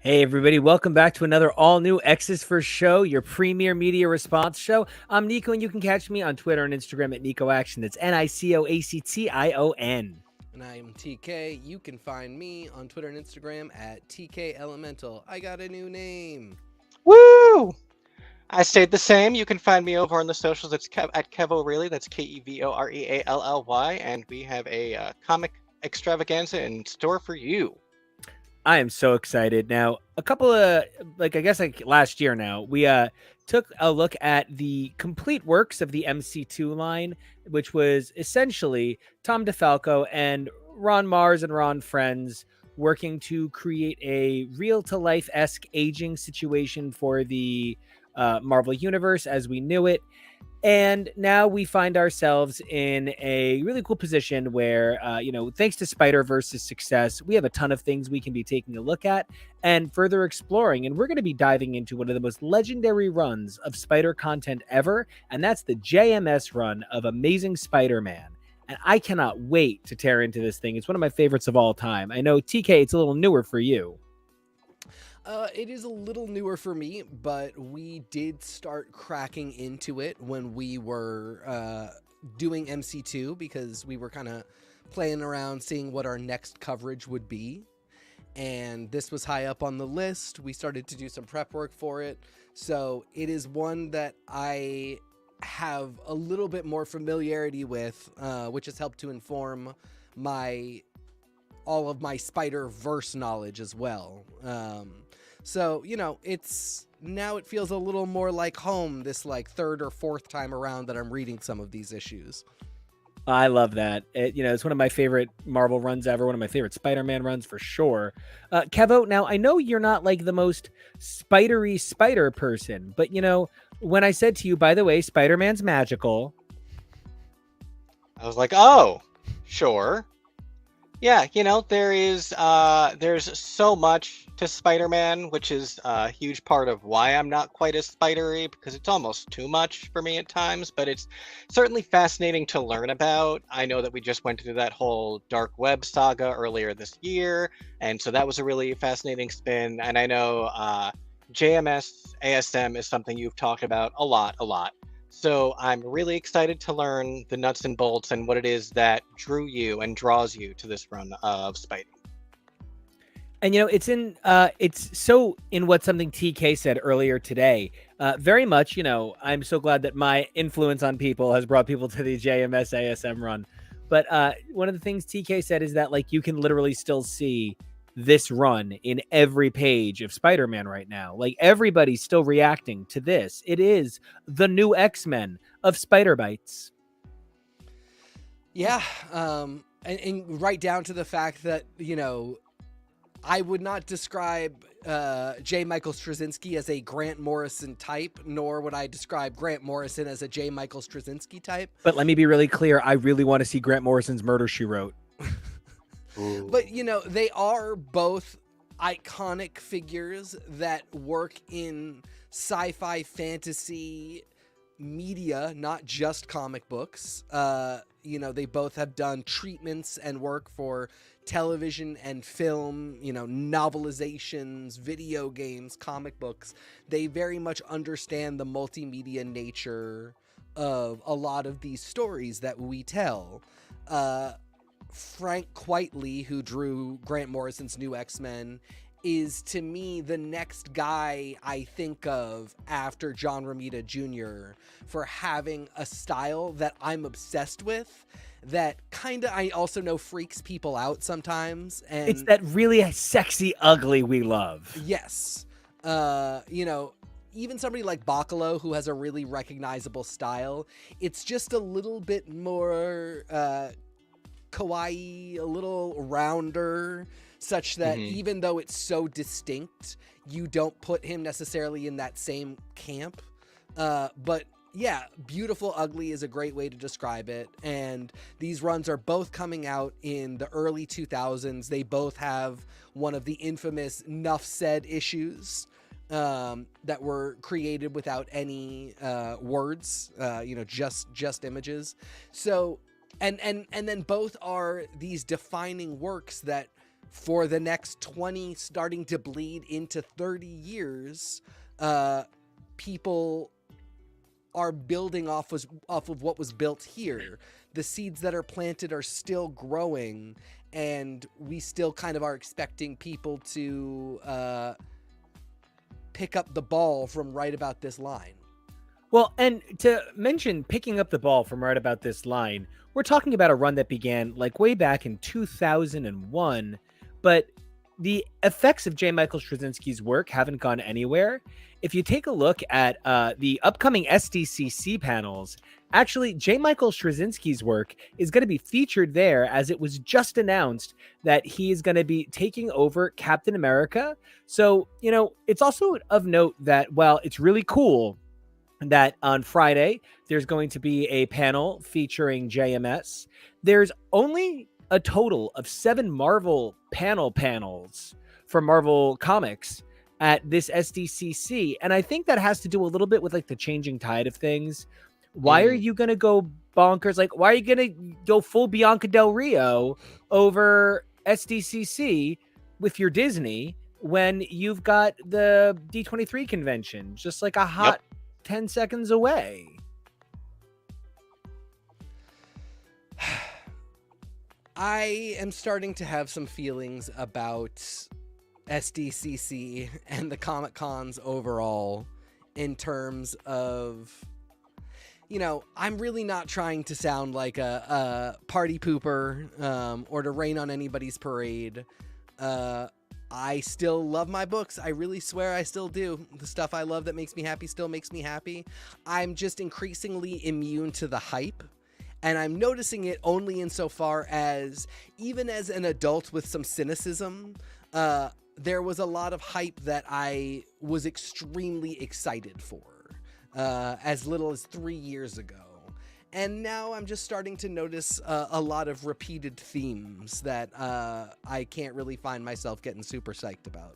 Hey everybody, welcome back to another all-new X's for Show, your premier media response show. I'm Nico, and you can catch me on Twitter and Instagram at NicoAction. That's NicoAction. And I am TK. You can find me on Twitter and Instagram at TK Elemental. I got a new name. Woo! I stayed the same. You can find me over on the socials. It's at Kev O'Reilly. That's KevoReally. And we have a comic extravaganza in store for you. I am so excited. Now, a couple of, last year now, we took a look at the complete works of the MC2 line, which was essentially Tom DeFalco and Ron Mars and Ron Friends working to create a real-to-life-esque aging situation for the Marvel Universe as we knew it. And now we find ourselves in a really cool position where, thanks to Spider-Verse's success, we have a ton of things we can be taking a look at and further exploring. And we're going to be diving into one of the most legendary runs of Spider content ever, and that's the JMS run of Amazing Spider-Man. And I cannot wait to tear into this thing. It's one of my favorites of all time. I know, TK, it's a little newer for you. It is a little newer for me, but we did start cracking into it when we were doing MC2 because we were kind of playing around seeing what our next coverage would be. And this was high up on the list. We started to do some prep work for it. So it is one that I have a little bit more familiarity with, which has helped to inform all of my Spider-Verse knowledge as well. So, it feels a little more like home this third or fourth time around that I'm reading some of these issues. I love that. It's one of my favorite Marvel runs ever, one of my favorite Spider-Man runs for sure. Kevo, now I know you're not like the most spidery spider person, but when I said to you, by the way, Spider-Man's magical, I was like, oh, sure. Yeah, there's so much to Spider-Man, which is a huge part of why I'm not quite as spidery, because it's almost too much for me at times, but it's certainly fascinating to learn about. I know that we just went through that whole Dark Web saga earlier this year, and so that was a really fascinating spin, and I know JMS ASM is something you've talked about a lot. So I'm really excited to learn the nuts and bolts and what it is that drew you and draws you to this run of Spidey. And it's so in what something TK said earlier today. Very much, I'm so glad that my influence on people has brought people to the JMS ASM run. But one of the things TK said is that you can literally still see this run in every page of Spider-Man right now. Everybody's still reacting to this. It is the new X-Men of Spider Bites. Yeah, and right down to the fact that I would not describe J. Michael Straczynski as a Grant Morrison type, nor would I describe Grant Morrison as a J. Michael Straczynski type. But let me be really clear. I really want to see Grant Morrison's Murder, She Wrote. But, they are both iconic figures that work in sci-fi fantasy media, not just comic books. They both have done treatments and work for television and film, novelizations, video games, comic books. They very much understand the multimedia nature of a lot of these stories that we tell. Frank Quitely, who drew Grant Morrison's New X-Men, is to me the next guy I think of after John Romita Jr. for having a style that I'm obsessed with, that kind of I also know freaks people out sometimes. And it's that really sexy ugly we love. Yes. Even somebody like Bacalo, who has a really recognizable style, it's just a little bit more kawaii, a little rounder, such that even though it's so distinct, you don't put him necessarily in that same camp. But yeah, Beautiful Ugly is a great way to describe it. And these runs are both coming out in the early 2000s. They both have one of the infamous Nuff Said issues that were created without any words, just images. So, and then both are these defining works that for the next 20, starting to bleed into 30 years, people are building off of what was built here. The seeds that are planted are still growing, and we still kind of are expecting people to pick up the ball from right about this line. Well, and to mention picking up the ball from right about this line, we're talking about a run that began like way back in 2001, but the effects of J. Michael Straczynski's work haven't gone anywhere. If you take a look at the upcoming SDCC panels, actually, J. Michael Straczynski's work is going to be featured there, as it was just announced that he is going to be taking over Captain America. So, you know, it's also of note that while it's really cool that on Friday there's going to be a panel featuring JMS, there's only a total of 7 Marvel panels for Marvel Comics at this SDCC. And I think that has to do a little bit with like the changing tide of things. Why are you going to go bonkers? Like, why are you going to go full Bianca Del Rio over SDCC with your Disney when you've got the D23 convention just like a hot 10 seconds away? I am starting to have some feelings about SDCC and the Comic Cons overall, in terms of, you know, I'm really not trying to sound like a party pooper or to rain on anybody's parade. I still love my books. I really swear I still do. The stuff I love that makes me happy still makes me happy. I'm just increasingly immune to the hype. And I'm noticing it only insofar as, even as an adult with some cynicism, there was a lot of hype that I was extremely excited for, as little as 3 years ago. And now I'm just starting to notice a lot of repeated themes that I can't really find myself getting super psyched about.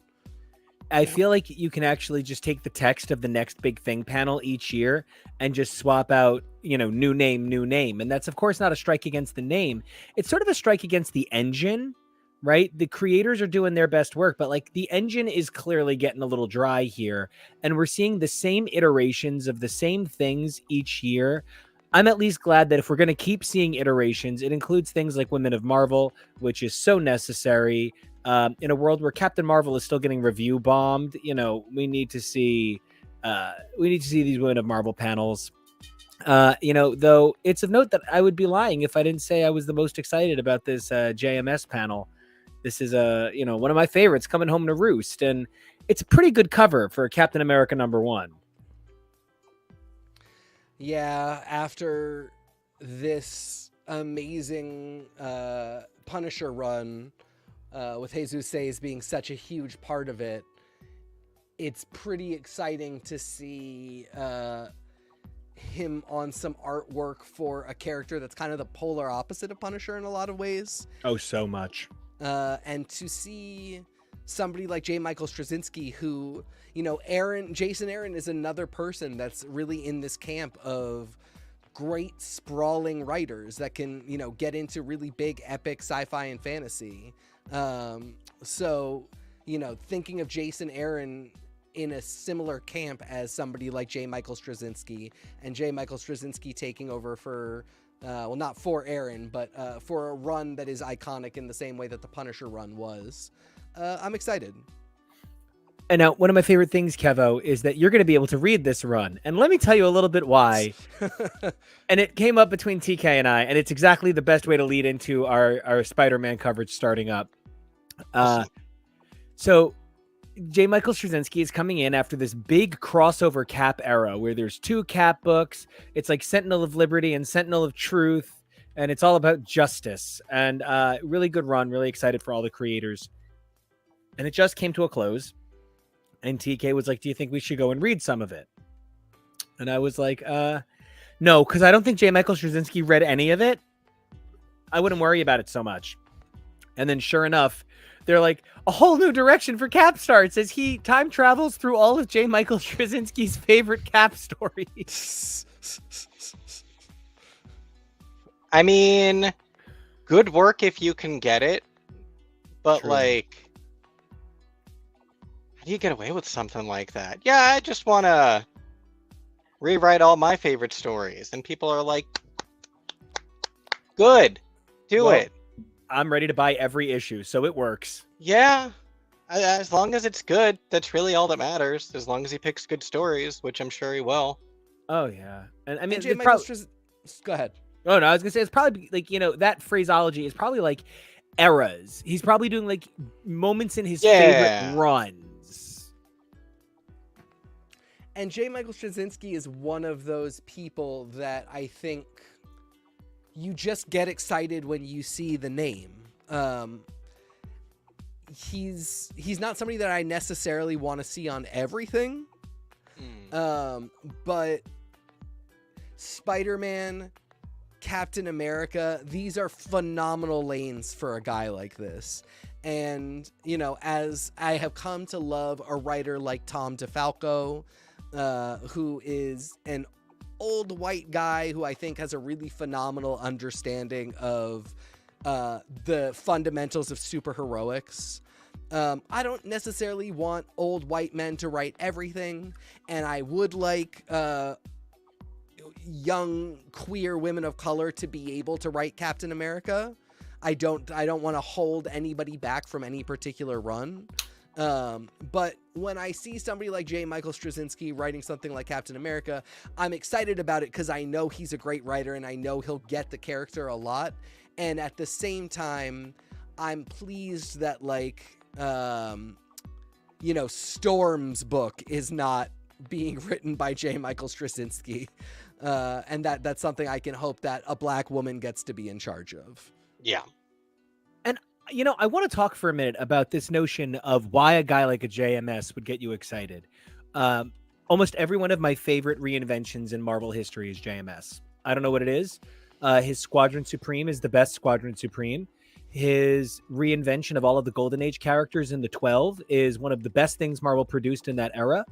I feel like you can actually just take the text of the next big thing panel each year and just swap out, you know, new name. And that's, of course, not a strike against the name. It's sort of a strike against the engine, right? The creators are doing their best work, but like the engine is clearly getting a little dry here. And we're seeing the same iterations of the same things each year. I'm at least glad that if we're going to keep seeing iterations, it includes things like Women of Marvel, which is so necessary. In a world where Captain Marvel is still getting review bombed, you know, we need to see these Women of Marvel panels. You know, though it's of note that I would be lying if I didn't say I was the most excited about this JMS panel. This is one of my favorites coming home to roost, and it's a pretty good cover for Captain America #1. Yeah, after this amazing Punisher run, with Jesus Says being such a huge part of it, it's pretty exciting to see him on some artwork for a character that's kind of the polar opposite of Punisher in a lot of ways. Oh, so much. And to see somebody like J. Michael Straczynski, who, you know, Jason Aaron is another person that's really in this camp of great sprawling writers that can, you know, get into really big epic sci-fi and fantasy. So, you know, thinking of Jason Aaron in a similar camp as somebody like J. Michael Straczynski, and J. Michael Straczynski taking over for, well, not for Aaron, but for a run that is iconic in the same way that the Punisher run was. I'm excited. And now, one of my favorite things, Kevo, is that you're going to be able to read this run. And let me tell you a little bit why. And it came up between TK and I, and it's exactly the best way to lead into our Spider-Man coverage starting up. So J. Michael Straczynski is coming in after this big crossover Cap era where there's 2 Cap books. It's like Sentinel of Liberty and Sentinel of Truth, and it's all about justice. And really good run, really excited for all the creators. And it just came to a close. And TK was like, do you think we should go and read some of it? And I was like, no, because I don't think J. Michael Straczynski read any of it. I wouldn't worry about it so much. And then sure enough, they're like, a whole new direction for Cap starts as he time travels through all of J. Michael Straczynski's favorite Cap stories. I mean, good work if you can get it. But True. like, how do you get away with something like that? Yeah, I just want to rewrite all my favorite stories, and people are like, good, do Well, it. I'm ready to buy every issue, so it works. Yeah, as long as it's good, that's really all that matters. As long as he picks good stories, which I'm sure he will. Oh yeah, and I mean, And J. it's Michael probably. go ahead. Oh no, I was gonna say it's probably like that phraseology is probably like eras. He's probably doing like moments in his favorite Yeah. runs. And J. Michael Straczynski is one of those people that I think you just get excited when you see the name. He's not somebody that I necessarily want to see on everything. But Spider-Man, Captain America, these are phenomenal lanes for a guy like this. And, as I have come to love a writer like Tom DeFalco, who is an old white guy who I think has a really phenomenal understanding of the fundamentals of superheroics. I don't necessarily want old white men to write everything, and I would like young queer women of color to be able to write Captain America. I don't want to hold anybody back from any particular run. But when I see somebody like J. Michael Straczynski writing something like Captain America, I'm excited about it because I know he's a great writer and I know he'll get the character a lot. And at the same time, I'm pleased that Storm's book is not being written by J. Michael Straczynski. And that's something I can hope that a black woman gets to be in charge of. Yeah. And I want to talk for a minute about this notion of why a guy like a JMS would get you excited. Almost every one of my favorite reinventions in Marvel history is JMS. I don't know what it is. His Squadron Supreme is the best Squadron Supreme. His reinvention of all of the Golden Age characters in the 12 is one of the best things Marvel produced in that era.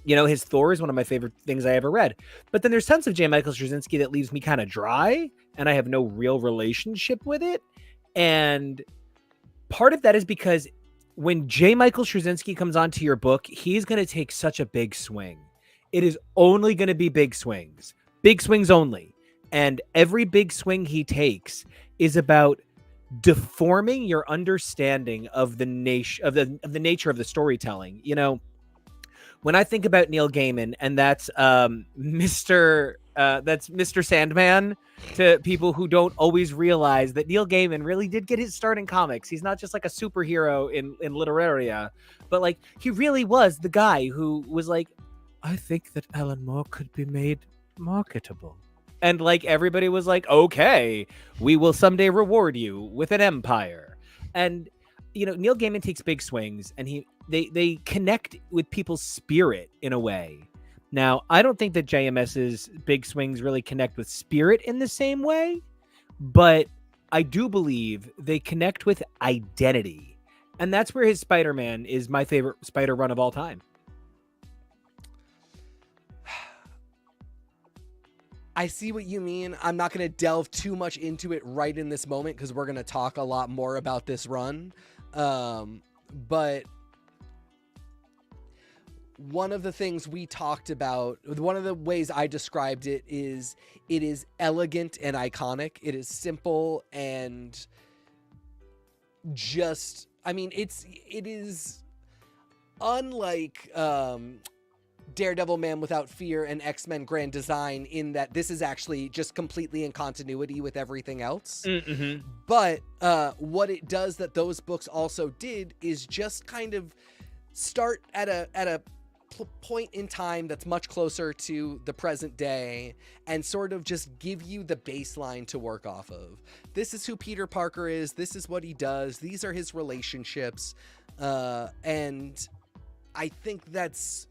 His Thor is one of my favorite things I ever read. But then there's tons of J. Michael Straczynski that leaves me kind of dry, and I have no real relationship with it. And part of that is because when J. Michael Straczynski comes onto your book, he's going to take such a big swing. It is only going to be big swings only. And every big swing he takes is about deforming your understanding of the nature of the nature of the storytelling. When I think about Neil Gaiman, and that's Mr. Sandman to people who don't always realize that Neil Gaiman really did get his start in comics. He's not just like a superhero in literaria, but like he really was the guy who was like, I think that Alan Moore could be made marketable. And like everybody was like, okay, we will someday reward you with an empire. And Neil Gaiman takes big swings, and they connect with people's spirit in a way. Now, I don't think that JMS's big swings really connect with spirit in the same way, but I do believe they connect with identity. And that's where his Spider-Man is my favorite Spider run of all time. I see what you mean. I'm not going to delve too much into it right in this moment because we're going to talk a lot more about this run. But one of the things we talked about, one of the ways I described it is elegant and iconic. It is simple and just, it is unlike Daredevil Man Without Fear and X-Men Grand Design in that this is actually just completely in continuity with everything else. Mm-hmm. But what it does that those books also did is just kind of start at a point in time that's much closer to the present day and sort of just give you the baseline to work off of. This is who Peter Parker is. This is what he does. These are his relationships. And I think that's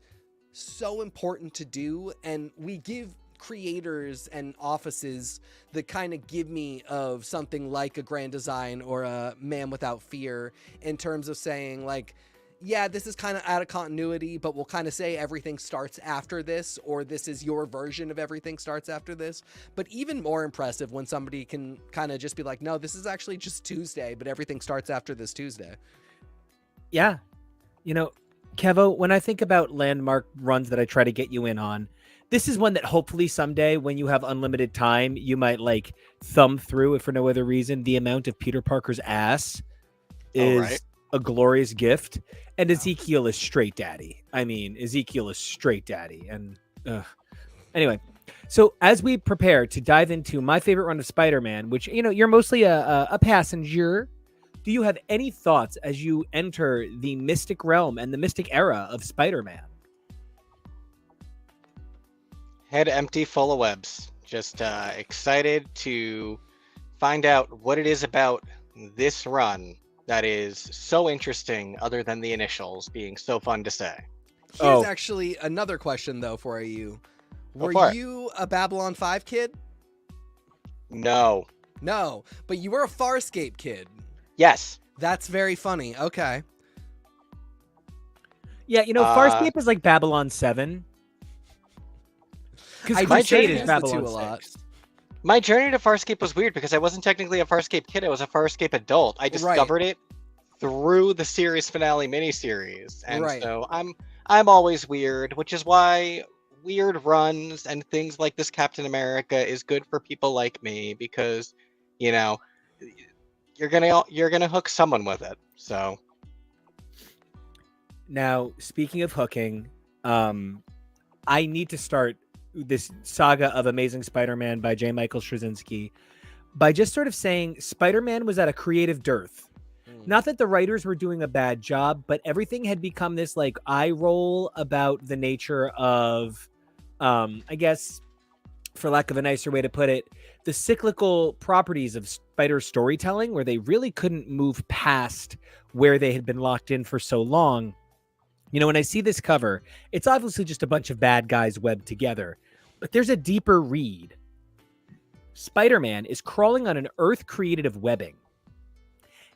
so important to do. And we give creators and offices the kind of give me of something like a Grand Design or a Man Without Fear in terms of saying like, yeah, this is kind of out of continuity, but we'll kind of say everything starts after this, or this is your version of everything starts after this. But even more impressive when somebody can kind of just be like, no, this is actually just Tuesday, but everything starts after this Tuesday. Yeah. Kevo, when I think about landmark runs that I try to get you in on, this is one that hopefully someday when you have unlimited time, you might like thumb through, if for no other reason. The amount of Peter Parker's ass Oh, is right. a glorious gift. And Ezekiel is straight daddy. I mean, Ezekiel is straight daddy. And anyway, so as we prepare to dive into my favorite run of Spider-Man, which, you're mostly a passenger, do you have any thoughts as you enter the mystic realm and the mystic era of Spider-Man? Head empty, full of webs. Just excited to find out what it is about this run that is so interesting, other than the initials being so fun to say. Here's actually another question, though, for you. Go Were for it. you a Babylon 5 kid? No. No, but you were a Farscape kid. Yes. That's very funny. Okay. Yeah, Farscape is like Babylon 7. Because I Crusade use is the two Babylon a lot. 6. My journey to Farscape was weird because I wasn't technically a Farscape kid. I was a Farscape adult. I discovered it through the series finale miniseries, and Right. so I'm always weird, which is why weird runs and things like this Captain America is good for people like me, because you're gonna hook someone with it. So Now, speaking of hooking, I need to start this saga of Amazing Spider-Man by J. Michael Straczynski by just sort of saying Spider-Man was at a creative dearth. Not that the writers were doing a bad job, but everything had become this like eye roll about the nature of, I guess, for lack of a nicer way to put it, the cyclical properties of Spider storytelling, where they really couldn't move past where they had been locked in for so long. When I see this cover, it's obviously just a bunch of bad guys webbed together, but there's a deeper read. Spider-Man is crawling on an Earth created of webbing,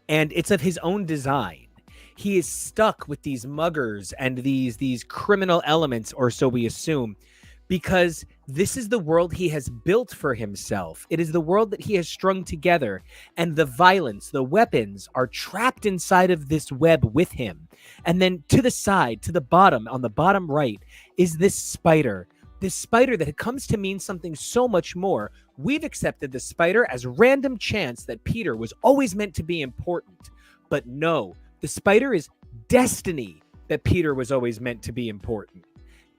and it's of his own design. He is stuck with these muggers and these criminal elements, or so we assume, because this is the world he has built for himself. It is the world that he has strung together, and the violence, the weapons are trapped inside of this web with him. And then to the side, to the bottom, on the bottom right, is this spider that comes to mean something so much more. We've accepted the spider as random chance that Peter was always meant to be important. But no, the spider is destiny that Peter was always meant to be important.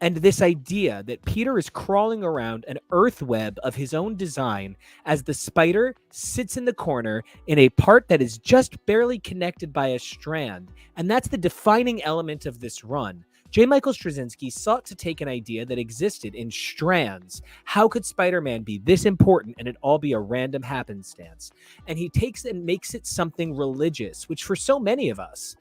And this idea that Peter is crawling around an earth web of his own design as the spider sits in the corner in a part that is just barely connected by a strand. And that's the defining element of this run. J. Michael Straczynski sought to take an idea that existed in strands. How could Spider-Man be this important and it all be a random happenstance? And he takes it and makes it something religious, which for so many of us,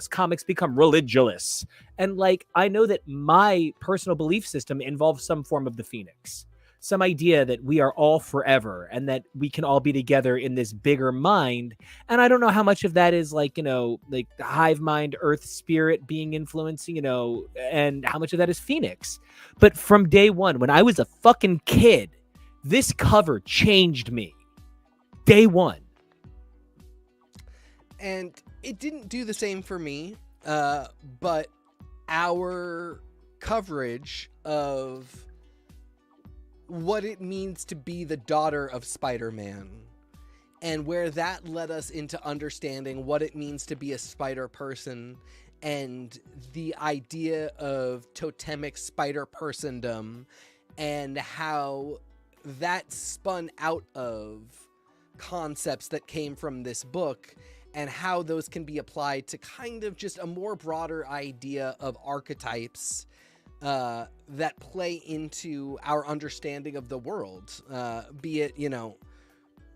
comics become religious. And I know that my personal belief system involves some form of the Phoenix. Some idea that we are all forever and that we can all be together in this bigger mind. And I don't know how much of that is the hive mind, earth spirit being influencing, and how much of that is Phoenix. But from day one, when I was a fucking kid, this cover changed me. Day one. And it didn't do the same for me, but our coverage of what it means to be the daughter of Spider-Man, and where that led us into understanding what it means to be a spider person, and the idea of totemic spider persondom, and how that spun out of concepts that came from this book, and how those can be applied to kind of just a more broader idea of archetypes that play into our understanding of the world, be it,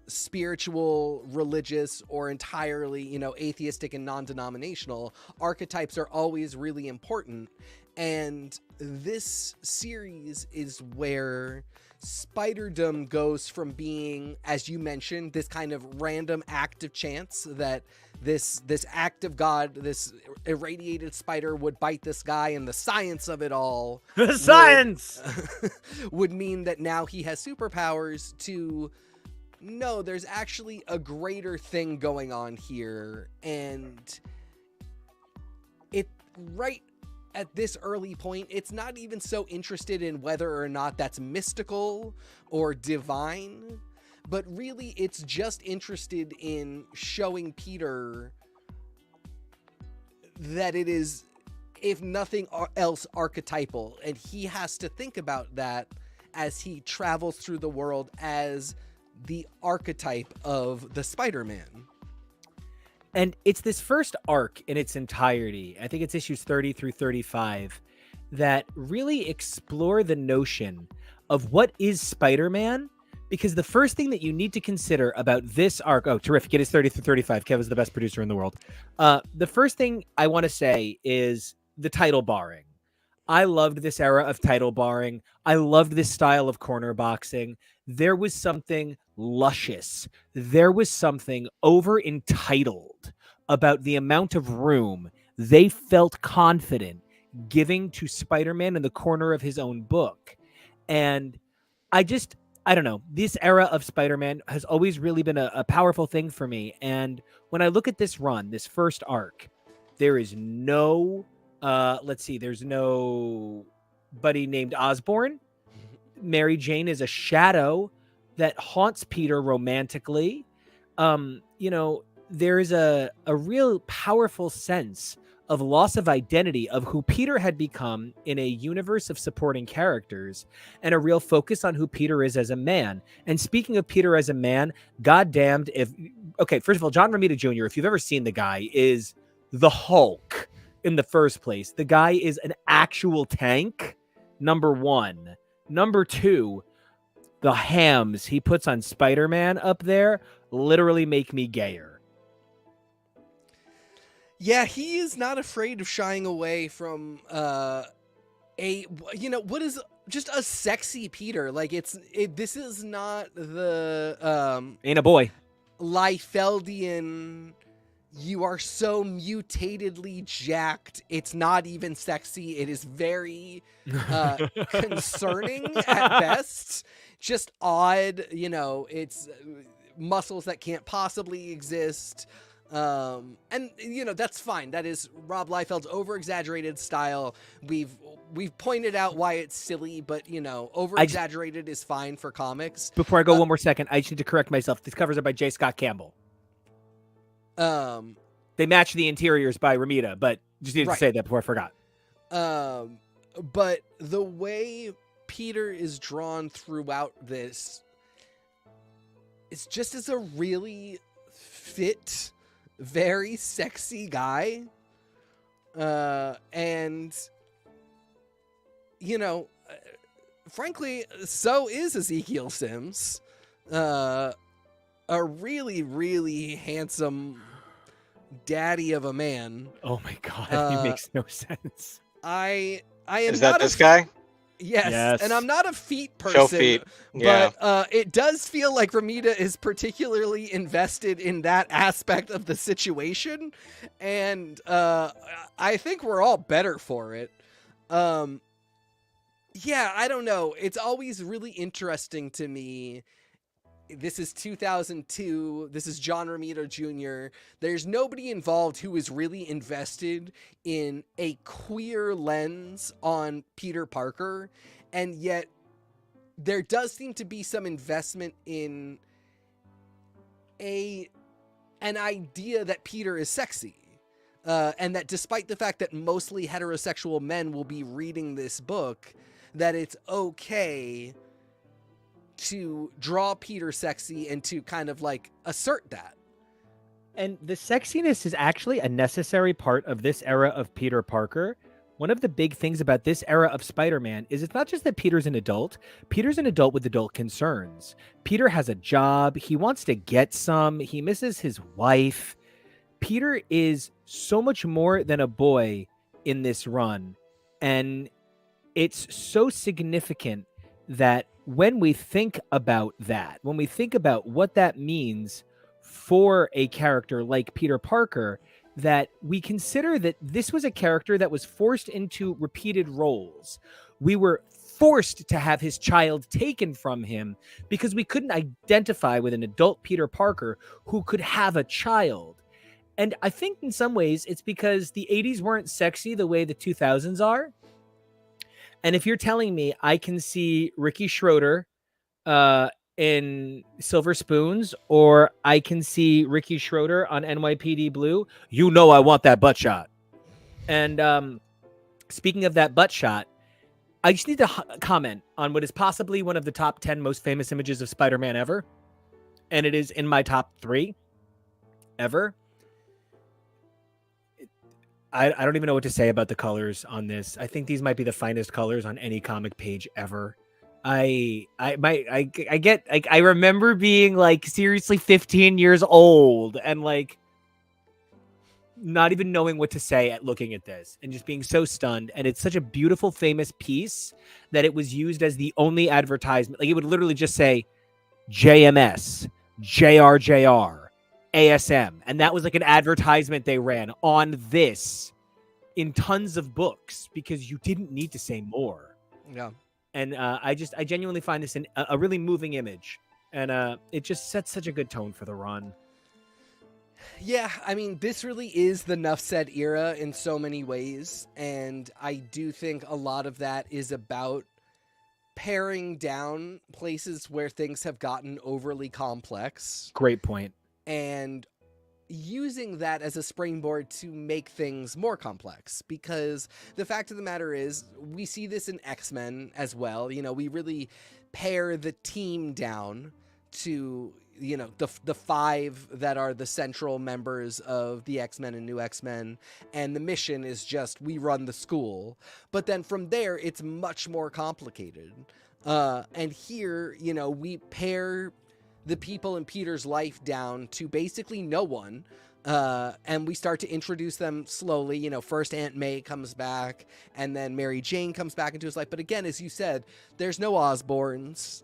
spiritual, religious, or entirely, atheistic and non-denominational. Archetypes are always really important. And this series is where Spiderdom goes from being, as you mentioned, this kind of random act of chance that this act of God, this irradiated spider would bite this guy, and the science of it all, The science would mean that now he has superpowers, to no, there's actually a greater thing going on here. And it right at this early point, it's not even so interested in whether or not that's mystical or divine, but really it's just interested in showing Peter that it is, if nothing else, archetypal, and he has to think about that as he travels through the world as the archetype of the Spider-Man. And it's this first arc in its entirety, I think it's issues 30 through 35, that really explore the notion of what is Spider-Man. Because the first thing that you need to consider about this arc, oh, terrific, it is 30 through 35. Kev is the best producer in the world. The first thing I want to say is the title barring. I loved this era of title barring. I loved this style of corner boxing. There was something luscious. There was something over entitled about the amount of room they felt confident giving to Spider-Man in the corner of his own book. And I don't know. This era of Spider-Man has always really been a powerful thing for me. And when I look at this run, this first arc, there is no, there's nobody named Osborn. Mary Jane is a shadow that haunts Peter romantically. There is a real powerful sense of loss of identity of who Peter had become in a universe of supporting characters, and a real focus on who Peter is as a man. And speaking of Peter as a man, goddamned first of all, John Romita Jr., if you've ever seen the guy, is the Hulk in the first place. The guy is an actual tank, number one. Number two, the hams he puts on Spider-Man up there literally make me gayer. Yeah, he is not afraid of shying away from what is just a sexy Peter. Like this is not the ain't a boy Liefeldian, you are so mutatedly jacked, it's not even sexy. It is very concerning at best. Just odd, it's muscles that can't possibly exist. And that's fine. That is Rob Liefeld's over-exaggerated style. We've pointed out why it's silly, but over-exaggerated is fine for comics. Before I go one more second, I just need to correct myself. This covers are by J. Scott Campbell. They match the interiors by Romita, but just needed to say that before I forgot. But the way Peter is drawn throughout this is just as a really fit, very sexy guy. Frankly, so is Ezekiel Sims. A really, really handsome daddy of a man. Oh my God, he makes no sense. I am Is not that this guy? Yes, and I'm not a feet person. Show feet. Yeah. But it does feel like Romita is particularly invested in that aspect of the situation, and I think we're all better for it. I don't know. It's always really interesting to me. This is 2002. This is John Romita Jr. There's nobody involved who is really invested in a queer lens on Peter Parker. And yet there does seem to be some investment in an idea that Peter is sexy. And that despite the fact that mostly heterosexual men will be reading this book, that it's okay to draw Peter sexy and to kind of like assert that. And the sexiness is actually a necessary part of this era of Peter Parker. One of the big things about this era of Spider-Man is it's not just that Peter's an adult. Peter's an adult with adult concerns. Peter has a job. He wants to get some. He misses his wife. Peter is so much more than a boy in this run. And it's so significant that when we think about that, when we think about what that means for a character like Peter Parker, that we consider that this was a character that was forced into repeated roles. We were forced to have his child taken from him because we couldn't identify with an adult Peter Parker who could have a child. And I think in some ways it's because the 80s weren't sexy the way the 2000s are. And if you're telling me I can see Ricky Schroeder in Silver Spoons, or I can see Ricky Schroeder on NYPD Blue, you know I want that butt shot. And speaking of that butt shot, I just need to comment on what is possibly one of the top 10 most famous images of Spider-Man ever. And it is in my top 3 ever. I don't even know what to say about the colors on this. I think these might be the finest colors on any comic page ever. I remember being like seriously 15 years old and like not even knowing what to say at looking at this and just being so stunned. And it's such a beautiful, famous piece that it was used as the only advertisement. Like it would literally just say JMS, JRJR, ASM. And that was like an advertisement they ran on this in tons of books because you didn't need to say more. Yeah. And I genuinely find this a really moving image. And it just sets such a good tone for the run. Yeah, I mean, this really is the Nuff Said era in so many ways. And I do think a lot of that is about paring down places where things have gotten overly complex. Great point. And using that as a springboard to make things more complex, because the fact of the matter is we see this in X-Men as well. You know, we really pare the team down to, you know, the 5 that are the central members of the X-Men and New X-Men, and the mission is just we run the school. But then from there it's much more complicated, and here, you know, we pare the people in Peter's life down to basically no one. And we start to introduce them slowly. You know, first Aunt May comes back, and then Mary Jane comes back into his life. But again, as you said, there's no Osborns.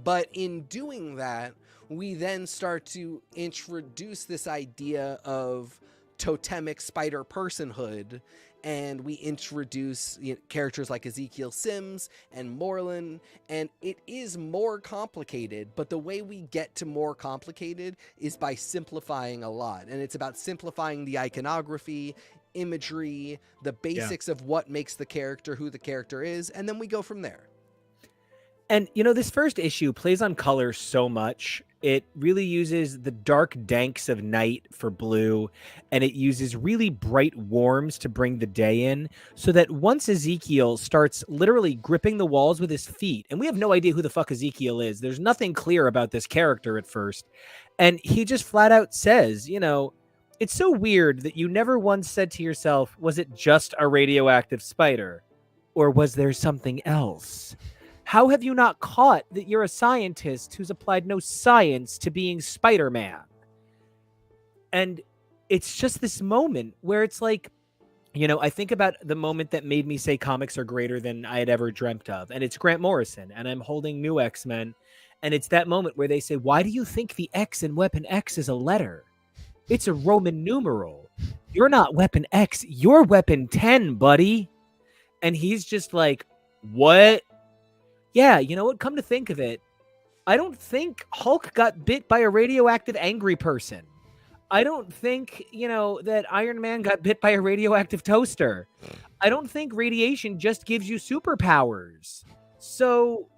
But in doing that, we then start to introduce this idea of totemic spider personhood. And we introduce, you know, characters like Ezekiel Sims and Moreland, and it is more complicated, but the way we get to more complicated is by simplifying a lot. And it's about simplifying the iconography, imagery, the basics of what makes the character who the character is, and then we go from there. And, you know, this first issue plays on color so much. It really uses the dark danks of night for blue, and it uses really bright warms to bring the day in, so that once Ezekiel starts literally gripping the walls with his feet, and we have no idea who the fuck Ezekiel is. There's nothing clear about this character at first. And he just flat out says, you know, it's so weird that you never once said to yourself, was it just a radioactive spider? Or was there something else? How have you not caught that you're a scientist who's applied no science to being Spider-Man? And it's just this moment where it's like, you know, I think about the moment that made me say comics are greater than I had ever dreamt of. And it's Grant Morrison, and I'm holding New X-Men. And it's that moment where they say, why do you think the X in Weapon X is a letter? It's a Roman numeral. You're not Weapon X. You're Weapon 10, buddy. And he's just like, what? Yeah, you know what? Come to think of it, I don't think Hulk got bit by a radioactive angry person. I don't think, you know, that Iron Man got bit by a radioactive toaster. I don't think radiation just gives you superpowers. So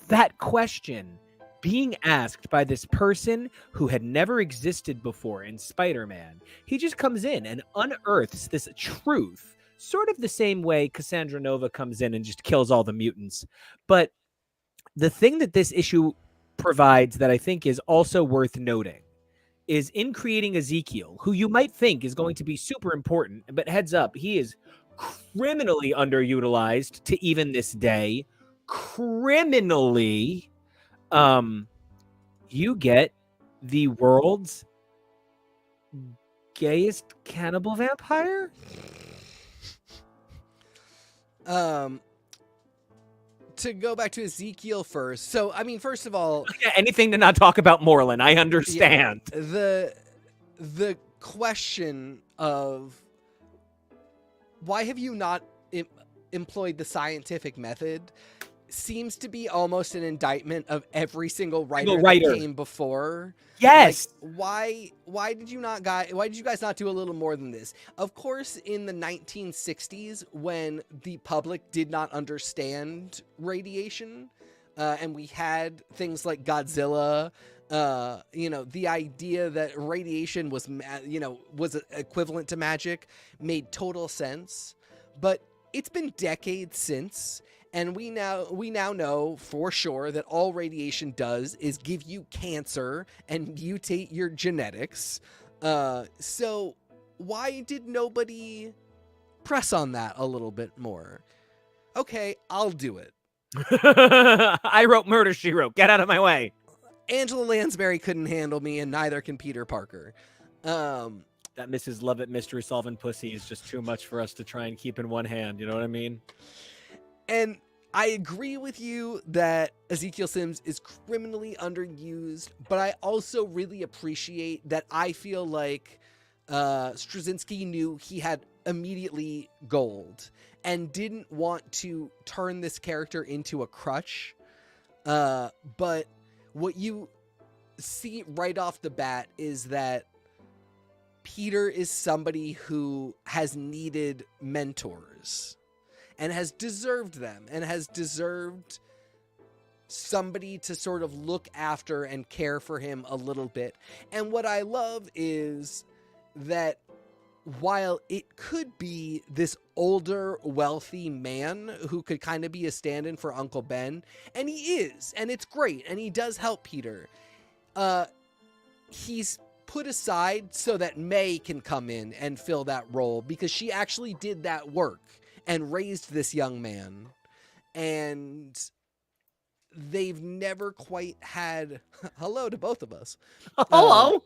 that question being asked by this person who had never existed before in Spider-Man, he just comes in and unearths this truth. Sort of the same way Cassandra Nova comes in and just kills all the mutants. But the thing that this issue provides that I think is also worth noting is in creating Ezekiel, who you might think is going to be super important, but heads up, he is criminally underutilized to even this day. Criminally, you get the world's gayest cannibal vampire? To go back to Ezekiel first. So, I mean, first of all, Yeah, anything to not talk about Moreland. I understand. The question of why have you not employed the scientific method seems to be almost an indictment of every single writer that came before. Yes. Like, why did you guys not do a little more than this? Of course, in the 1960s, when the public did not understand radiation, and we had things like Godzilla, the idea that radiation was equivalent to magic made total sense. But it's been decades since. And we now know for sure that all radiation does is give you cancer and mutate your genetics. So why did nobody press on that a little bit more? Okay, I'll do it. I wrote Murder, She Wrote. Get out of my way. Angela Lansbury couldn't handle me, and neither can Peter Parker. That Mrs. Lovett mystery solving pussy is just too much for us to try and keep in one hand. You know what I mean? And I agree with you that Ezekiel Sims is criminally underused, but I also really appreciate that I feel like Straczynski knew he had immediately gold and didn't want to turn this character into a crutch. But what you see right off the bat is that Peter is somebody who has needed mentors and has deserved them and has deserved somebody to sort of look after and care for him a little bit. And what I love is that while it could be this older, wealthy man who could kind of be a stand-in for Uncle Ben, and he is, and it's great, and he does help Peter, he's put aside so that May can come in and fill that role because she actually did that work and raised this young man. And they've never quite had... Hello to both of us. Hello.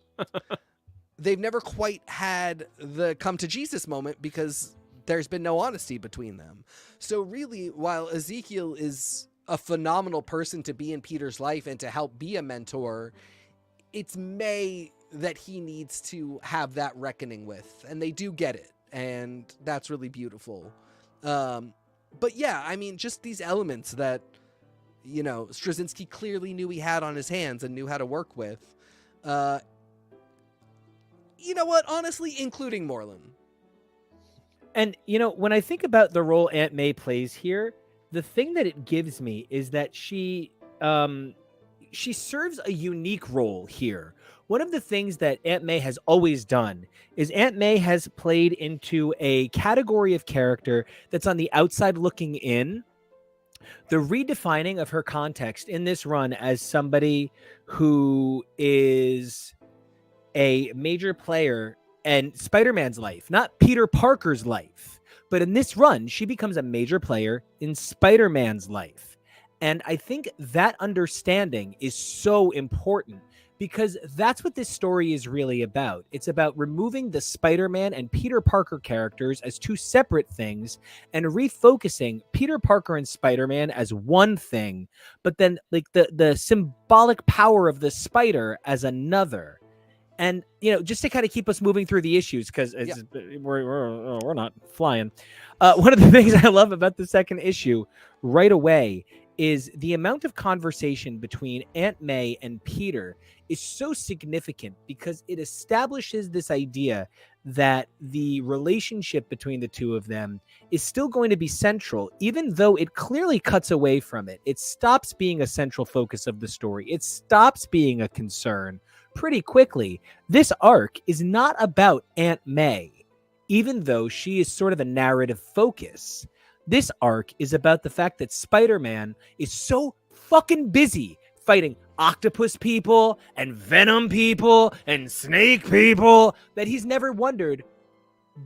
They've never quite had the come to Jesus moment because there's been no honesty between them. So really, while Ezekiel is a phenomenal person to be in Peter's life and to help be a mentor, it's May that he needs to have that reckoning with. And they do get it. And that's really beautiful. But yeah, I mean, just these elements that, Straczynski clearly knew he had on his hands and knew how to work with. You know what? Honestly, including Moreland. And, when I think about the role Aunt May plays here, the thing that it gives me is that she serves a unique role here. One of the things that Aunt May has always done is Aunt May has played into a category of character that's on the outside looking in. The redefining of her context in this run as somebody who is a major player in Spider-Man's life, not Peter Parker's life, but in this run, she becomes a major player in Spider-Man's life. And I think that understanding is so important because that's what this story is really about. It's about removing the Spider-Man and Peter Parker characters as two separate things and refocusing Peter Parker and Spider-Man as one thing, but then like the symbolic power of the spider as another. And, just to kind of keep us moving through the issues, because we're not flying. One of the things I love about the second issue right away is the amount of conversation between Aunt May and Peter is so significant because it establishes this idea that the relationship between the two of them is still going to be central, even though it clearly cuts away from it. It stops being a central focus of the story. It stops being a concern pretty quickly. This arc is not about Aunt May, even though she is sort of a narrative focus. This arc is about the fact that Spider-Man is so fucking busy fighting octopus people and venom people and snake people that he's never wondered,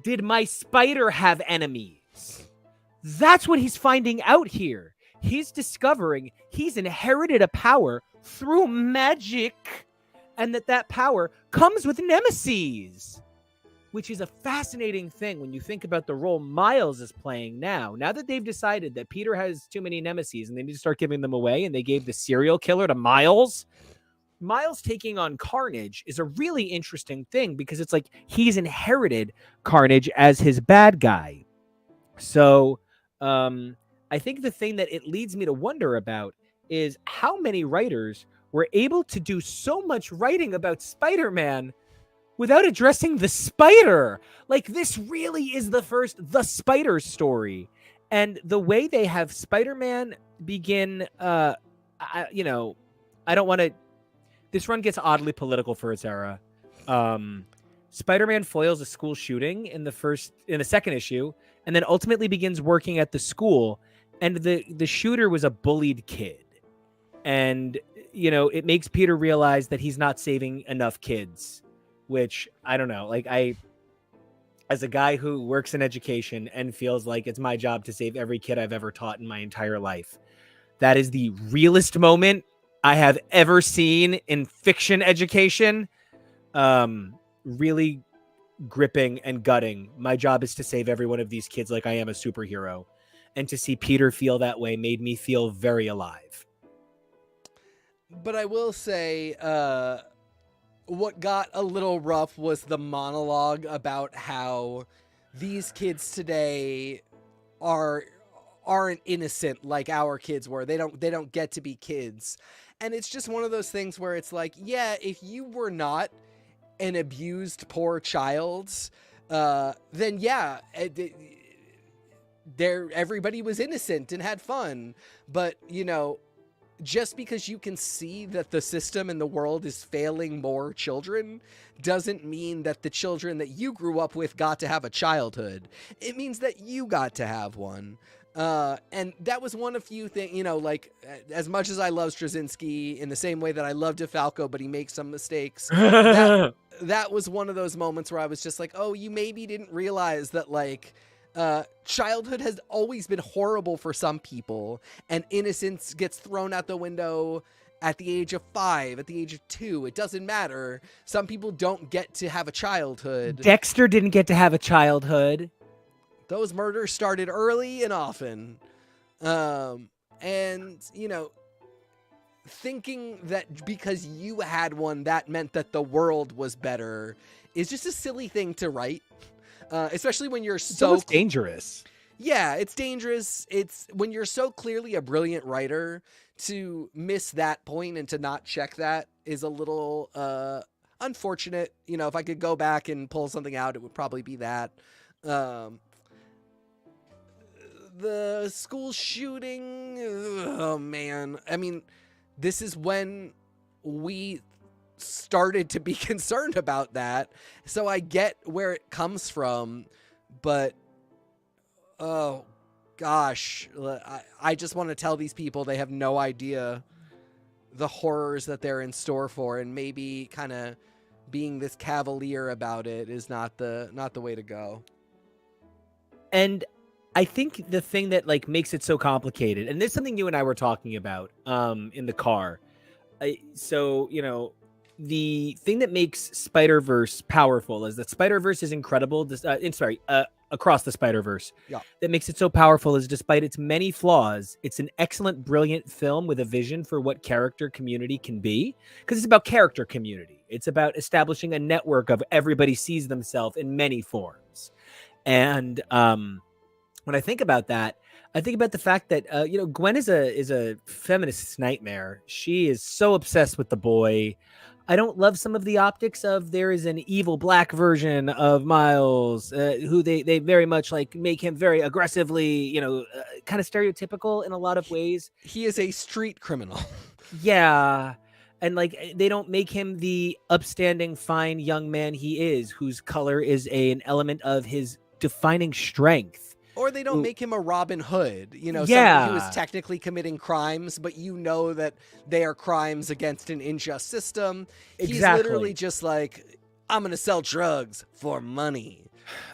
did my spider have enemies? That's what he's finding out here. He's discovering he's inherited a power through magic and that power comes with nemesis. which is a fascinating thing when you think about the role Miles is playing now. Now that they've decided that Peter has too many nemesis and they need to start giving them away, and they gave the serial killer to Miles. Miles taking on Carnage is a really interesting thing because it's like he's inherited Carnage as his bad guy. So I think the thing that it leads me to wonder about is how many writers were able to do so much writing about Spider-Man without addressing the spider. Like, this really is the first The Spider story. And the way they have Spider-Man begin, I don't want to, this run gets oddly political for its era. Spider-Man foils a school shooting in the second issue, and then ultimately begins working at the school. And the shooter was a bullied kid. And, it makes Peter realize that he's not saving enough kids, which I don't know. Like, as a guy who works in education and feels like it's my job to save every kid I've ever taught in my entire life, that is the realest moment I have ever seen in fiction education. Really gripping and gutting. My job is to save every one of these kids like I am a superhero. And to see Peter feel that way made me feel very alive. But I will say, what got a little rough was the monologue about how these kids today aren't innocent like our kids were. They don't get to be kids. And it's just one of those things where it's like, yeah, if you were not an abused poor child, then yeah, everybody was innocent and had fun. But, just because you can see that the system and the world is failing more children doesn't mean that the children that you grew up with got to have a childhood. It means that you got to have one. And that was one of few things, like, as much as I love Straczynski in the same way that I love DeFalco, but he makes some mistakes, that was one of those moments where I was just like, oh, you maybe didn't realize that, like, childhood has always been horrible for some people, and innocence gets thrown out the window at the age of 5, at the age of 2. It doesn't matter. Some people don't get to have a childhood. Dexter didn't get to have a childhood. Those murders started early and often. And, thinking that because you had one, that meant that the world was better is just a silly thing to write. Especially when you're so dangerous. Yeah, it's dangerous. It's when you're so clearly a brilliant writer, to miss that point and to not check that is a little unfortunate. If I could go back and pull something out, it would probably be that. The school shooting, oh man. I mean, this is when we started to be concerned about that. So I get where it comes from, but oh gosh, I just want to tell these people they have no idea the horrors that they're in store for, and maybe kind of being this cavalier about it is not the way to go. And I think the thing that like makes it so complicated, and this is something you and I were talking about in the car. The thing that makes Spider-Verse powerful is that Spider-Verse is incredible. Across the Spider-Verse. Yeah. That makes it so powerful is, despite its many flaws, it's an excellent, brilliant film with a vision for what character community can be. Because it's about character community. It's about establishing a network of everybody sees themselves in many forms. And when I think about that, I think about the fact that Gwen is a feminist's nightmare. She is so obsessed with the boy. I don't love some of the optics of there is an evil black version of Miles, who they very much like make him very aggressively, kind of stereotypical in a lot of ways. He is a street criminal. Yeah. And like, they don't make him the upstanding, fine young man he is, whose color is an element of his defining strength. Or they don't make him a Robin Hood, somebody who is technically committing crimes, but that they are crimes against an unjust system. Exactly. He's literally just like, I'm going to sell drugs for money.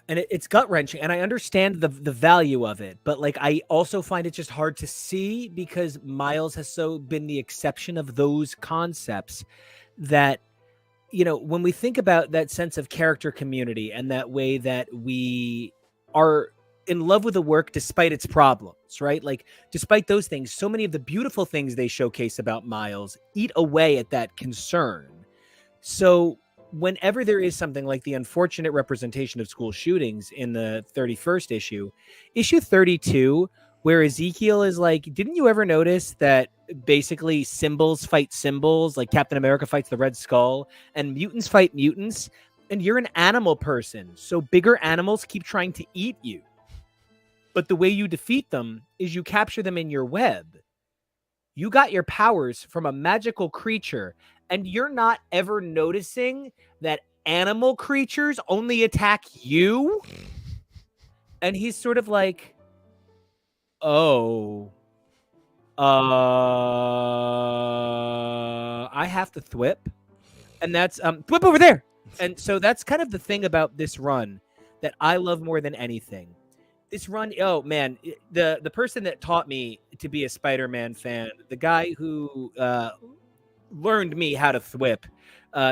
And it's gut-wrenching, and I understand the value of it, but like, I also find it just hard to see because Miles has so been the exception of those concepts that when we think about that sense of character community and that way that we are in love with the work despite its problems, right? Like, despite those things, so many of the beautiful things they showcase about Miles eat away at that concern. So, whenever there is something like the unfortunate representation of school shootings in the 31st issue 32, where Ezekiel is like, didn't you ever notice that basically symbols fight symbols, like Captain America fights the Red Skull, and mutants fight mutants, and you're an animal person, so bigger animals keep trying to eat you. But the way you defeat them is you capture them in your web. You got your powers from a magical creature, and you're not ever noticing that animal creatures only attack you? And he's sort of like, oh, I have to thwip. And that's thwip over there. And so that's kind of the thing about this run that I love more than anything. This run, oh man, the person that taught me to be a Spider-Man fan, the guy who learned me how to thwip,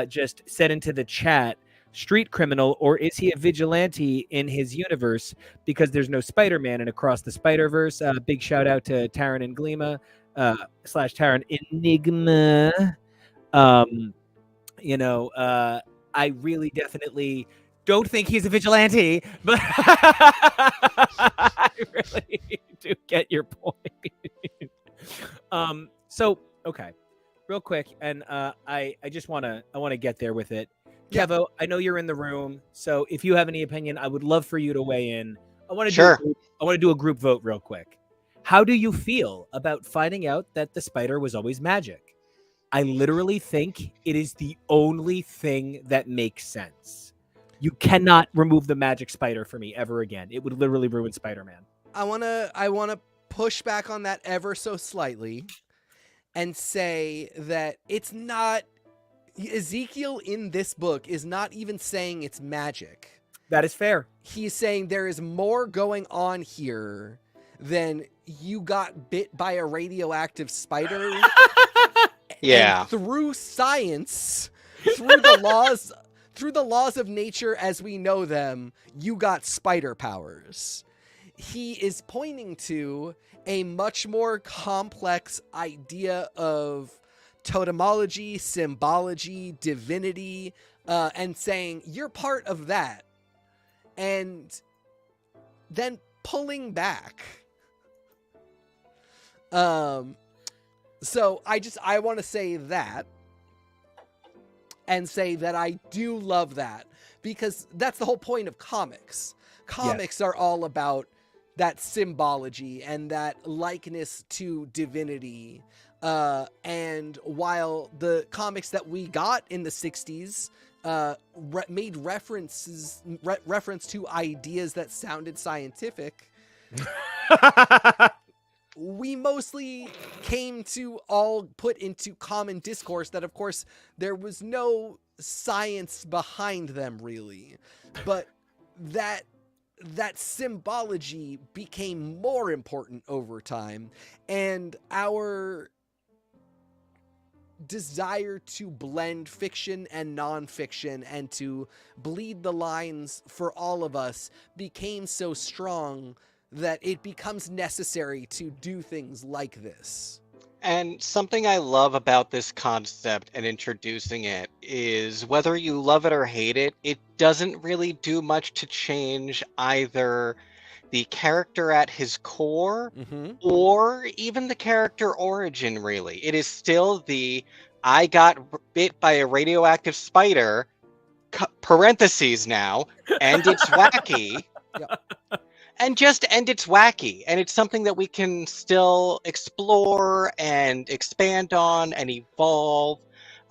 just said into the chat, street criminal, or is he a vigilante in his universe because there's no Spider-Man? And Across the Spider-Verse, big shout out to Taran and Glima, slash Taran Enigma. I really definitely don't think he's a vigilante, but I really do get your point. So okay, real quick, and I just want to get there with it. Yeah. Kevo, I know you're in the room, so if you have any opinion, I would love for you to weigh in. I want to do a group vote real quick. How do you feel about finding out that the spider was always magic? I literally think it is the only thing that makes sense. You cannot remove the magic spider for me ever again. It would literally ruin Spider-Man. I wanna push back on that ever so slightly and say that it's not, Ezekiel in this book is not even saying it's magic. That is fair. He's saying there is more going on here than you got bit by a radioactive spider. Yeah. And through science, through the laws of nature as we know them, you got spider powers. He is pointing to a much more complex idea of totemology, symbology, divinity, and saying you're part of that. And then pulling back. So I want to say that, and say that I do love that, because that's the whole point of comics. Comics are all about that symbology and that likeness to divinity. And while the comics that we got in the 60s made reference to ideas that sounded scientific, we mostly came to all put into common discourse that, of course, there was no science behind them, really. But that symbology became more important over time, and our desire to blend fiction and nonfiction and to bleed the lines for all of us became so strong that it becomes necessary to do things like this. And something I love about this concept and introducing it is, whether you love it or hate it, it doesn't really do much to change either the character at his core or even the character origin, really. It is still the, I got bit by a radioactive spider, parentheses now, and it's wacky. Yep. And it's wacky, and it's something that we can still explore and expand on and evolve.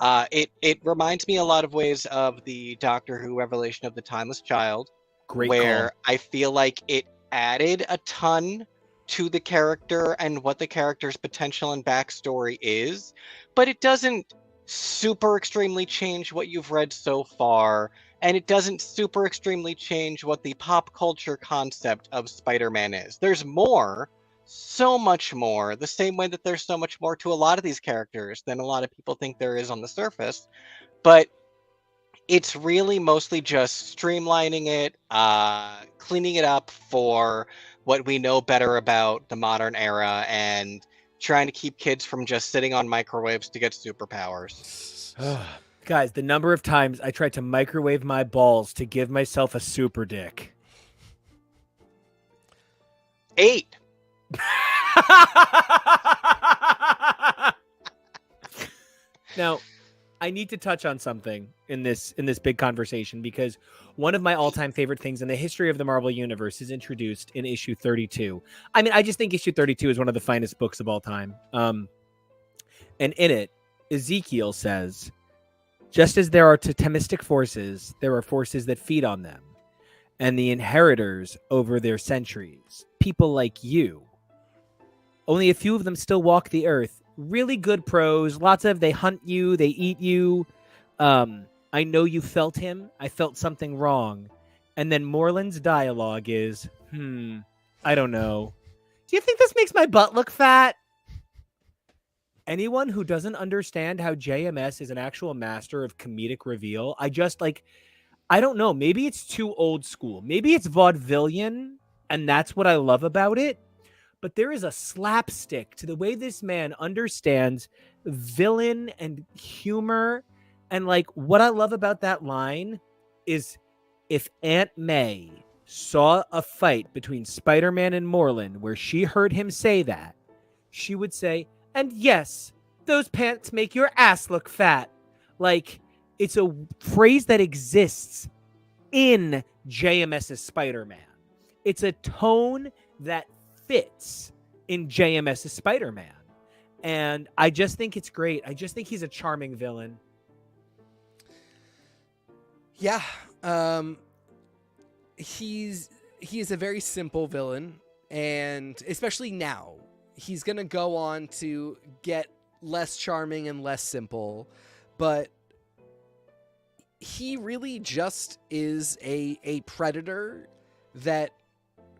It reminds me a lot of ways of the Doctor Who Revelation of the Timeless Child, where I feel like it added a ton to the character and what the character's potential and backstory is, but it doesn't super extremely change what you've read so far. And it doesn't super extremely change what the pop culture concept of Spider-Man is. There's more, so much more, the same way that there's so much more to a lot of these characters than a lot of people think there is on the surface. But it's really mostly just streamlining it, cleaning it up for what we know better about the modern era, and trying to keep kids from just sitting on microwaves to get superpowers. Guys, the number of times I tried to microwave my balls to give myself a super dick. 8. Now, I need to touch on something in this big conversation, because one of my all-time favorite things in the history of the Marvel Universe is introduced in issue 32. I mean, I just think issue 32 is one of the finest books of all time. And in it, Ezekiel says, just as there are totemistic forces, there are forces that feed on them, and the inheritors over their centuries, people like you. Only a few of them still walk the earth. Really good prose. Lots of they hunt you, they eat you. I know you felt him. I felt something wrong. And then Moreland's dialogue is, I don't know. Do you think this makes my butt look fat? Anyone who doesn't understand how JMS is an actual master of comedic reveal, I don't know. Maybe it's too old school. Maybe it's vaudevillian, and that's what I love about it. But there is a slapstick to the way this man understands villain and humor. And like, what I love about that line is, if Aunt May saw a fight between Spider-Man and Moreland where she heard him say that, she would say, and yes, those pants make your ass look fat. Like, it's a phrase that exists in JMS's Spider-Man. It's a tone that fits in JMS's Spider-Man. And I just think it's great. I just think he's a charming villain. Yeah. He is a very simple villain, and especially now, he's going to go on to get less charming and less simple, but he really just is a predator that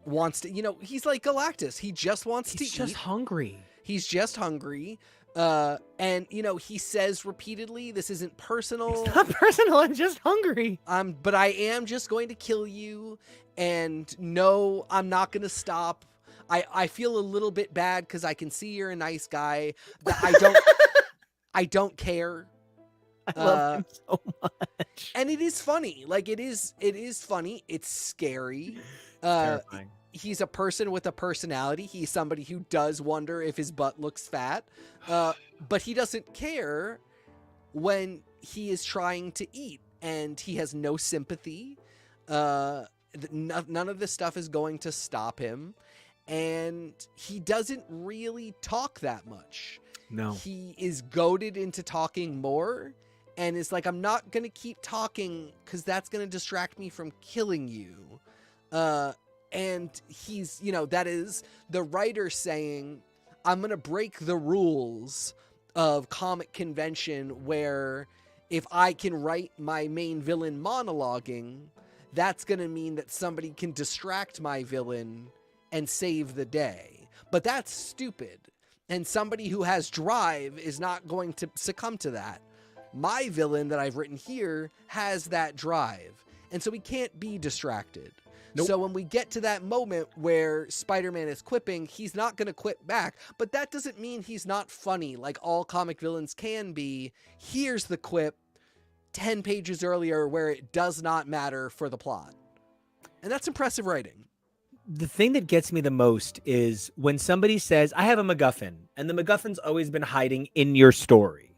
wants to, he's like Galactus. He just wants to eat. He's just hungry. He's just hungry. And he says repeatedly, this isn't personal. It's not personal. I'm just hungry. But I am just going to kill you. And no, I'm not going to stop. I feel a little bit bad because I can see you're a nice guy. I don't care. I love him so much. And it is funny. Like, it is funny. It's scary. Terrifying. He's a person with a personality. He's somebody who does wonder if his butt looks fat. But he doesn't care when he is trying to eat, and he has no sympathy. None of this stuff is going to stop him. And he doesn't really talk that much. No. He is goaded into talking more, and is like, I'm not going to keep talking because that's going to distract me from killing you. And he's, that is the writer saying, I'm going to break the rules of comic convention where if I can write my main villain monologuing, that's going to mean that somebody can distract my villain and save the day. But that's stupid. And somebody who has drive is not going to succumb to that. My villain that I've written here has that drive. And so he can't be distracted. Nope. So when we get to that moment where Spider-Man is quipping, he's not going to quip back. But that doesn't mean he's not funny like all comic villains can be. Here's the quip 10 pages earlier where it does not matter for the plot. And that's impressive writing. The thing that gets me the most is when somebody says, I have a MacGuffin, and the MacGuffin's always been hiding in your story.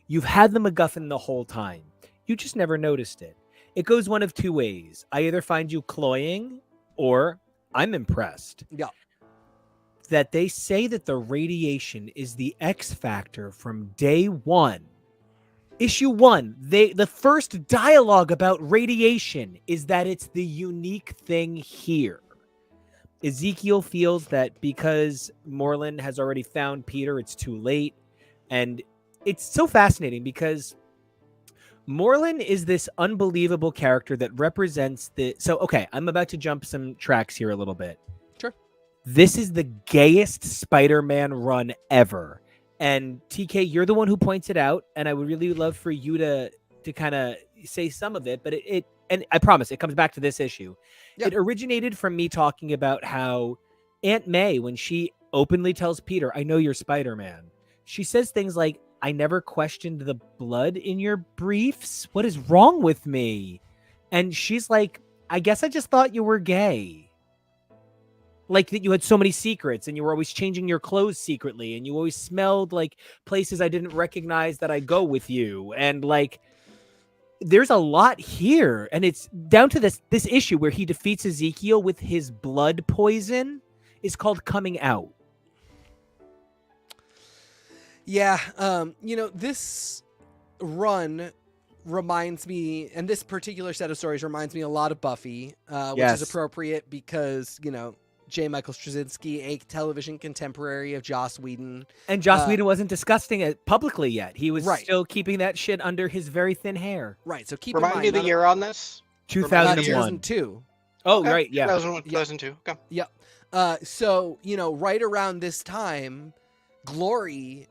You've had the MacGuffin the whole time. You just never noticed it. It goes one of two ways. I either find you cloying or I'm impressed. Yeah. That they say that the radiation is the X factor from day one. Issue 1, the first dialogue about radiation is that it's the unique thing here. Ezekiel feels that because Moreland has already found Peter, it's too late. And it's so fascinating because Moreland is this unbelievable character that represents So, okay, I'm about to jump some tracks here a little bit. Sure. This is the gayest Spider-Man run ever. And TK, you're the one who points it out. And I would really love for you to to kind of say some of it, but and I promise it comes back to this issue. Yep. It originated from me talking about how Aunt May, when she openly tells Peter, I know you're Spider-Man, she says things like, I never questioned the blood in your briefs. What is wrong with me? And she's like, I guess I just thought you were gay. Like that you had so many secrets and you were always changing your clothes secretly and you always smelled like places I didn't recognize that I go with you. And like, there's a lot here. And it's down to this issue where he defeats Ezekiel with his blood poison is called Coming Out. Yeah. This run reminds me, and this particular set of stories reminds me a lot of Buffy, which is appropriate because, J. Michael Straczynski, a television contemporary of Joss Whedon. And Joss Whedon wasn't discussing it publicly yet. He was still keeping that shit under his very thin hair. Right. So keep Remind in me mind. the year on this? 2001. 2002. Oh, okay. Right. Yeah. 2002. Okay. Yep. So, right around this time, Glory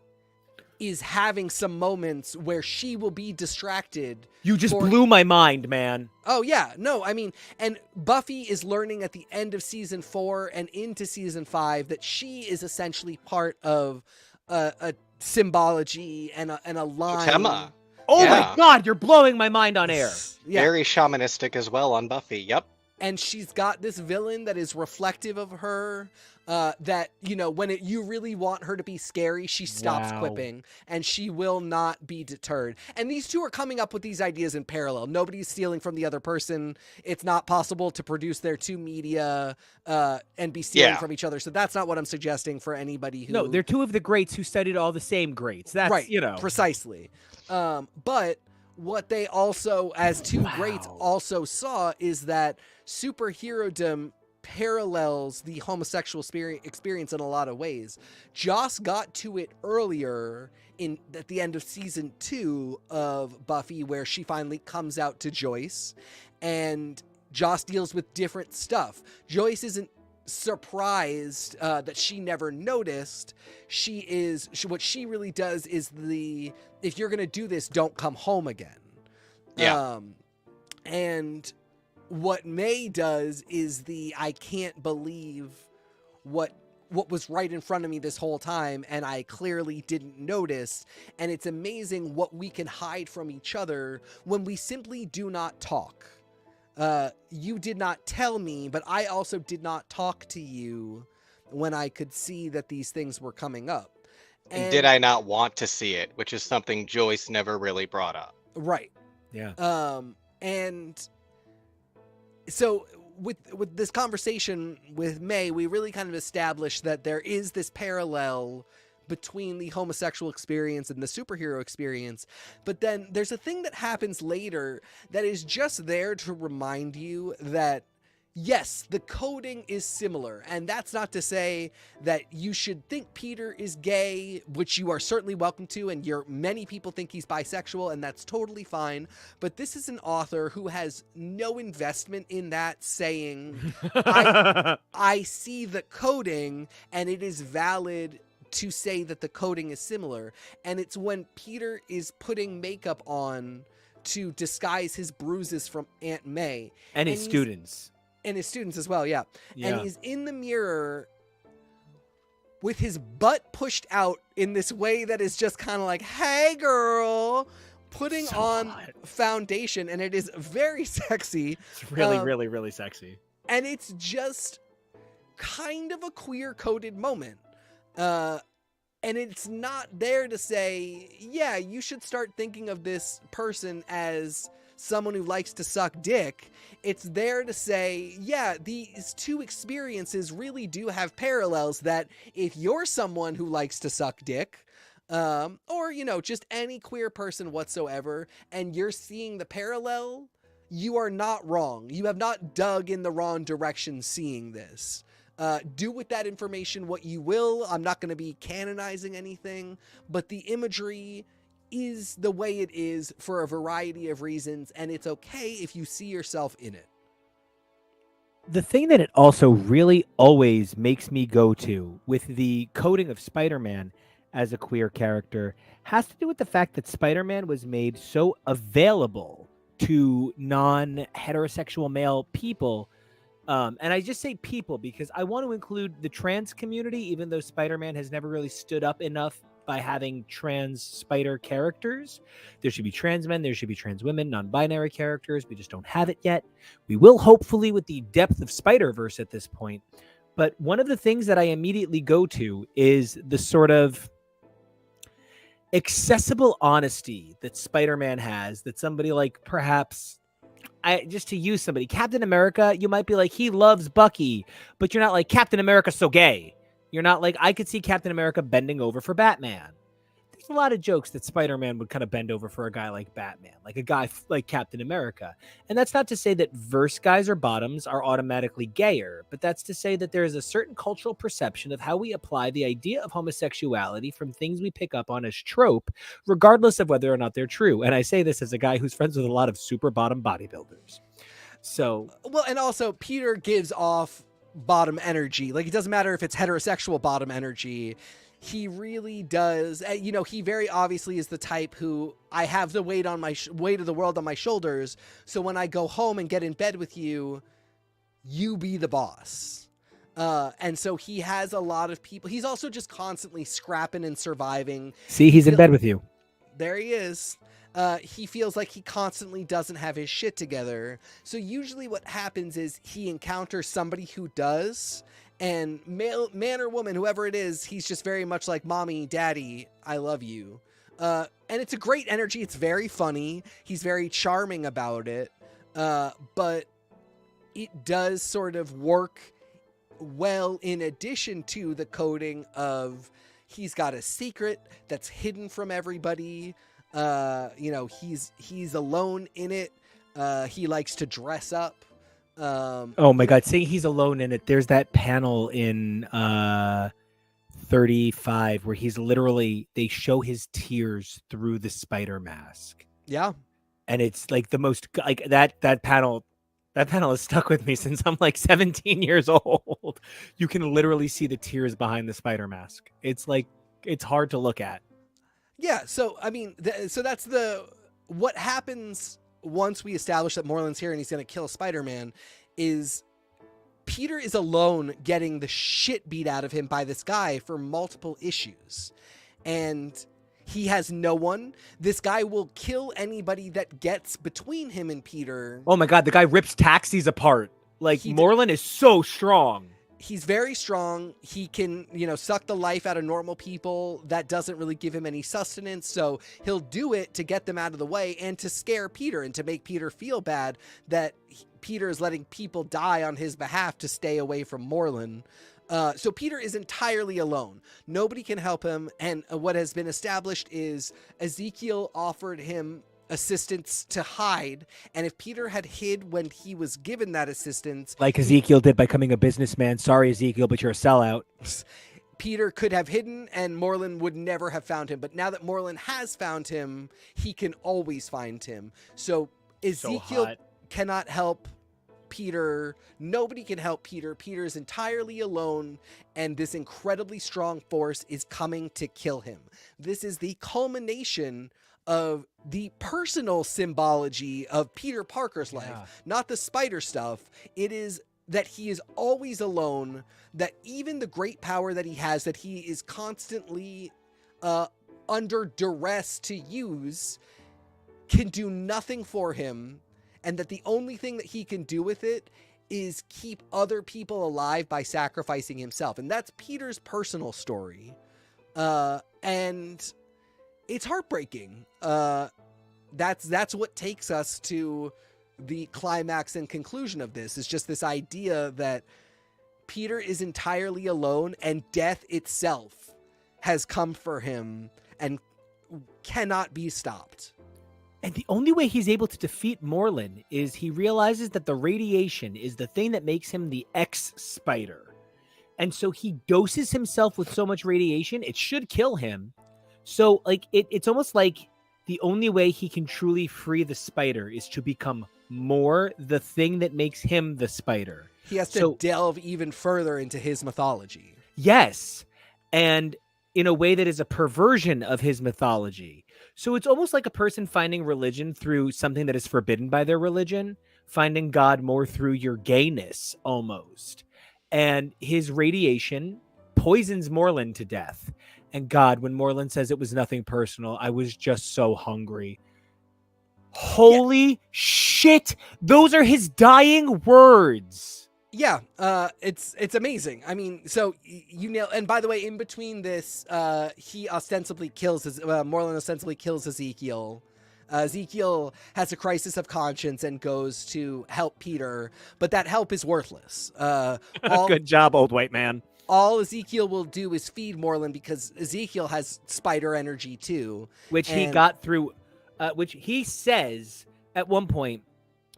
is having some moments where she will be distracted. You just blew my mind, man. Oh, yeah. No, I mean, and Buffy is learning at the end of season 4 and into season 5 that she is essentially part of a symbology and a line. Totema. Oh my God, you're blowing my mind on air. Yeah. Very shamanistic as well on Buffy. Yep. And she's got this villain that is reflective of her. That, when you really want her to be scary, she stops quipping and she will not be deterred. And these two are coming up with these ideas in parallel. Nobody's stealing from the other person. It's not possible to produce their two media and be stealing from each other. So that's not what I'm suggesting for anybody who... No, they're two of the greats who studied all the same greats. That's, right, precisely. But what they also, as two greats, also saw is that superherodom parallels the homosexual experience in a lot of ways. Joss got to it earlier at the end of season 2 of Buffy, where she finally comes out to Joyce, and Joss deals with different stuff. Joyce isn't surprised that she never noticed. What she really does is if you're gonna do this, don't come home again. And what May does is I can't believe what was right in front of me this whole time, and I clearly didn't notice. And it's amazing what we can hide from each other when we simply do not talk. You did not tell me, but I also did not talk to you when I could see that these things were coming up. And did I not want to see it, which is something Joyce never really brought up. Right. Yeah. And so with this conversation with May, we really kind of established that there is this parallel between the homosexual experience and the superhero experience. But then there's a thing that happens later that is just there to remind you that, yes, the coding is similar. And that's not to say that you should think Peter is gay, which you are certainly welcome to, and many people think he's bisexual, and that's totally fine. But this is an author who has no investment in that, saying, I see the coding, and it is valid to say that the coding is similar. And it's when Peter is putting makeup on to disguise his bruises from Aunt May. And his students. And his students as well, yeah. And he's in the mirror with his butt pushed out in this way that is just kind of like, hey, girl, putting on foundation. And it is very sexy. It's really, really, really sexy. And it's just kind of a queer-coded moment. And it's not there to say, yeah, you should start thinking of this person as someone who likes to suck dick. It's there to say, yeah, these two experiences really do have parallels, that if you're someone who likes to suck dick, or, just any queer person whatsoever, and you're seeing the parallel, you are not wrong. You have not dug in the wrong direction seeing this. Do with that information what you will. I'm not going to be canonizing anything, but the imagery is the way it is for a variety of reasons, and it's okay if you see yourself in it. The thing that it also really always makes me go to with the coding of Spider-Man, as a queer character has to do with the fact that Spider-Man was made so available to non-heterosexual male people. And I just say people because I want to include the trans community, even though Spider-Man has never really stood up enough by having trans spider characters. There should be trans men, there should be trans women, non-binary characters. We just don't have it yet. We will hopefully with the depth of Spider-Verse at this point. But one of the things that I immediately go to is the sort of accessible honesty that Spider-Man has, that somebody like perhaps, just to use somebody, Captain America, you might be like, he loves Bucky, but you're not like, Captain America's so gay. You're not like, I could see Captain America bending over for Batman. There's a lot of jokes that Spider-Man would kind of bend over for a guy like Batman, like a guy like Captain America. And that's not to say that verse guys or bottoms are automatically gayer, but that's to say that there is a certain cultural perception of how we apply the idea of homosexuality from things we pick up on as trope, regardless of whether or not they're true. And I say this as a guy who's friends with a lot of super bottom bodybuilders. So, well, and also Peter gives off bottom energy. Like, it doesn't matter if it's heterosexual bottom energy. He really does. You know, he very obviously is the type who, I have the weight on my weight of the world on my shoulders. So when I go home and get in bed with you, you be the boss. And so he has a lot of people. He's also just constantly scrapping and surviving. See, he's in bed with you. There he is. He feels like he constantly doesn't have his shit together. So usually what happens is he encounters somebody who does, and man or woman, whoever it is, he's just very much like, mommy, daddy, I love you. And it's a great energy. It's very funny. He's very charming about it. But it does sort of work well in addition to the coding of he's got a secret that's hidden from everybody. You know, he's alone in it. He likes to dress up. Oh my God, saying he's alone in it. There's that panel in 35 where he's literally, they show his tears through the spider mask. Yeah. And it's like the most, like that panel has stuck with me since I'm like 17 years old. You can literally see the tears behind the spider mask. It's like, it's hard to look at. Yeah, so I mean, so that's what happens once we establish that Morland's here and he's going to kill Spider-Man is Peter is alone getting the shit beat out of him by this guy for multiple issues. And he has no one. This guy will kill anybody that gets between him and Peter. Oh my God, the guy rips taxis apart. Like, Moreland is so strong. He's very strong. He can, you know, suck the life out of normal people. That doesn't really give him any sustenance. So he'll do it to get them out of the way and to scare Peter and to make Peter feel bad that Peter is letting people die on his behalf to stay away from Moreland. So Peter is entirely alone. Nobody can help him. And what has been established is Ezekiel offered him assistance to hide, and if Peter had hid when he was given that assistance, like Ezekiel did by becoming a businessman, sorry Ezekiel, but you're a sellout, Peter could have hidden and Moreland would never have found him. But now that Moreland has found him, he can always find him. So Ezekiel cannot help Peter. Nobody can help Peter. Peter is entirely alone, and this incredibly strong force is coming to kill him. This is the culmination of the personal symbology of Peter Parker's life, not the spider stuff. It is that he is always alone, that even the great power that he has, that he is constantly under duress to use, can do nothing for him, and that the only thing that he can do with it is keep other people alive by sacrificing himself. And that's Peter's personal story. And it's heartbreaking. That's what takes us to the climax and conclusion of this, is just this idea that Peter is entirely alone and death itself has come for him and cannot be stopped. And the only way he's able to defeat Moreland is he realizes that the radiation is the thing that makes him the X-Spider. And so he doses himself with so much radiation, it should kill him. So, like, it's almost like the only way he can truly free the spider is to become more the thing that makes him the spider. He has to delve even further into his mythology. Yes. And in a way that is a perversion of his mythology. So it's almost like a person finding religion through something that is forbidden by their religion, finding God more through your gayness almost. And his radiation poisons Moreland to death. And God, when Moreland says it was nothing personal, I was just so hungry. Holy shit. Those are his dying words. Yeah, it's amazing. I mean, so you know, and by the way, in between this, he ostensibly kills Moreland ostensibly kills Ezekiel. Ezekiel has a crisis of conscience and goes to help Peter, but that help is worthless. Good job, old white man. All Ezekiel will do is feed Moreland because Ezekiel has spider energy too, which he got through. Which he says at one point,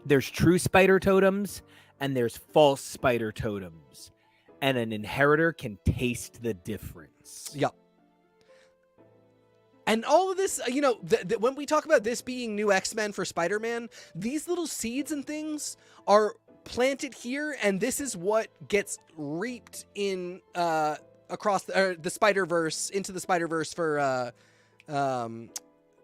there's true spider totems and there's false spider totems, and an inheritor can taste the difference. Yep. And all of this, you know, when we talk about this being new X-Men for Spider-Man, these little seeds and things are planted here, and this is what gets reaped in across the Spider-Verse, into the Spider-Verse for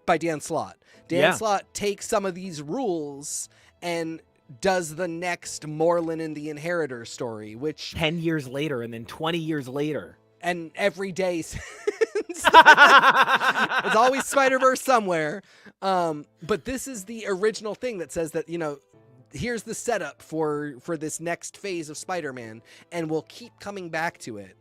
by Dan Slott. Dan Slott takes some of these rules and does the next Moreland and the Inheritor story, which 10 years later and then 20 years later. And every day it's always Spider-Verse somewhere. But this is the original thing that says that, you know, here's the setup for this next phase of Spider-Man, and we'll keep coming back to it.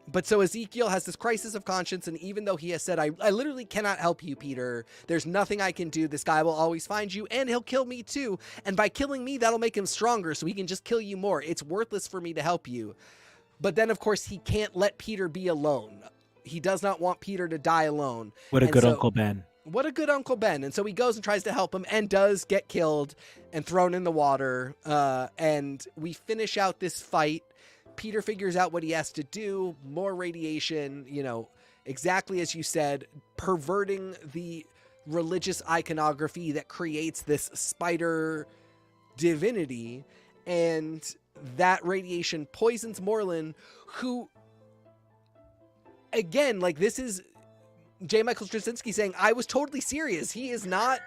But so Ezekiel has this crisis of conscience, and even though he has said, I literally cannot help you, Peter, there's nothing I can do. This guy will always find you, and he'll kill me too. And by killing me, that'll make him stronger, so he can just kill you more. It's worthless for me to help you. But then, of course, he can't let Peter be alone. He does not want Peter to die alone. What a good Uncle Ben. What a good Uncle Ben. And so he goes and tries to help him and does get killed and thrown in the water. And we finish out this fight. Peter figures out what he has to do. More radiation, you know, exactly as you said, perverting the religious iconography that creates this spider divinity. And that radiation poisons Moreland, who, again, like, this is J. Michael Straczynski saying, I was totally serious. He's not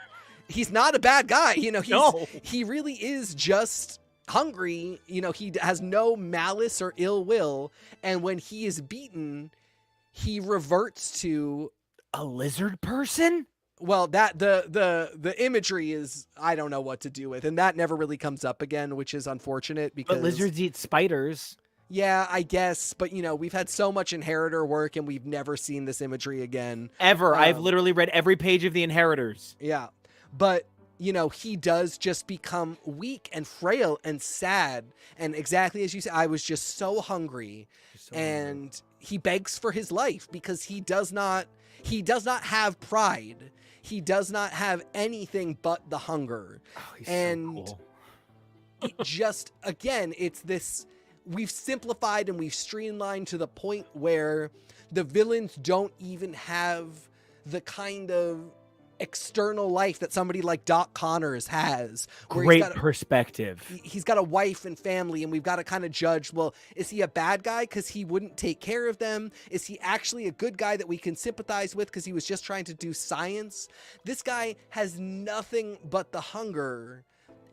a bad guy. You know, he really is just hungry. You know, he has no malice or ill will. And when he is beaten, he reverts to a lizard person. Well, that the imagery is, I don't know what to do with, and that never really comes up again, which is unfortunate because but lizards eat spiders. Yeah, I guess, but you know, we've had so much Inheritor work, and we've never seen this imagery again. Ever. I've literally read every page of the Inheritors. Yeah, but you know, he does just become weak and frail and sad, and exactly as you said, I was just so hungry, he begs for his life because he does not have pride. He does not have anything but the hunger. Oh, he's and so cool. It just, again, it's this, we've simplified and we've streamlined to the point where the villains don't even have the kind of external life that somebody like Doc Connors has. Great perspective. He's got a wife and family, and we've got to kind of judge, well, is he a bad guy because he wouldn't take care of them? Is he actually a good guy that we can sympathize with because he was just trying to do science? This guy has nothing but the hunger,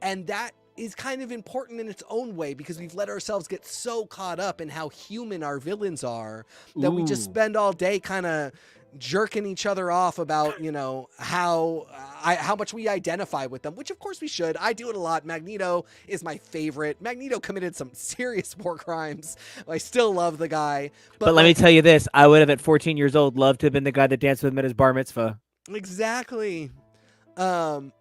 and that is kind of important in its own way because we've let ourselves get so caught up in how human our villains are that we just spend all day kind of jerking each other off about, you know, how much we identify with them, which of course we should. I do it a lot. Magneto is my favorite. Magneto committed some serious war crimes. I still love the guy. But let me tell you this. I would have at 14 years old loved to have been the guy that danced with him at his bar mitzvah. Exactly. But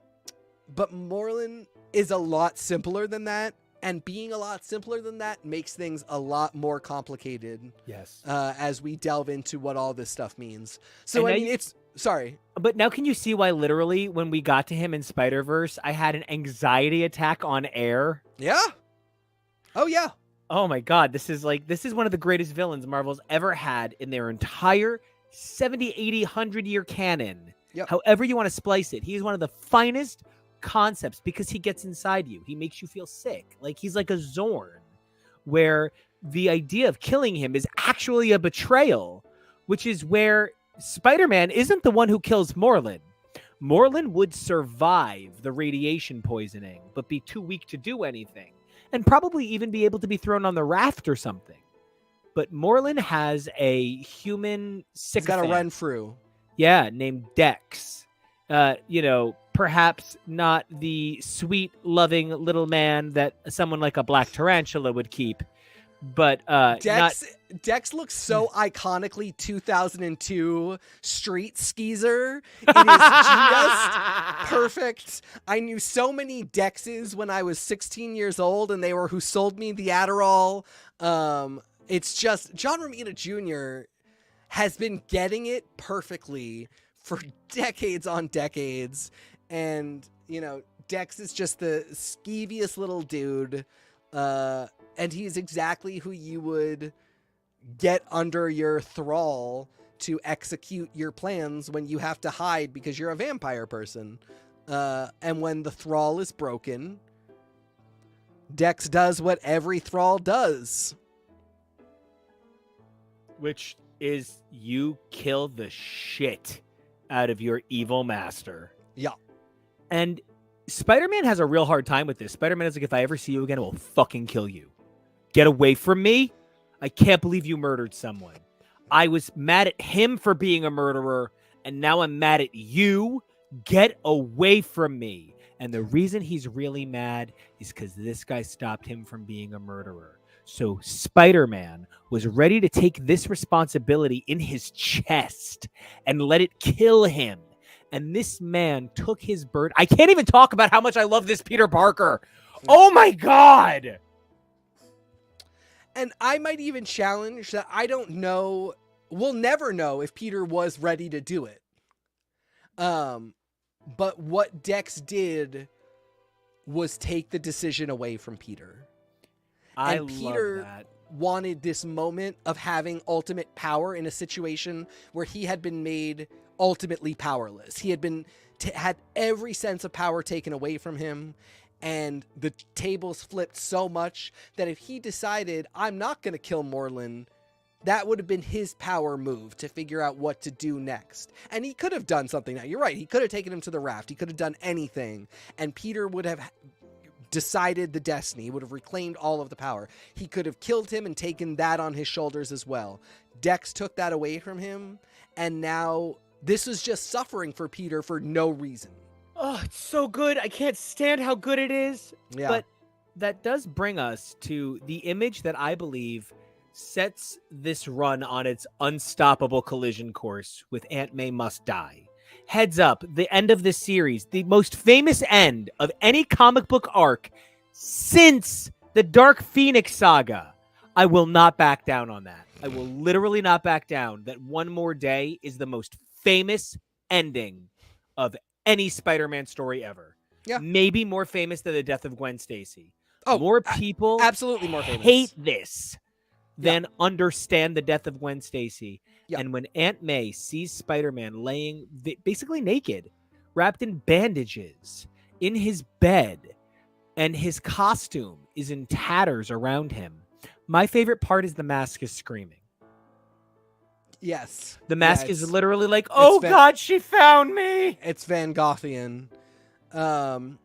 Moreland is a lot simpler than that. And being a lot simpler than that makes things a lot more complicated. Yes. As we delve into what all this stuff means. So, I mean, sorry. But now can you see why literally when we got to him in Spider-Verse, I had an anxiety attack on air? Yeah. Oh, yeah. Oh, my God. This is one of the greatest villains Marvel's ever had in their entire 70, 80, 100-year canon. Yep. However you want to splice it. He is one of the finest concepts because he gets inside you. He makes you feel sick. Like he's like a Zorn, where the idea of killing him is actually a betrayal, which is where Spider-Man isn't the one who kills Moreland. Moreland would survive the radiation poisoning, but be too weak to do anything, and probably even be able to be thrown on the raft or something. But Moreland has a human sycophant. He's got a Renfrew. Yeah, named Dex. Perhaps not the sweet, loving little man that someone like a black tarantula would keep. But Dex looks so iconically 2002 street skeezer. It is just perfect. I knew so many Dexes when I was 16 years old, and they were who sold me the Adderall. It's just John Romita Jr. has been getting it perfectly for decades on decades. And, Dex is just the skeeviest little dude. And he's exactly who you would get under your thrall to execute your plans when you have to hide because you're a vampire person. And when the thrall is broken, Dex does what every thrall does. Which is you kill the shit out of your evil master. Yeah. And Spider-Man has a real hard time with this. Spider-Man is like, if I ever see you again, I will fucking kill you. Get away from me. I can't believe you murdered someone. I was mad at him for being a murderer, and now I'm mad at you. Get away from me. And the reason he's really mad is because this guy stopped him from being a murderer. So Spider-Man was ready to take this responsibility in his chest and let it kill him. And this man took his bird. I can't even talk about how much I love this Peter Parker. Oh my God. And I might even challenge that I don't know. We'll never know if Peter was ready to do it. But what Dex did was take the decision away from Peter. And Peter love that. wanted this moment of having ultimate power in a situation where he had been made ultimately powerless. He had been had every sense of power taken away from him, and the tables flipped so much that if he decided, I'm not going to kill Moreland, that would have been his power move to figure out what to do next. And he could have done something. Now, you're right. He could have taken him to the raft. He could have done anything, and Peter would have decided the destiny, would have reclaimed all of the power. He could have killed him and taken that on his shoulders as well. Dex took that away from him, and now this was just suffering for Peter for no reason. Oh, it's so good. I can't stand how good it is. Yeah. But that does bring us to the image that I believe sets this run on its unstoppable collision course with Aunt May Must Die. Heads up, the end of this series, the most famous end of any comic book arc since the Dark Phoenix saga. I will not back down on that. I will literally not back down. That One More Day is the most famous ending of any Spider-Man story ever. Yeah. Maybe more famous than the death of Gwen Stacy. Oh, more people absolutely more famous. hate this than understand the death of Gwen Stacy. Yeah. And when Aunt May sees Spider-Man laying basically naked, wrapped in bandages, in his bed, and his costume is in tatters around him, my favorite part is the mask is screaming. Yes. The mask is literally like, oh God, she found me. It's Van Goghian. And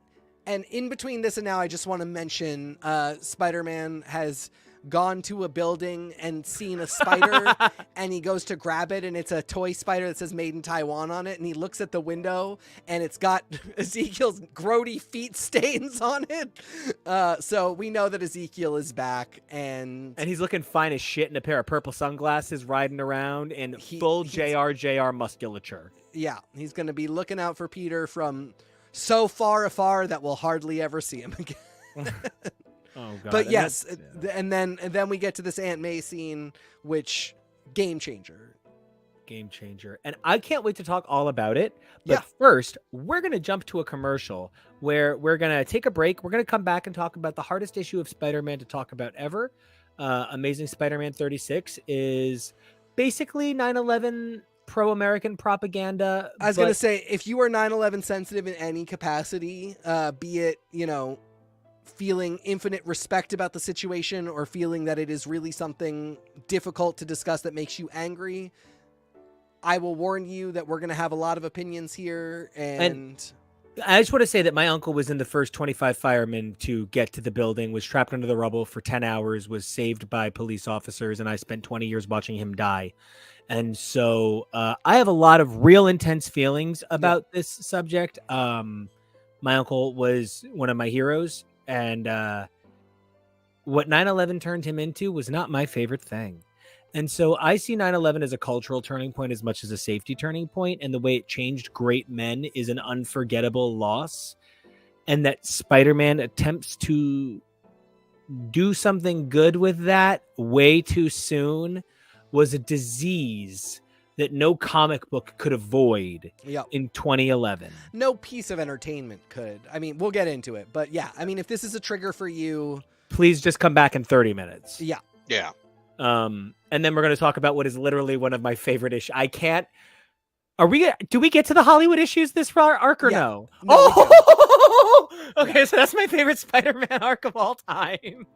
in between this and now, I just want to mention Spider-Man has gone to a building and seen a spider and he goes to grab it, and it's a toy spider that says made in Taiwan on it, and he looks at the window and it's got Ezekiel's grody feet stains on it. So we know that Ezekiel is back, and he's looking fine as shit in a pair of purple sunglasses, riding around in full JR musculature. Yeah, he's going to be looking out for Peter from so far afar that we'll hardly ever see him again. Oh God! But yes, and then we get to this Aunt May scene, which game changer. And I can't wait to talk all about it. But first, we're gonna jump to a commercial where we're gonna take a break. We're gonna come back and talk about the hardest issue of Spider-Man to talk about ever. Amazing Spider-Man 36 is basically 9/11 pro-American propaganda. I was gonna say, if you are 9/11 sensitive in any capacity, be it feeling infinite respect about the situation or feeling that it is really something difficult to discuss that makes you angry, I will warn you that we're going to have a lot of opinions here, and I just want to say that my uncle was in the first 25 firemen to get to the building, was trapped under the rubble for 10 hours, was saved by police officers, and I spent 20 years watching him die. And so I have a lot of real intense feelings about this subject. My uncle was one of my heroes, and what 9/11 turned him into was not my favorite thing. And so I see 9/11 as a cultural turning point as much as a safety turning point, and the way it changed great men is an unforgettable loss. And that Spider-Man attempts to do something good with that way too soon was a disease that no comic book could avoid in 2011. No piece of entertainment could. I mean, we'll get into it, but yeah, I mean, if this is a trigger for you, please just come back in 30 minutes. Yeah. Yeah. And then we're going to talk about what is literally one of my favorite issues. I can't. Do we get to the Hollywood issues this arc or no? Okay, so that's my favorite Spider-Man arc of all time.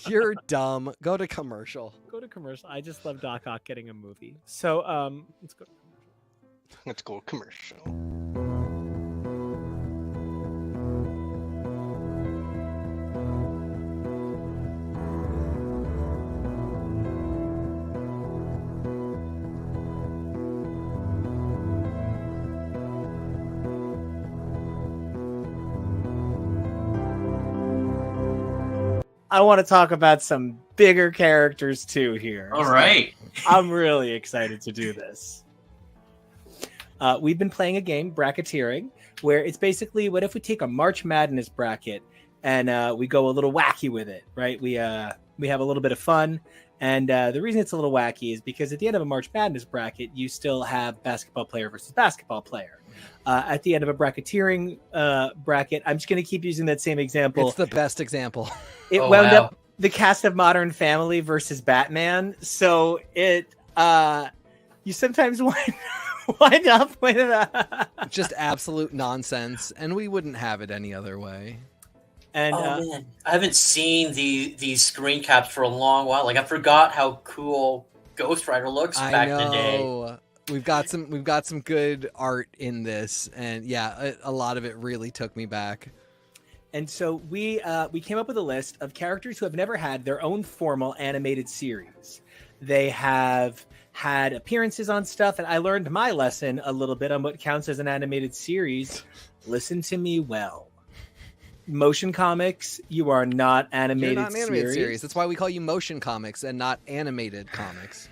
You're dumb. Go to commercial. Go to commercial. I just love Doc Ock getting a movie. So let's go. Let's go commercial. I want to talk about some bigger characters too here. All right. I'm really excited to do this. We've been playing a game, bracketeering, where it's basically what if we take a March Madness bracket and we go a little wacky with it, right? We have a little bit of fun. And the reason it's a little wacky is because at the end of a March Madness bracket, you still have basketball player versus basketball player. At the end of a bracketeering bracket, I'm just going to keep using that same example. It's the best example. It wound up the cast of Modern Family versus Batman. So it, you sometimes wind up with just absolute nonsense, and we wouldn't have it any other way. And man, I haven't seen these screen caps for a long while. Like I forgot how cool Ghost Rider looks back in the day. We've got some good art in this, and yeah, a lot of it really took me back. And so we came up with a list of characters who have never had their own formal animated series. They have had appearances on stuff, and I learned my lesson a little bit on what counts as an animated series. Listen to me well. Motion comics, you are not animated. You're not an animated series. That's why we call you motion comics and not animated comics.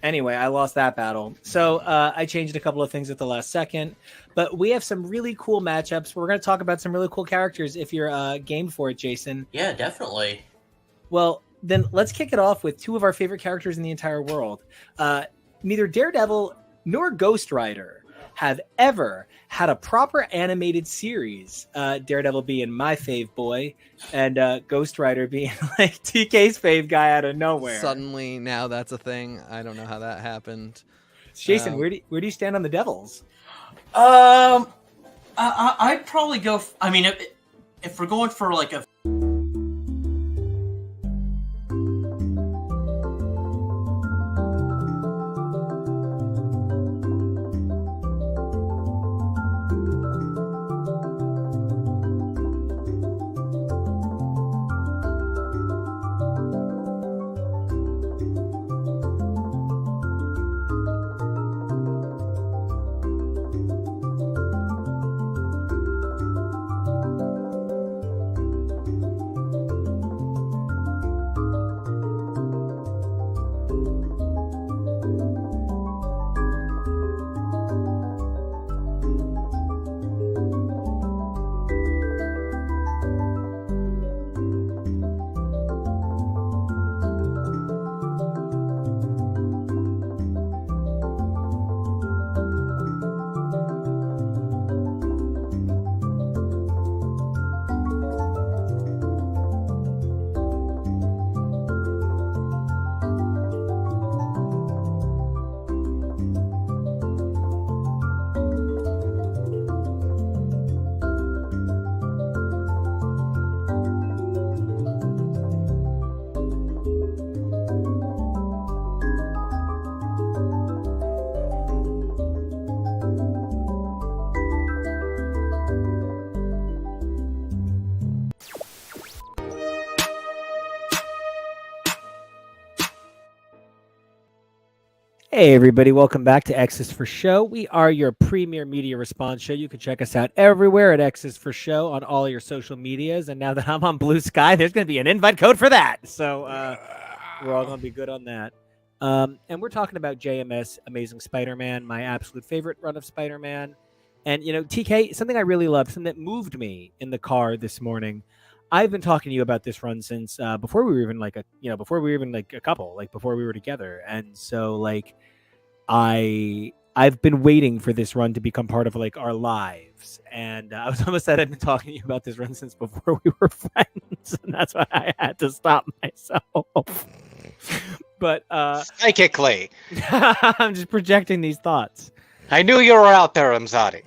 Anyway, I lost that battle. So I changed a couple of things at the last second. But we have some really cool matchups. We're going to talk about some really cool characters if you're game for it, Jason. Yeah, definitely. Well, then let's kick it off with two of our favorite characters in the entire world. Neither Daredevil nor Ghost Rider have ever had a proper animated series. Daredevil being my fave boy, and Ghost Rider being like TK's fave guy out of nowhere. Suddenly, now that's a thing. I don't know how that happened. Jason, where do you stand on the Devils? I'd probably go. I mean, if we're going for like a. Hey, everybody. Welcome back to X's for Show. We are your premier media response show. You can check us out everywhere at X's for Show on all your social medias. And now that I'm on Blue Sky, there's going to be an invite code for that. So we're all going to be good on that. And we're talking about JMS Amazing Spider-Man, my absolute favorite run of Spider-Man. And, you know, TK, something I really loved, something that moved me in the car this morning. I've been talking to you about this run since before we were even like a couple, like before we were together. And so like I've been waiting for this run to become part of like our lives. And I was almost said I've been talking to you about this run since before we were friends. And that's why I had to stop myself. But psychically, I'm just projecting these thoughts. I knew you were out there, Amzadi.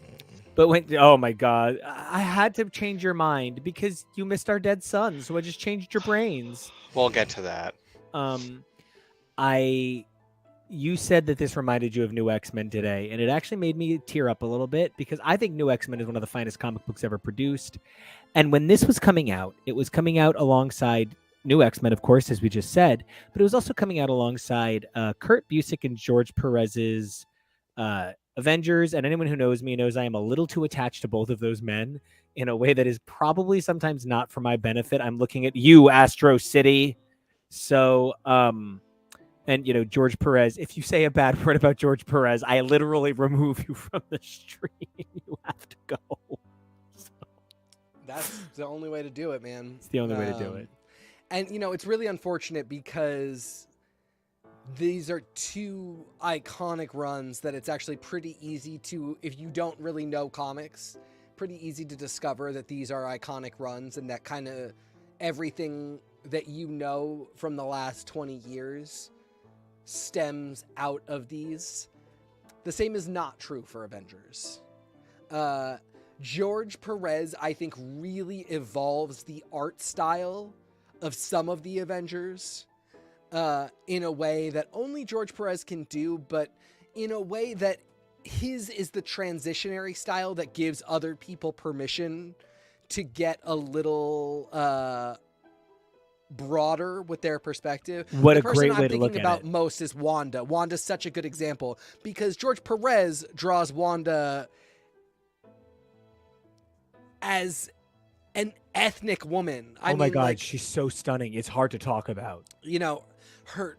But oh my God, I had to change your mind because you missed our dead son. So I just changed your brains. We'll get to that. You said that this reminded you of New X-Men today, and it actually made me tear up a little bit because I think New X-Men is one of the finest comic books ever produced. And when this was coming out, it was coming out alongside New X-Men, of course, as we just said, but it was also coming out alongside Kurt Busiek and George Perez's Avengers. And anyone who knows me knows I am a little too attached to both of those men in a way that is probably sometimes not for my benefit. I'm looking at you, Astro City. So, and, you know, George Perez, if you say a bad word about George Perez, I literally remove you from the stream. You have to go. So. That's the only way to do it, man. It's the only way to do it. And, you know, it's really unfortunate because these are two iconic runs that it's actually pretty easy to, if you don't really know comics, pretty easy to discover that these are iconic runs and that kind of everything that you know from the last 20 years stems out of these. The same is not true for Avengers. George Perez, I think, really evolves the art style of some of the Avengers in a way that only George Perez can do, but in a way that his is the transitionary style that gives other people permission to get a little broader with their perspective. What the a great way to look at it. The person I'm thinking about most is Wanda. Wanda's such a good example because George Perez draws Wanda as an ethnic woman. Oh my God, she's so stunning. It's hard to talk about. You know, her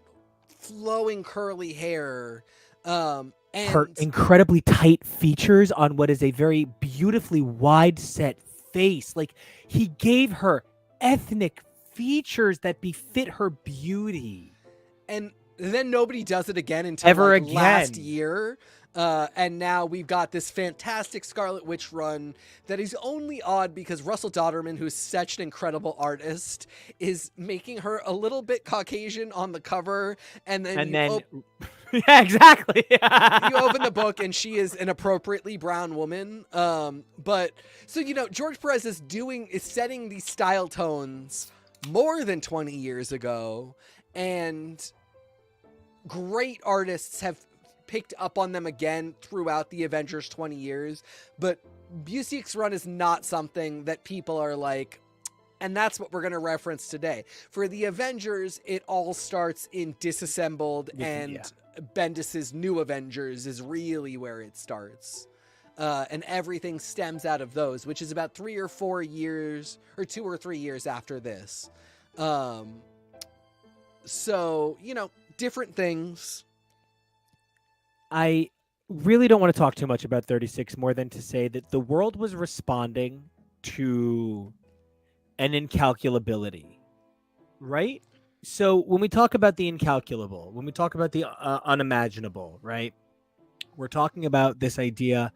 flowing curly hair, and her incredibly tight features on what is a very beautifully wide set face. Like, he gave her ethnic features that befit her beauty. And then nobody does it again until last year. And now we've got this fantastic Scarlet Witch run that is only odd because Russell Dodderman, who's such an incredible artist, is making her a little bit Caucasian on the cover. And then yeah, exactly. You open the book and she is an appropriately brown woman. But so, you know, George Perez is setting these style tones more than 20 years ago, and great artists have picked up on them again throughout the Avengers 20 years, but Busiek's run is not something that people are like, and that's what we're going to reference today. For the Avengers, it all starts in Disassembled, and Bendis's New Avengers is really where it starts. And everything stems out of those, which is about 3 or 4 years, or 2 or 3 years after this. So, you know, different things. I really don't want to talk too much about 36 more than to say that the world was responding to an incalculability, right? So when we talk about the incalculable, when we talk about the unimaginable, right? We're talking about this idea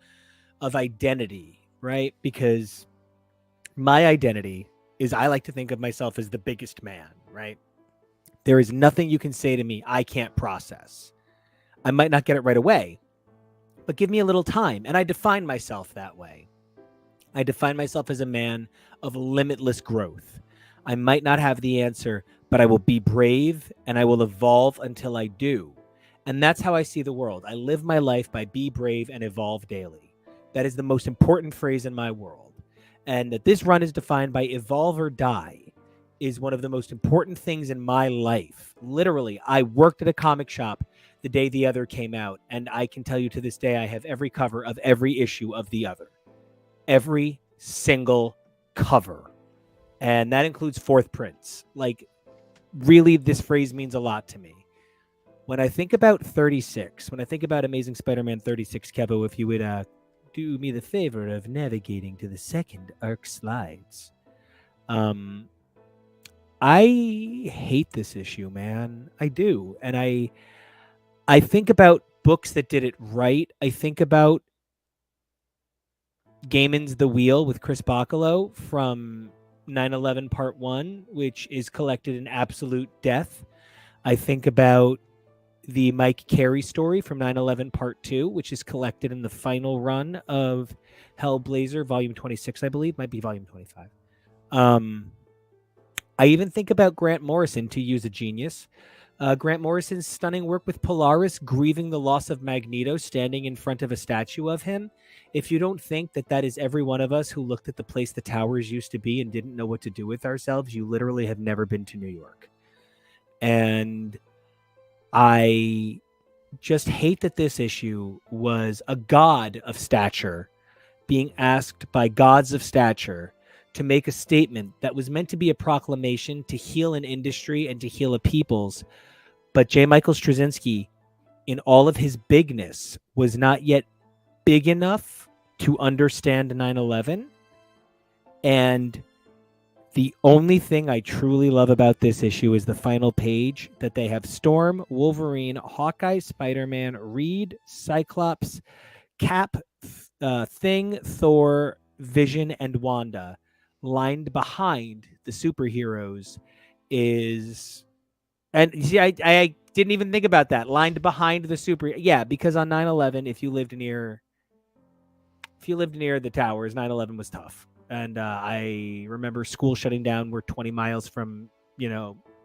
of identity, right? Because my identity is I like to think of myself as the biggest man, right? There is nothing you can say to me I can't process. I might not get it right away, but give me a little time. And I define myself that way. I define myself as a man of limitless growth. I might not have the answer, but I will be brave and I will evolve until I do. And that's how I see the world. I live my life by be brave and evolve daily. That is the most important phrase in my world. And that this run is defined by evolve or die is one of the most important things in my life. Literally, I worked at a comic shop the day The Other came out, and I can tell you to this day I have every cover of every issue of The Other. Every single cover. And that includes fourth prints. Like, really, this phrase means a lot to me. When I think about 36, when I think about Amazing Spider-Man 36, Kevo, if you would do me the favor of navigating to the second arc slides. I hate this issue, man. I do. And I think about books that did it right. I think about Gaiman's The Wheel with Chris Bacalo from 9/11 Part 1, which is collected in Absolute Death. I think about the Mike Carey story from 9/11 Part 2, which is collected in the final run of Hellblazer, Volume 26, I believe. Might be Volume 25. I even think about Grant Morrison, to use a genius. Grant Morrison's stunning work with Polaris, grieving the loss of Magneto, standing in front of a statue of him. If you don't think that that is every one of us who looked at the place the towers used to be and didn't know what to do with ourselves, you literally have never been to New York. And I just hate that this issue was a god of stature being asked by gods of stature to make a statement that was meant to be a proclamation to heal an industry and to heal a people's. But J. Michael Straczynski, in all of his bigness, was not yet big enough to understand 9/11. And the only thing I truly love about this issue is the final page that they have Storm, Wolverine, Hawkeye, Spider-Man, Reed, Cyclops, Cap, Thing, Thor, Vision, and Wanda. Lined behind the superheroes is... And see, I didn't even think about that. Lined behind the super... Yeah, because on 9/11, if you lived near the towers, 9/11 was tough. And I remember school shutting down. We're 20 miles from,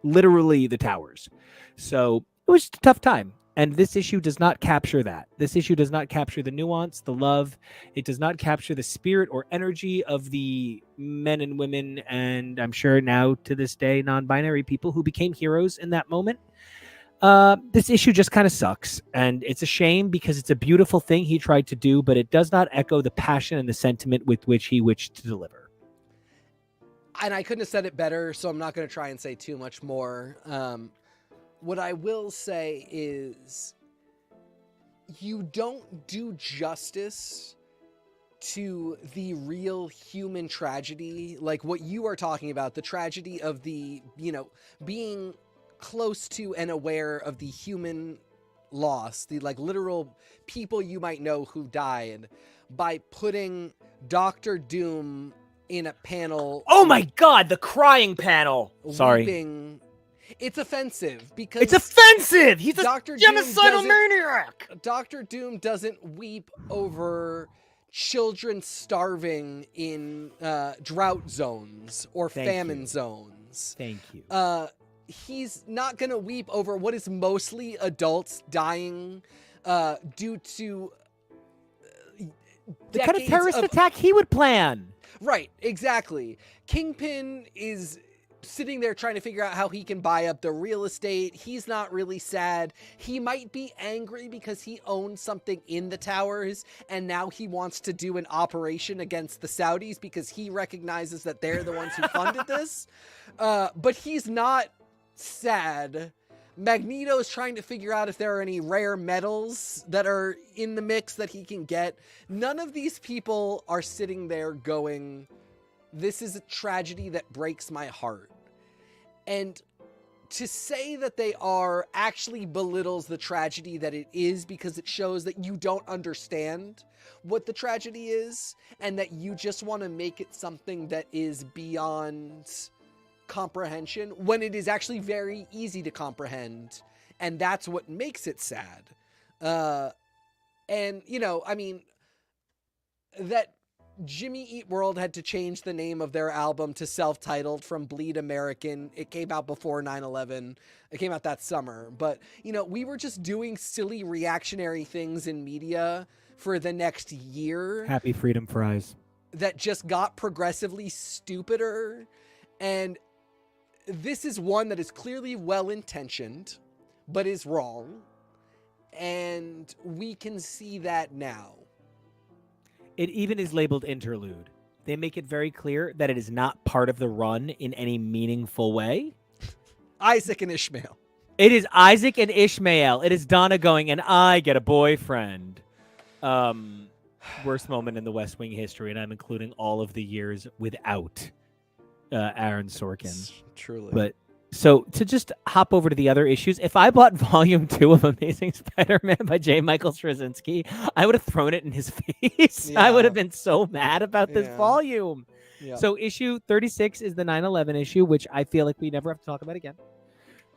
literally the towers. So it was a tough time. And this issue does not capture that. This issue does not capture the nuance, the love. It does not capture the spirit or energy of the men and women, and I'm sure now to this day, non-binary people who became heroes in that moment. This issue just kind of sucks. And it's a shame because it's a beautiful thing he tried to do, but it does not echo the passion and the sentiment with which he wished to deliver. And I couldn't have said it better, so I'm not going to try and say too much more. What I will say is you don't do justice to the real human tragedy, like what you are talking about, the tragedy of the, being close to and aware of the human loss, the literal people you might know who died, by putting Dr. Doom in a panel. Oh my God, the crying panel. Sorry. Weeping. It's offensive because it's offensive. He's a Dr. genocidal maniac. Dr. Doom doesn't weep over children starving in drought zones or famine zones. Thank you. He's not gonna weep over what is mostly adults dying due to the kind of terrorist attack he would plan. Right, exactly. Kingpin is sitting there trying to figure out how he can buy up the real estate. He's not really sad. He might be angry because he owns something in the towers and now he wants to do an operation against the Saudis because he recognizes that they're the ones who funded this. But he's not sad. Magneto is trying to figure out if there are any rare metals that are in the mix that he can get. None of these people are sitting there going, this is a tragedy that breaks my heart. And to say that they are actually belittles the tragedy that it is, because it shows that you don't understand what the tragedy is and that you just want to make it something that is beyond comprehension when it is actually very easy to comprehend. And that's what makes it sad. And, that Jimmy Eat World had to change the name of their album to self-titled from Bleed American. It came out before 9/11. It came out that summer. But, we were just doing silly reactionary things in media for the next year. Happy Freedom Fries. That just got progressively stupider. And this is one that is clearly well-intentioned, but is wrong. And we can see that now. It even is labeled interlude. They make it very clear that it is not part of the run in any meaningful way. Isaac and Ishmael. It is Isaac and Ishmael. It is Donna going, and I get a boyfriend. Worst moment in the West Wing history, and I'm including all of the years without Aaron Sorkin. Truly. But so to just hop over to the other issues, if I bought volume 2 of Amazing Spider-Man by J. Michael Straczynski, I would have thrown it in his face. Yeah. I would have been so mad about this Yeah. volume. Yeah. So issue 36 is the 9/11 issue, which I feel like we never have to talk about again.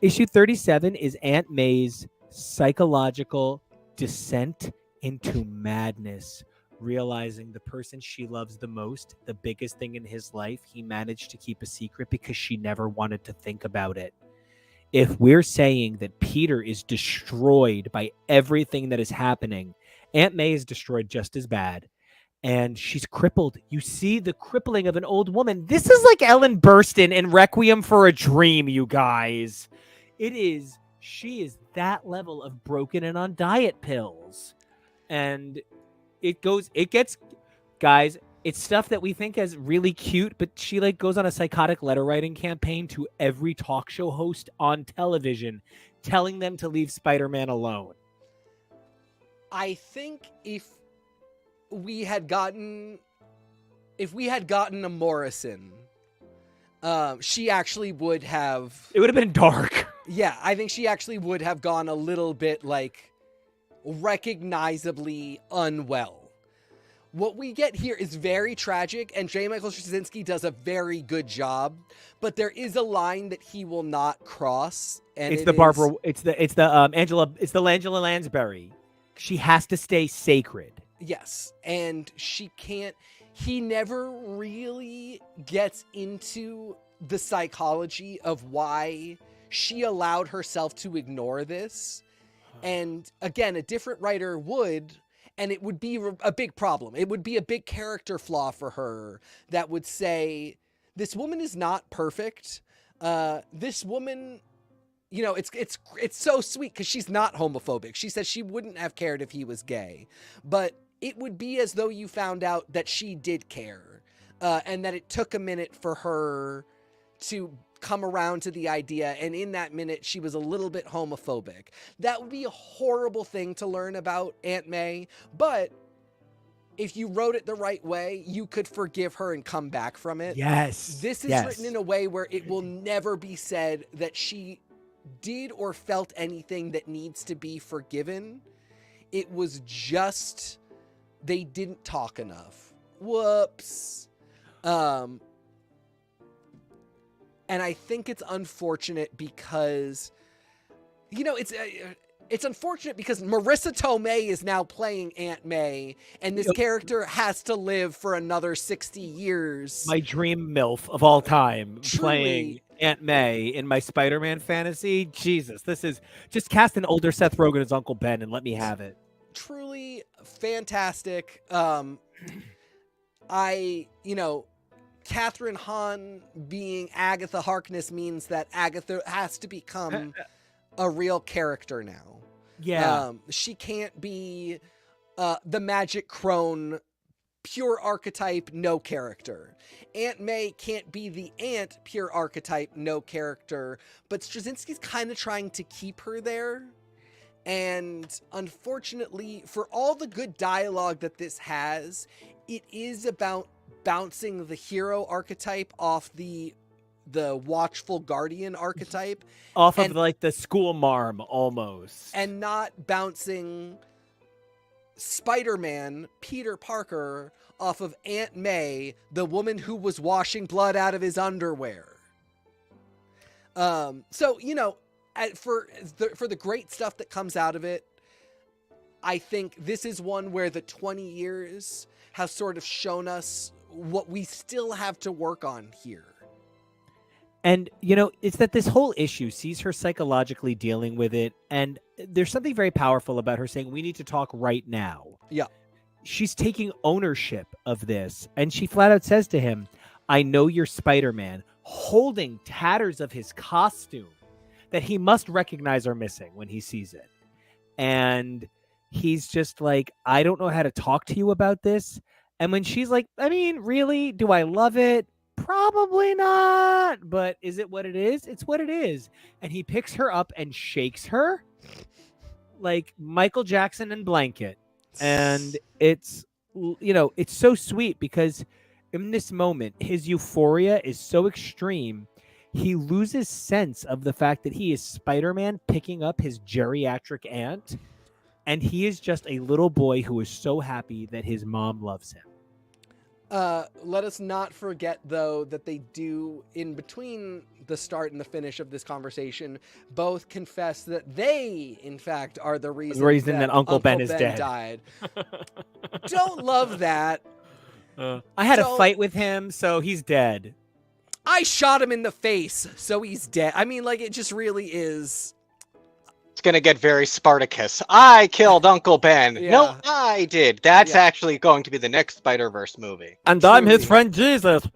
Issue 37 is Aunt May's psychological descent into madness, realizing the person she loves the most, the biggest thing in his life, he managed to keep a secret because she never wanted to think about it. If we're saying that Peter is destroyed by everything that is happening, Aunt May is destroyed just as bad. And she's crippled. You see the crippling of an old woman. This is like Ellen Burstyn in Requiem for a Dream, you guys. She is that level of broken and on diet pills. And guys, it's stuff that we think is really cute, but she like goes on a psychotic letter writing campaign to every talk show host on television, telling them to leave Spider-Man alone. I think if we had gotten a Morrison, she actually would have. It would have been dark. Yeah, I think she actually would have gone a little bit like recognizably unwell. What we get here is very tragic, and J. Michael Straczynski does a very good job. But there is a line that he will not cross, and It's the Angela Lansbury. She has to stay sacred. Yes, and she can't. He never really gets into the psychology of why she allowed herself to ignore this. And again, a different writer would, and it would be a big problem. It would be a big character flaw for her that would say, this woman is not perfect. This woman, you know, it's so sweet because she's not homophobic. She says she wouldn't have cared if he was gay, but it would be as though you found out that she did care, and that it took a minute for her to come around to the idea, and in that minute she was a little bit homophobic. That would be a horrible thing to learn about Aunt May, but if you wrote it the right way, you could forgive her and come back from it. Yes. This is written in a way where it will never be said that she did or felt anything that needs to be forgiven. It was just they didn't talk enough. Whoops. And I think it's unfortunate because, you know, it's unfortunate because Marissa Tomei is now playing Aunt May, and this character has to live for another 60 years. My dream MILF of all time, Truly. playing Aunt May in my Spider-Man fantasy. Jesus, this is just cast an older Seth Rogen as Uncle Ben and let me have it. Truly fantastic. Catherine Hahn being Agatha Harkness means that Agatha has to become a real character now. Yeah. She can't be the magic crone, pure archetype, no character. Aunt May can't be the aunt, pure archetype, no character. But Straczynski's kind of trying to keep her there. And unfortunately, for all the good dialogue that this has, it is about bouncing the hero archetype off the watchful guardian archetype. Off of like the school marm almost. And not bouncing Spider-Man, Peter Parker, off of Aunt May, the woman who was washing blood out of his underwear. So, you know, for the great stuff that comes out of it, I think this is one where the 20 years has sort of shown us what we still have to work on here. And, you know, it's that this whole issue sees her psychologically dealing with it. And there's something very powerful about her saying, we need to talk right now. Yeah. She's taking ownership of this. And she flat out says to him, I know you're Spider-Man, holding tatters of his costume that he must recognize are missing when he sees it. and he's just like, I don't know how to talk to you about this. And when she's like, I mean, really, do I love it? Probably not, but is it what it is? It's what it is. And he picks her up and shakes her like Michael Jackson and Blanket. And it's, it's so sweet because in this moment, his euphoria is so extreme. He loses sense of the fact that he is Spider-Man picking up his geriatric aunt. And he is just a little boy who is so happy that his mom loves him. Let us not forget, though, that they do, in between the start and the finish of this conversation, both confess that they, in fact, are the reason that Uncle Ben is dead. Died. Don't love that. I had a fight with him, so he's dead. I shot him in the face, so he's dead. I mean, like, it just really is... It's going to get very Spartacus. I killed Uncle Ben. Yeah. No, I did. That's actually going to be the next Spider-Verse movie. And I'm his friend Jesus.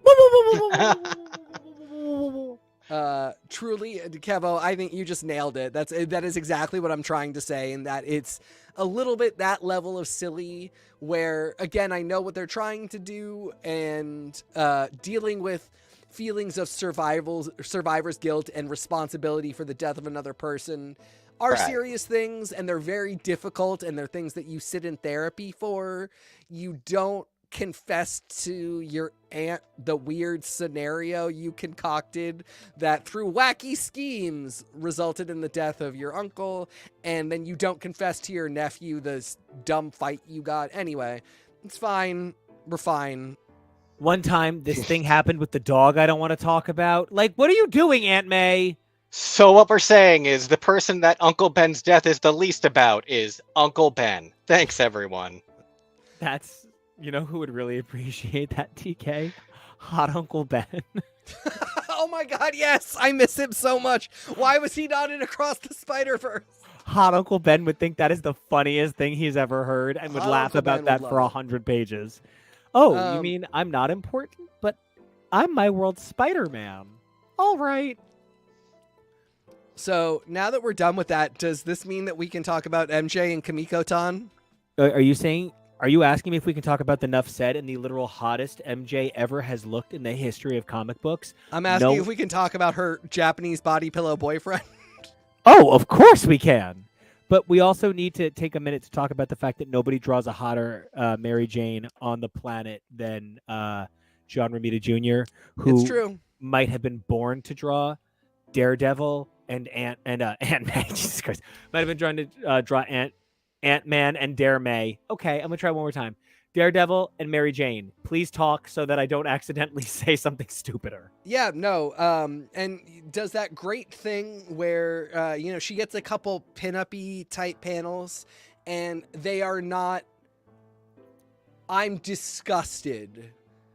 Truly, Kevo, I think you just nailed it. That is exactly what I'm trying to say, and that it's a little bit that level of silly where, again, I know what they're trying to do, and dealing with feelings of survivor's guilt and responsibility for the death of another person are serious things, and they're very difficult, and they're things that you sit in therapy for. You don't confess to your aunt the weird scenario you concocted that through wacky schemes resulted in the death of your uncle, and then you don't confess to your nephew this dumb fight you got. Anyway, it's fine. We're fine. One time, this thing happened with the dog I don't want to talk about. Like, what are you doing, Aunt May? So what we're saying is the person that Uncle Ben's death is the least about is Uncle Ben. Thanks, everyone. That's, who would really appreciate that, TK? Hot Uncle Ben. Oh my God, yes! I miss him so much. Why was he not in Across the Spider-Verse? Hot Uncle Ben would think that is the funniest thing he's ever heard and would laugh about that for 100 pages. Oh, you mean I'm not important? But I'm my world's Spider-Man. All right. So now that we're done with that, does this mean that we can talk about MJ and Kimiko-tan? Are you asking me if we can talk about the Nuff Said and the literal hottest MJ ever has looked in the history of comic books? I'm asking if we can talk about her Japanese body pillow boyfriend. Oh, of course we can. But we also need to take a minute to talk about the fact that nobody draws a hotter Mary Jane on the planet than John Romita Jr., who might have been born to draw Daredevil and Ant-Man. Jesus Christ. Might have been trying to draw Ant-Man and Dare May. Okay, I'm going to try one more time. Daredevil and Mary Jane. Please talk so that I don't accidentally say something stupider. Yeah, no. And does that great thing where, she gets a couple pin-up-y type panels, and they are not... I'm disgusted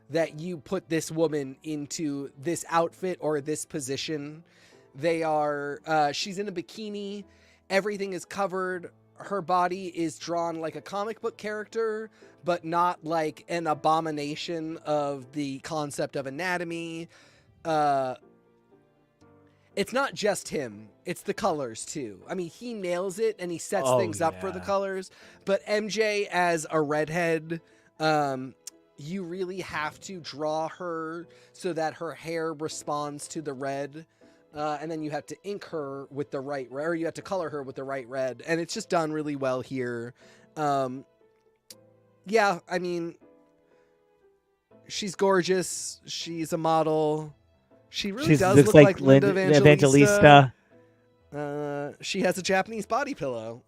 that you put this woman into this outfit or this position. They are, she's in a bikini, everything is covered, her body is drawn like a comic book character, but not like an abomination of the concept of anatomy. It's not just him, it's the colors too. I mean, he nails it and he sets things up for the colors, but MJ as a redhead, you really have to draw her so that her hair responds to the red. And then you have to ink her with the right red, or you have to color her with the right red. And it's just done really well here. Yeah, I mean, she's gorgeous. She's a model. She really does look like Linda Evangelista. She has a Japanese body pillow.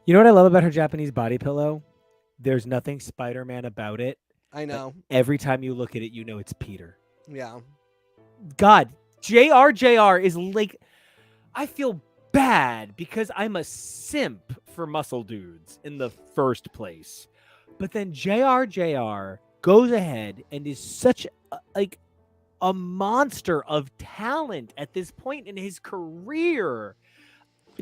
You know what I love about her Japanese body pillow? There's nothing Spider-Man about it. I know. Every time you look at it, you know it's Peter. Yeah. God. JR is like, I feel bad because I'm a simp for muscle dudes in the first place. But then JR goes ahead and is such a monster of talent at this point in his career.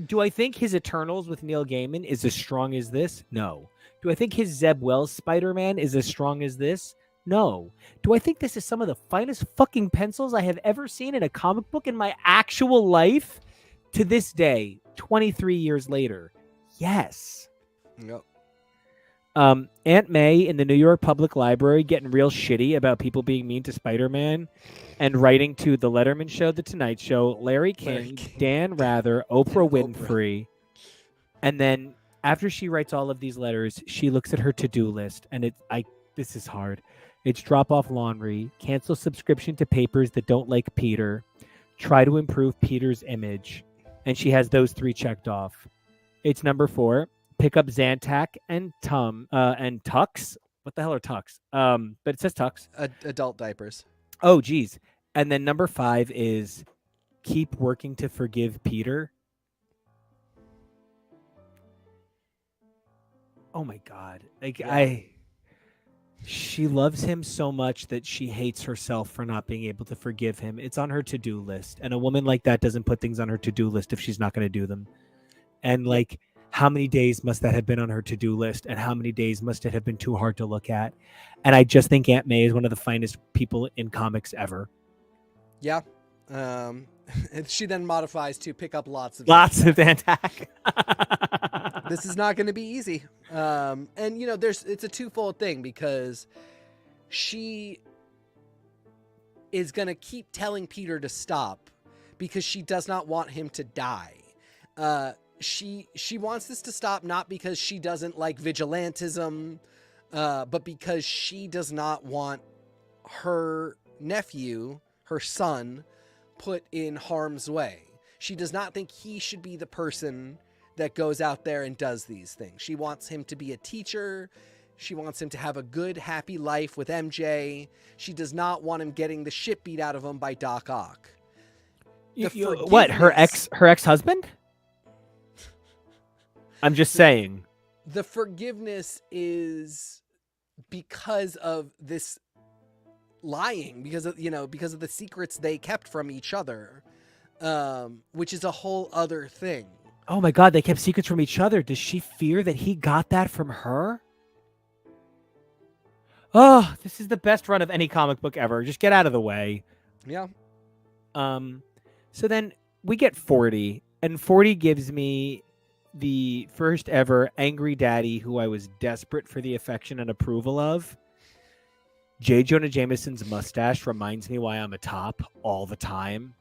Do I think his Eternals with Neil Gaiman is as strong as this? No. Do I think his Zeb Wells Spider-Man is as strong as this? No. Do I think this is some of the finest fucking pencils I have ever seen in a comic book in my actual life? To this day, 23 years later, Yes. Yep. Aunt May in the New York Public Library getting real shitty about people being mean to Spider-Man and writing to The Letterman Show, The Tonight Show, Larry King, Dan Rather, Oprah Winfrey. And then after she writes all of these letters, she looks at her to-do list, and this is hard. It's drop off laundry, cancel subscription to papers that don't like Peter, try to improve Peter's image, and she has those 3 checked off. It's number 4. Pick up Zantac and Tux. What the hell are Tux? But it says Tux. Adult diapers. Oh, geez. And then number 5 is keep working to forgive Peter. Oh my God. She loves him so much that she hates herself for not being able to forgive him. It's on her to-do list. And a woman like that doesn't put things on her to-do list if she's not going to do them. And how many days must that have been on her to-do list, and how many days must it have been too hard to look at? And I just think Aunt May is one of the finest people in comics ever. Yeah. And she then modifies to pick up lots of Zantac. This is not going to be easy. And it's a twofold thing, because she is going to keep telling Peter to stop because she does not want him to die. She wants this to stop, not because she doesn't like vigilantism, but because she does not want her nephew, her son, put in harm's way. She does not think he should be the person that goes out there and does these things. She wants him to be a teacher. She wants him to have a good, happy life with MJ. She does not want him getting the shit beat out of him by Doc Ock. What, her ex-husband? I'm just saying. The forgiveness is because of this lying, because of the secrets they kept from each other, which is a whole other thing. Oh my God, they kept secrets from each other. Does she fear that he got that from her? Oh, this is the best run of any comic book ever. Just get out of the way. Yeah. So then we get 40, and 40 gives me the first ever angry daddy who I was desperate for the affection and approval of. J. Jonah Jameson's mustache reminds me why I'm a top all the time.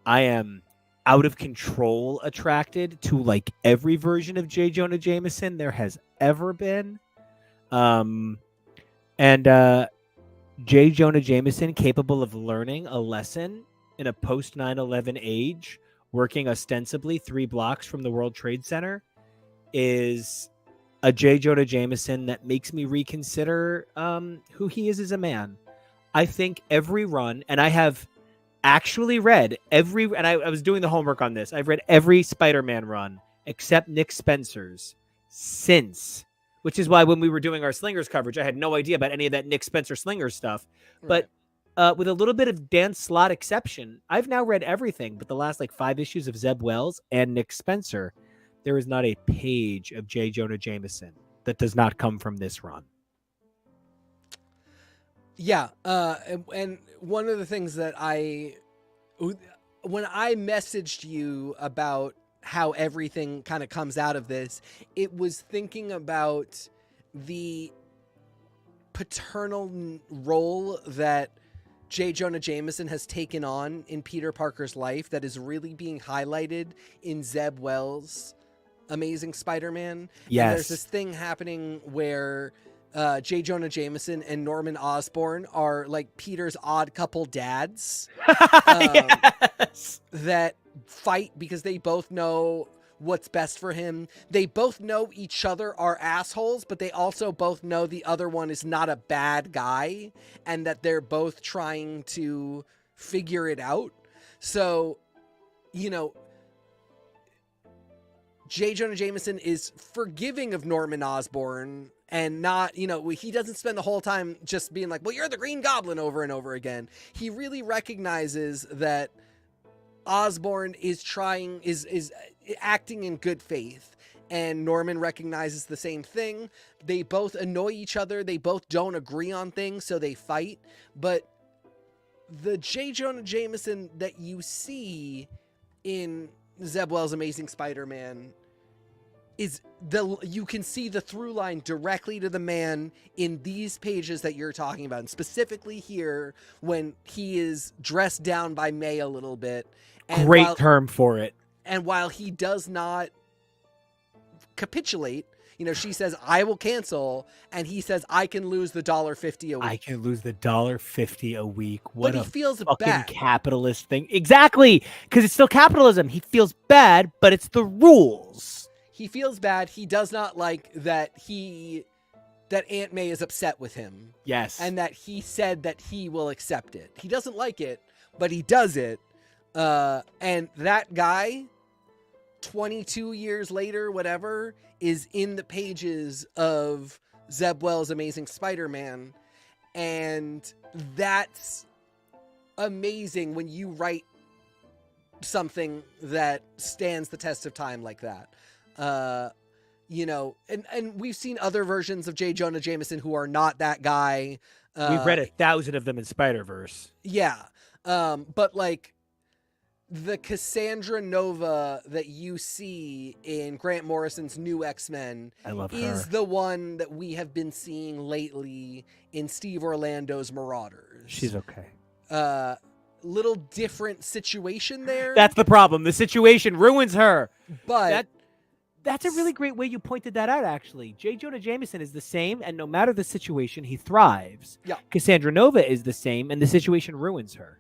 I am out of control attracted to every version of J. Jonah Jameson there has ever been. And J. Jonah Jameson, capable of learning a lesson in a post 9/11 age, working ostensibly 3 blocks from the World Trade Center, is a J. Jonah Jameson that makes me reconsider who he is as a man. I think every run, and I have actually read and I was doing the homework on this. I've read every Spider-Man run except Nick Spencer's since, which is why when we were doing our Slingers coverage, I had no idea about any of that Nick Spencer Slingers stuff. Right. But with a little bit of Dan Slott exception, I've now read everything but the last 5 issues of Zeb Wells and Nick Spencer. There is not a page of J. Jonah Jameson that does not come from this run. Yeah, and one of the things that when I messaged you about how everything kind of comes out of this, it was thinking about the paternal role that J. Jonah Jameson has taken on in Peter Parker's life that is really being highlighted in Zeb Wells' Amazing Spider-Man. Yes. And there's this thing happening where J. Jonah Jameson and Norman Osborn are Peter's odd couple dads. Yes. That fight because they both know what's best for him. They both know each other are assholes, but they also both know the other one is not a bad guy, and that they're both trying to figure it out. So, J. Jonah Jameson is forgiving of Norman Osborn, and not, he doesn't spend the whole time just being well, you're the Green Goblin over and over again. He really recognizes that Osborn is acting in good faith, and Norman recognizes the same thing. They both annoy each other. They both don't agree on things, so they fight. But the J. Jonah Jameson that you see in Zeb Wells' Amazing Spider-Man you can see the through line directly to the man in these pages that you're talking about, and specifically here when he is dressed down by May a little bit. And Great term for it. And while he does not capitulate, she says, "I will cancel," and he says, "I can lose the $1.50 a week. I can lose the $1.50 a week." What but he feels fucking bad. Capitalist thing. Exactly, because it's still capitalism. He feels bad, but it's the rules. He feels bad. He does not like that Aunt May is upset with him. Yes. And that he said that he will accept it. He doesn't like it, but he does it. And that guy, 22 years later, whatever, is in the pages of Zeb Wells' Amazing Spider-Man. And that's amazing when you write something that stands the test of time like that. And we've seen other versions of J. Jonah Jameson who are not that guy. We've read 1,000 of them in Spider-Verse. Yeah. But like the Cassandra Nova that you see in Grant Morrison's New X-Men is the one that we have been seeing lately in Steve Orlando's Marauders. She's okay. Little different situation there. That's the problem. The situation ruins her. But that's a really great way you pointed that out, actually. J. Jonah Jameson is the same, and no matter the situation, he thrives. Yeah. Cassandra Nova is the same, and the situation ruins her.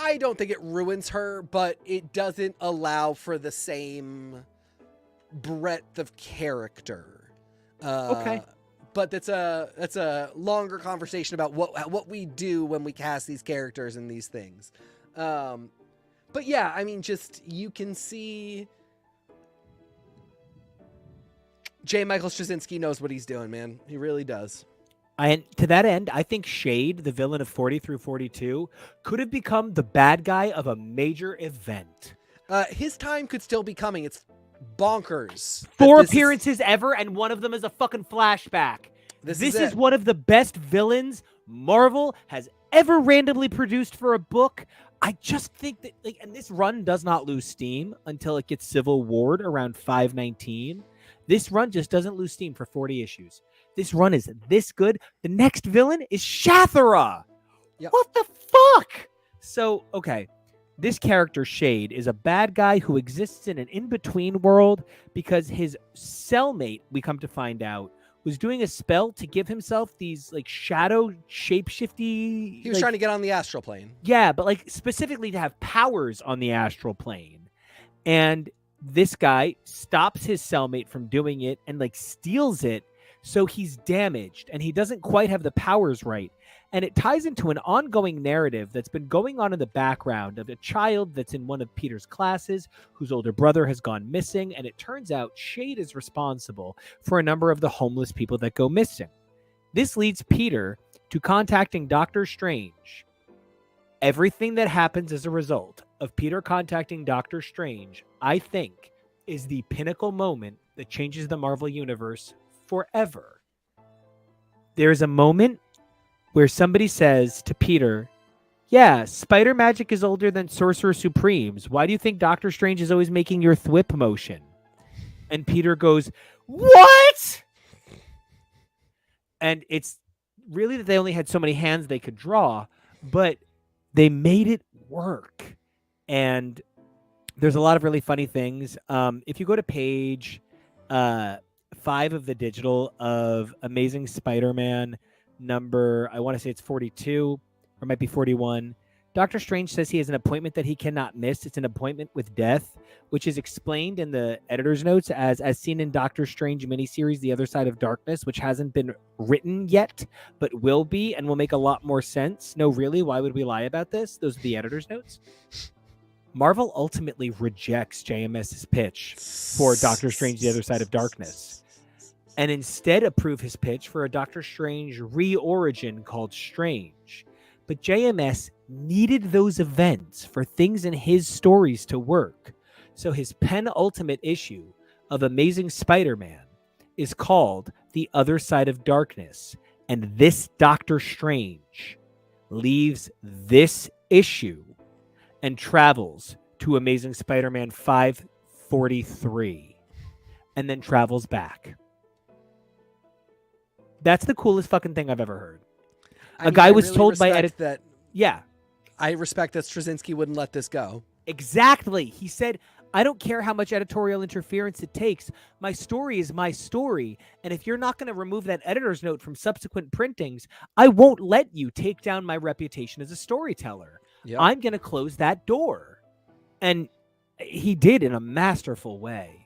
I don't think it ruins her, but it doesn't allow for the same breadth of character. Okay. But that's a longer conversation about what we do when we cast these characters and these things. But yeah, I mean, just you can see J. Michael Straczynski knows what he's doing, man. He really does. And to that end, I think Shade, the villain of 40 through 42, could have become the bad guy of a major event. His time could still be coming. It's bonkers. 4 appearances ever, and one of them is a fucking flashback. This is one of the best villains Marvel has ever randomly produced for a book. I just think that, and this run does not lose steam until it gets Civil War around 519. This run just doesn't lose steam for 40 issues. This run is this good. The next villain is Shathara. Yep. What the fuck? So, okay. This character, Shade, is a bad guy who exists in an in-between world because his cellmate, we come to find out, was doing a spell to give himself these shadow shapeshifty. He was trying to get on the astral plane. Yeah, but specifically to have powers on the astral plane. And this guy stops his cellmate from doing it and steals it. So he's damaged and he doesn't quite have the powers right. And it ties into an ongoing narrative that's been going on in the background of a child that's in one of Peter's classes whose older brother has gone missing. And it turns out Shade is responsible for a number of the homeless people that go missing. This leads Peter to contacting Doctor Strange. Everything that happens as a result of Peter contacting Doctor Strange, I think, is the pinnacle moment that changes the Marvel Universe forever. There's a moment where somebody says to Peter, yeah, spider magic is older than Sorcerer Supreme's. Why do you think Doctor Strange is always making your thwip motion? And Peter goes, what? And it's really that they only had so many hands they could draw, but they made it work. And there's a lot of really funny things. If you go to page 5 of the digital of Amazing Spider-Man number, I want to say it's 42 or it might be 41. Doctor Strange says he has an appointment that he cannot miss. It's an appointment with death, which is explained in the editor's notes as seen in Doctor Strange miniseries, The Other Side of Darkness, which hasn't been written yet, but will be and will make a lot more sense. No, really, why would we lie about this? Those are the editor's notes. Marvel ultimately rejects JMS's pitch for Doctor Strange, The Other Side of Darkness, and instead approve his pitch for a Doctor Strange re-origin called Strange. But JMS needed those events for things in his stories to work. So his penultimate issue of Amazing Spider-Man is called The Other Side of Darkness. And this Doctor Strange leaves this issue and travels to Amazing Spider-Man 543. and then travels back. That's the coolest fucking thing I've ever heard. A guy was told by edit that. Yeah. I respect that Straczynski wouldn't let this go. Exactly. He said, I don't care how much editorial interference it takes. My story is my story. And if you're not going to remove that editor's note from subsequent printings, I won't let you take down my reputation as a storyteller. Yep. I'm going to close that door. And he did in a masterful way.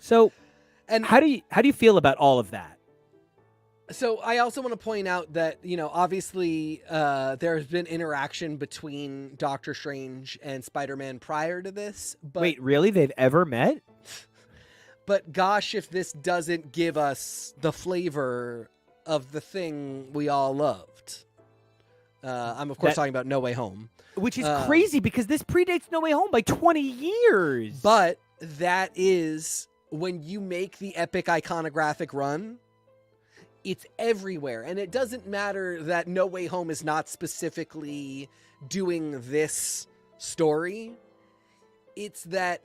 So, and how do you feel about all of that? So I also want to point out that, obviously there's been interaction between Doctor Strange and Spider-Man prior to this. But, wait, really? They've ever met? But gosh, if this doesn't give us the flavor of the thing we all loved. I'm, of course, talking about No Way Home. Which is crazy because this predates No Way Home by 20 years. But that is when you make the epic iconographic run. It's everywhere. And it doesn't matter that No Way Home is not specifically doing this story. It's that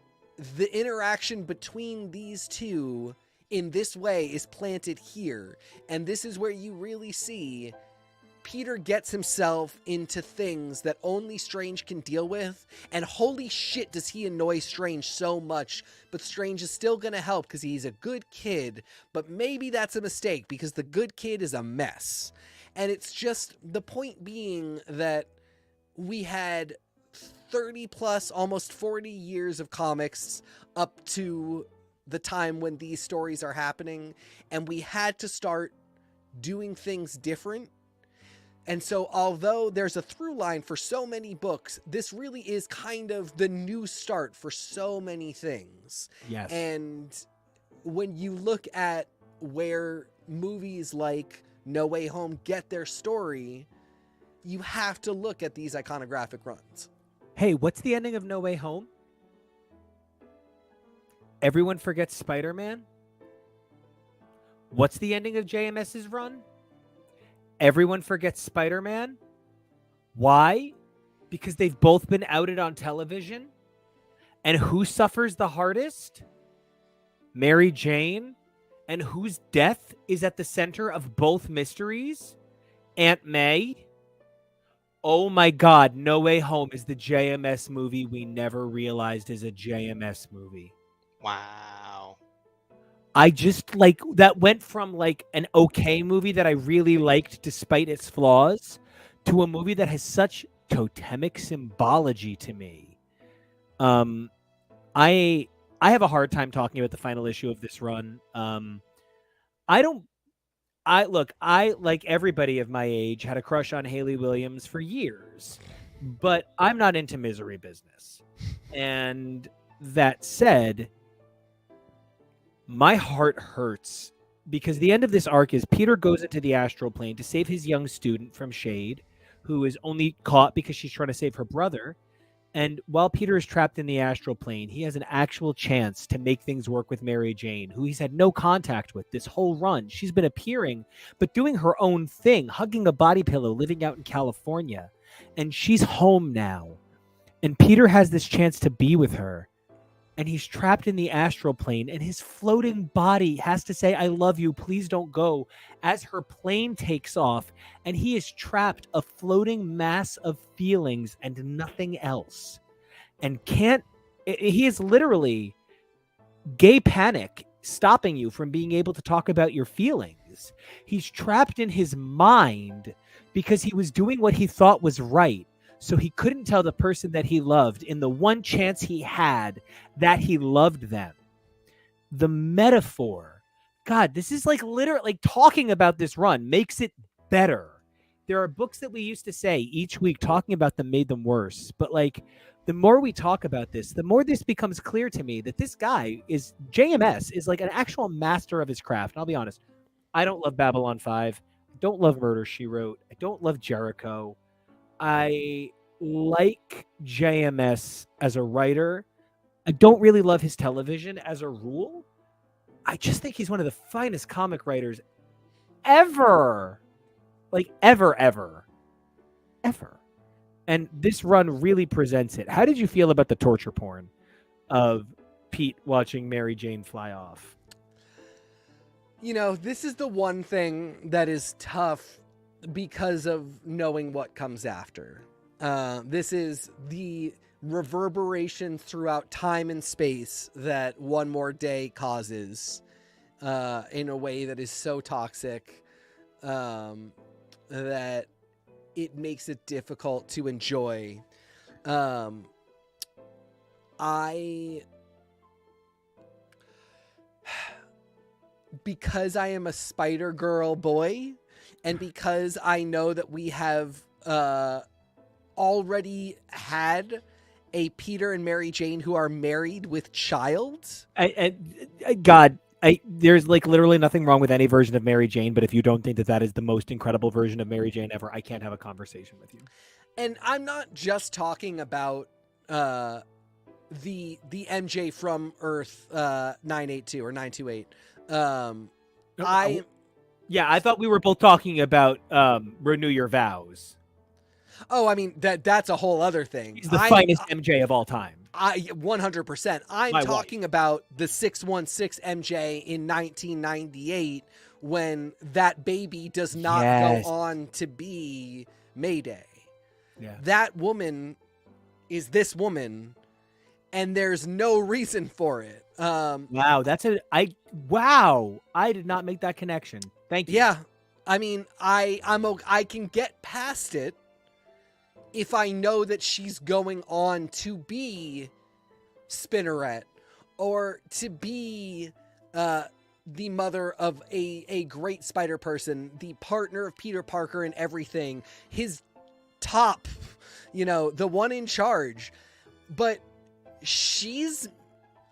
the interaction between these two in this way is planted here. And this is where you really see Peter gets himself into things that only Strange can deal with, and holy shit does he annoy Strange so much, but Strange is still gonna help because he's a good kid, but maybe that's a mistake because the good kid is a mess. And it's just, the point being that we had 30 plus, almost 40 years of comics up to the time when these stories are happening, and we had to start doing things different. And so although there's a through line for so many books, this really is kind of the new start for so many things. Yes. And when you look at where movies like No Way Home get their story, you have to look at these iconographic runs. Hey, what's the ending of No Way Home? Everyone forgets Spider-Man? What's the ending of JMS's run? Everyone forgets Spider-Man. Why? Because they've both been outed on television. And who suffers the hardest? Mary Jane. And whose death is at the center of both mysteries? Aunt May. Oh my God, No Way Home is the JMS movie we never realized is a JMS movie. Wow. I just that went from an okay movie that I really liked despite its flaws to a movie that has such totemic symbology to me. I have a hard time talking about the final issue of this run. I like everybody of my age had a crush on Haley Williams for years, but I'm not into misery business. And that said, my heart hurts because the end of this arc is Peter goes into the astral plane to save his young student from Shade, who is only caught because she's trying to save her brother. And while Peter is trapped in the astral plane, he has an actual chance to make things work with Mary Jane, who he's had no contact with this whole run. She's been appearing, but doing her own thing, hugging a body pillow, living out in California. And she's home now. And Peter has this chance to be with her. And he's trapped in the astral plane, and his floating body has to say, I love you, please don't go, as her plane takes off, and he is trapped, a floating mass of feelings and nothing else. And he is literally gay panic stopping you from being able to talk about your feelings. He's trapped in his mind because he was doing what he thought was right. So he couldn't tell the person that he loved in the one chance he had that he loved them. The metaphor. God, this is literally talking about this run makes it better. There are books that we used to say each week talking about them made them worse. But the more we talk about this, the more this becomes clear to me that this guy JMS is an actual master of his craft. And I'll be honest, I don't love Babylon 5. I don't love Murder, She Wrote. I don't love Jericho. I like JMS as a writer. I don't really love his television as a rule. I just think he's one of the finest comic writers ever. Ever. And this run really presents it. How did you feel about the torture porn of Pete watching Mary Jane fly off. You know, this is the one thing that is tough because of knowing what comes after. This is the reverberation throughout time and space that One More Day causes in a way that is so toxic that it makes it difficult to enjoy. Because I am a Spider-Girl boy, and because I know that we have already had a Peter and Mary Jane who are married with child. There's like literally nothing wrong with any version of Mary Jane, but if you don't think that that is the most incredible version of Mary Jane ever, I can't have a conversation with you. And I'm not just talking about the MJ from Earth 982 or 928. I thought we were both talking about Renew Your Vows. Oh, I mean that's a whole other thing. He's the finest MJ of all time. 100%. I'm talking about the 616 MJ in 1998 when that baby does not go on to be Mayday. Yeah. That woman is this woman, and there's no reason for it. Wow, I did not make that connection. Thank you. Yeah, I mean, I can get past it if I know that she's going on to be Spinneret or to be the mother of a great spider person, the partner of Peter Parker and everything, his top, the one in charge. But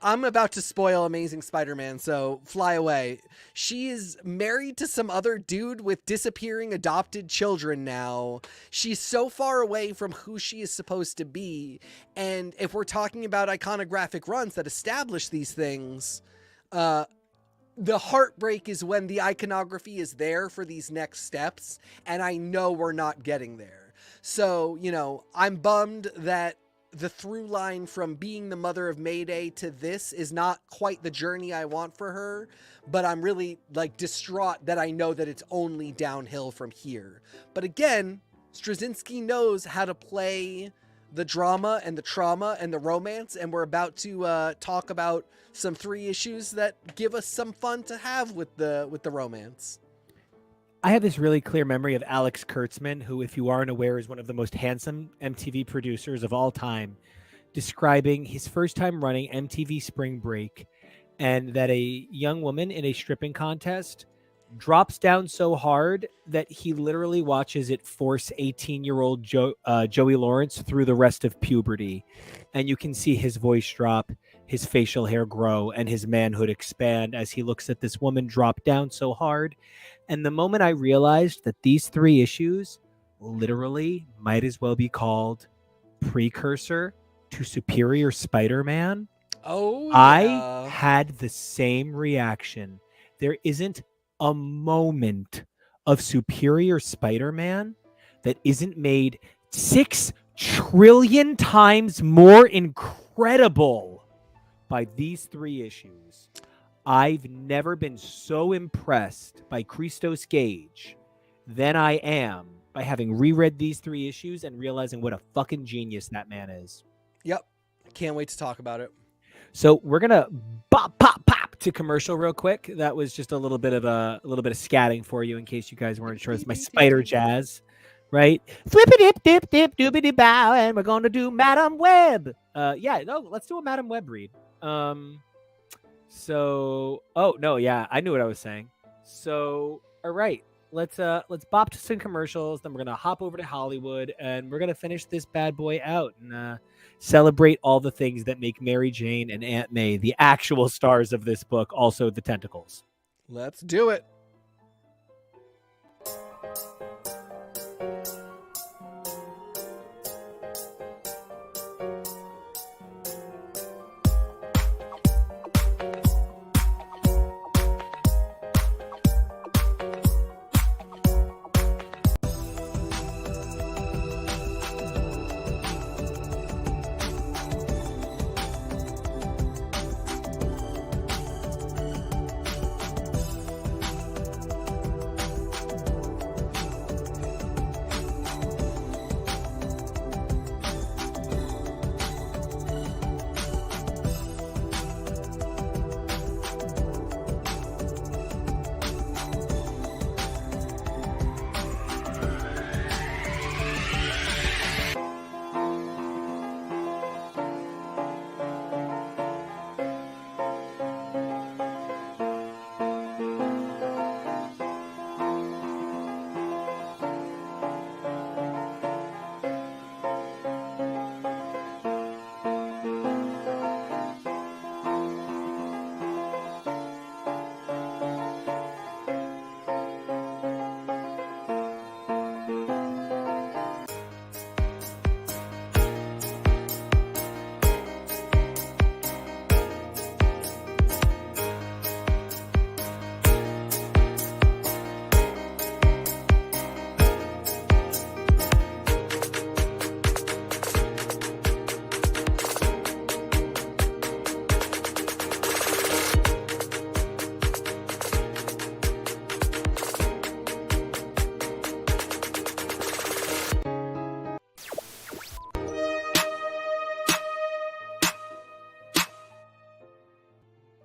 I'm about to spoil Amazing Spider-Man, so fly away. She is married to some other dude with disappearing adopted children now. She's so far away from who she is supposed to be. And if we're talking about iconographic runs that establish these things, the heartbreak is when the iconography is there for these next steps, and I know we're not getting there. So, I'm bummed that the through line from being the mother of Mayday to this is not quite the journey I want for her, but I'm really distraught that I know that it's only downhill from here. But again, Straczynski knows how to play the drama and the trauma and the romance, and we're about to talk about some 3 issues that give us some fun to have with the romance. I have this really clear memory of Alex Kurtzman, who, if you aren't aware, is one of the most handsome MTV producers of all time, describing his first time running MTV Spring Break, and that a young woman in a stripping contest drops down so hard that he literally watches it force 18-year-old Joey Lawrence through the rest of puberty. And you can see his voice drop, his facial hair grow, and his manhood expand as he looks at this woman drop down so hard. And the moment I realized that these 3 issues literally might as well be called precursor to Superior Spider-Man, I had the same reaction. There isn't a moment of Superior Spider-Man that isn't made 6 trillion times more incredible by these 3 issues. I've never been so impressed by Christos Gage than I am by having reread these 3 issues and realizing what a fucking genius that man is. Yep. Can't wait to talk about it. So we're gonna pop to commercial real quick. That was just a little bit of scatting for you in case you guys weren't sure. It's my spider jazz, right? Flippy dip dip dip doobity bow, and we're gonna do Madam Web. Let's do a Madam Web read. I knew what I was saying. So, all right, let's bop to some commercials. Then we're gonna hop over to Hollywood, and we're gonna finish this bad boy out and celebrate all the things that make Mary Jane and Aunt May the actual stars of this book, also the tentacles. Let's do it.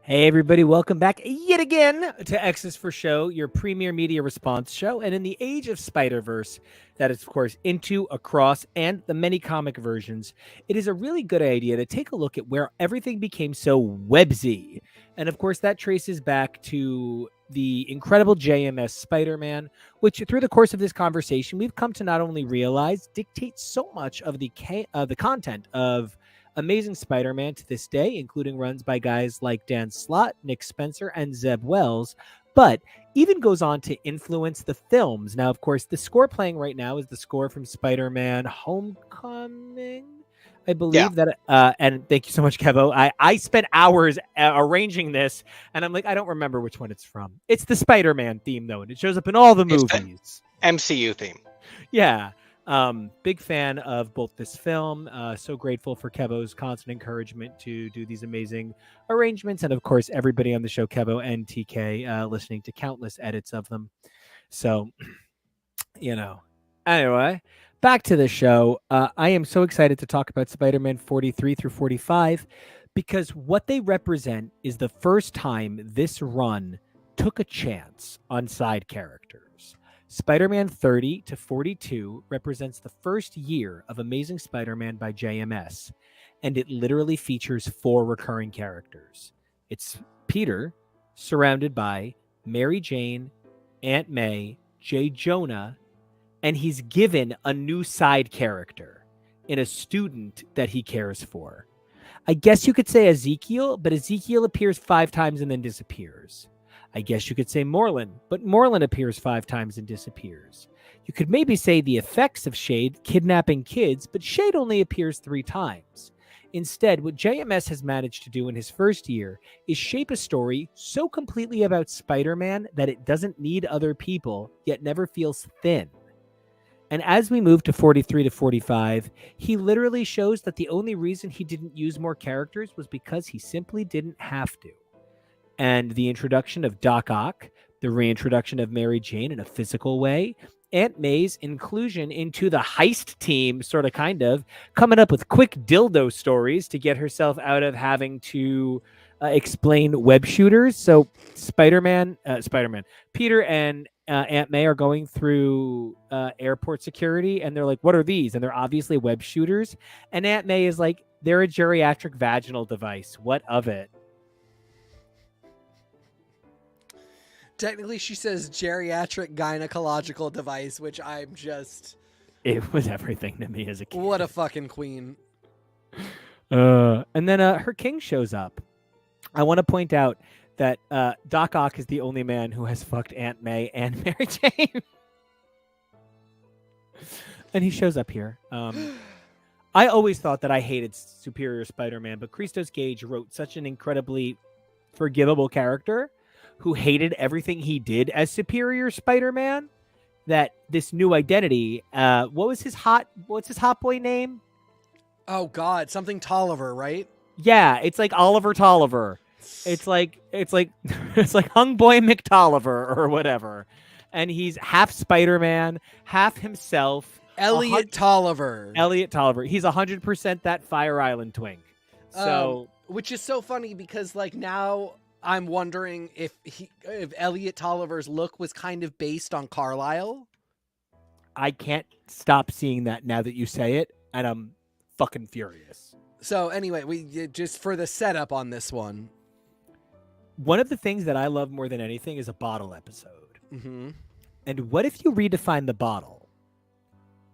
Hey, everybody, welcome back yet again to X's for Show, your premier media response show. And in the age of Spider-Verse, that is, of course, Into, Across, and the many comic versions, it is a really good idea to take a look at where everything became so websy. And, of course, that traces back to the incredible JMS Spider-Man, which, through the course of this conversation, we've come to not only realize dictates so much of the content of Amazing Spider-Man to this day, including runs by guys like Dan Slott, Nick Spencer, and Zeb Wells, but even goes on to influence the films. Now, of course, the score playing right now is the score from Spider-Man Homecoming, I believe. That. And thank you so much, Kevo. I spent hours arranging this, and I'm like, I don't remember which one it's from. It's the Spider-Man theme, though, and it shows up in all the movies. MCU theme. Yeah. Big fan of both this film. So grateful for Kevo's constant encouragement to do these amazing arrangements. And of course, everybody on the show, Kevo and TK, listening to countless edits of them. So, anyway, back to the show. I am so excited to talk about Spider-Man 43 through 45 because what they represent is the first time this run took a chance on side characters. Spider-Man 30 to 42 represents the first year of Amazing Spider-Man by JMS, and it literally features 4 recurring characters. It's Peter, surrounded by Mary Jane, Aunt May, J. Jonah, and he's given a new side character in a student that he cares for. I guess you could say Ezekiel, but Ezekiel appears 5 times and then disappears. I guess you could say Moreland, but Moreland appears 5 times and disappears. You could maybe say the effects of Shade kidnapping kids, but Shade only appears 3 times. Instead, what JMS has managed to do in his first year is shape a story so completely about Spider-Man that it doesn't need other people, yet never feels thin. And as we move to 43 to 45, he literally shows that the only reason he didn't use more characters was because he simply didn't have to. And the introduction of Doc Ock, the reintroduction of Mary Jane in a physical way, Aunt May's inclusion into the heist team, sort of kind of, coming up with quick dildo stories to get herself out of having to explain web shooters. So Peter and Aunt May are going through airport security, and they're like, what are these? And they're obviously web shooters. And Aunt May is like, they're a geriatric vaginal device. What of it? Technically, she says geriatric gynecological device, which I'm just... It was everything to me as a kid. What a fucking queen. And then her king shows up. I want to point out that Doc Ock is the only man who has fucked Aunt May and Mary Jane. And he shows up here. I always thought that I hated Superior Spider-Man, but Christos Gage wrote such an incredibly forgivable character who hated everything he did as Superior Spider-Man, that this new identity, what's his hot boy name? Oh God, something Tolliver, right? Yeah, it's like Oliver Tolliver. It's like Hung Boy McTolliver or whatever. And he's half Spider-Man, half himself. Elliot Tolliver. He's 100% that Fire Island twink. So, which is so funny because like now I'm wondering if Elliot Tolliver's look was kind of based on Carlisle. I can't stop seeing that now that you say it, and I'm fucking furious. So anyway, we just for the setup on this one. One of the things that I love more than anything is a bottle episode. Mm-hmm. And what if you redefine the bottle?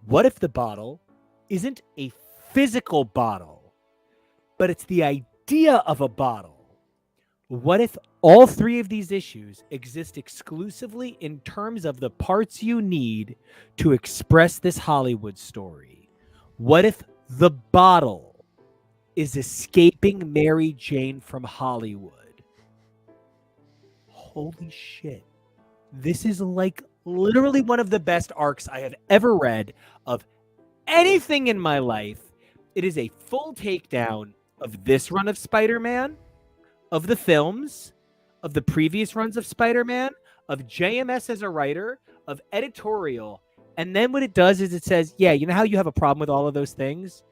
What if the bottle isn't a physical bottle, but it's the idea of a bottle? What if all 3 of these issues exist exclusively in terms of the parts you need to express this Hollywood story? What if the bottle is escaping Mary Jane from Hollywood? Holy shit. This is like literally one of the best arcs I have ever read of anything in my life. It is a full takedown of this run of Spider-Man, of the films, of the previous runs of Spider-Man, of JMS as a writer, of editorial. And then what it does is it says, yeah, you know how you have a problem with all of those things?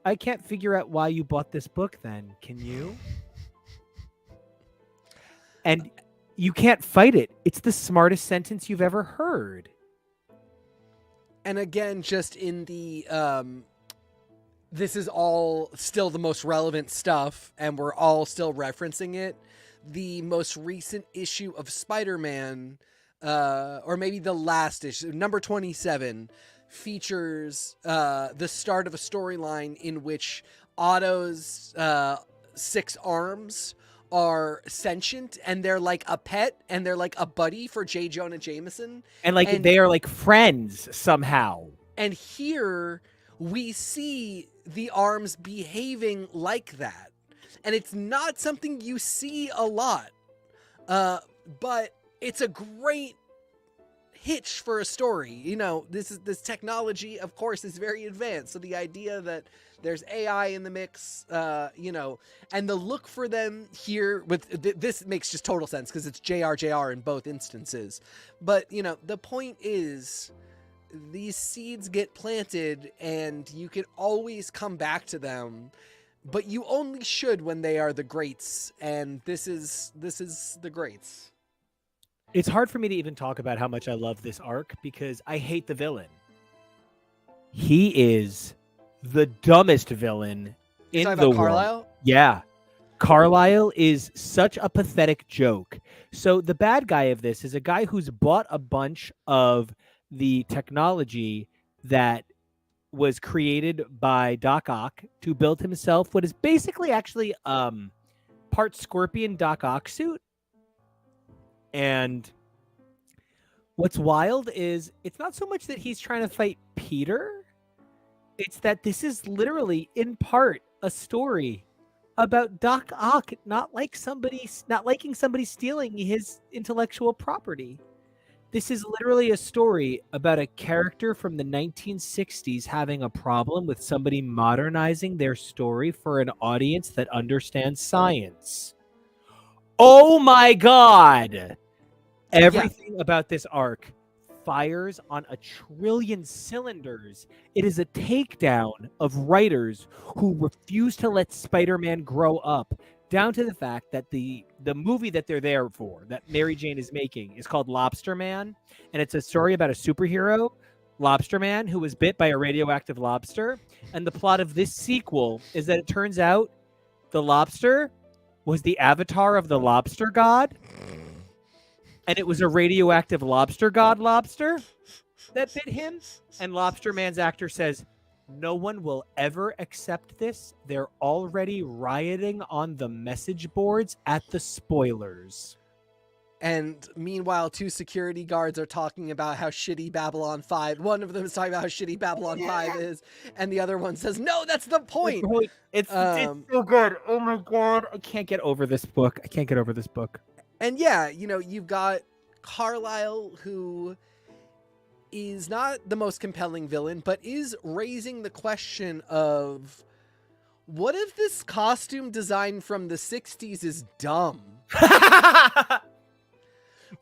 I can't figure out why you bought this book then. Can you? And you can't fight it. It's the smartest sentence you've ever heard. And again, just in the this is all still the most relevant stuff, and we're all still referencing it. The most recent issue of Spider-Man, or maybe the last issue, number 27, features the start of a storyline in which Otto's 6 arms are sentient, and they're like a pet, and they're like a buddy for J. Jonah Jameson. And like they are like friends somehow. And here we see the arms behaving like that. And it's not something you see a lot. But it's a great hitch for a story. You know, this technology, of course, is very advanced. So the idea that there's AI in the mix, you know, and the look for them here with this makes just total sense because it's JR in both instances. But, you know, the point is these seeds get planted and you can always come back to them, but you only should when they are the greats. And this is the greats. It's hard for me to even talk about how much I love this arc because I hate the villain. He is the dumbest villain in the world. Carlisle? Yeah. Carlisle is such a pathetic joke. So the bad guy of this is a guy who's bought a bunch of the technology that was created by Doc Ock to build himself what is basically actually part Scorpion Doc Ock suit. And what's wild is it's not so much that he's trying to fight Peter. It's that this is literally in part a story about Doc Ock not liking somebody stealing his intellectual property. This is literally a story about a character from the 1960s having a problem with somebody modernizing their story for an audience that understands science. Oh my God! Everything about this arc fires on a trillion cylinders. It is a takedown of writers who refuse to let Spider-Man grow up, down to the fact that the movie that they're there for, that Mary Jane is making, is called Lobster Man, and it's a story about a superhero, Lobster Man, who was bit by a radioactive lobster. And the plot of this sequel is that it turns out the lobster was the avatar of the lobster god, and it was a radioactive lobster god lobster that bit him. And Lobster Man's actor says, no one will ever accept this. They're already rioting on the message boards at the spoilers. And meanwhile, 2 security guards are talking about how shitty Babylon 5. One of them is talking about how shitty Babylon 5 is. And the other one says, no, that's the point. It's so good. Oh my God. I can't get over this book. And yeah, you know, you've got Carlisle, who is not the most compelling villain, but is raising the question of, what if this costume design from the 60s is dumb?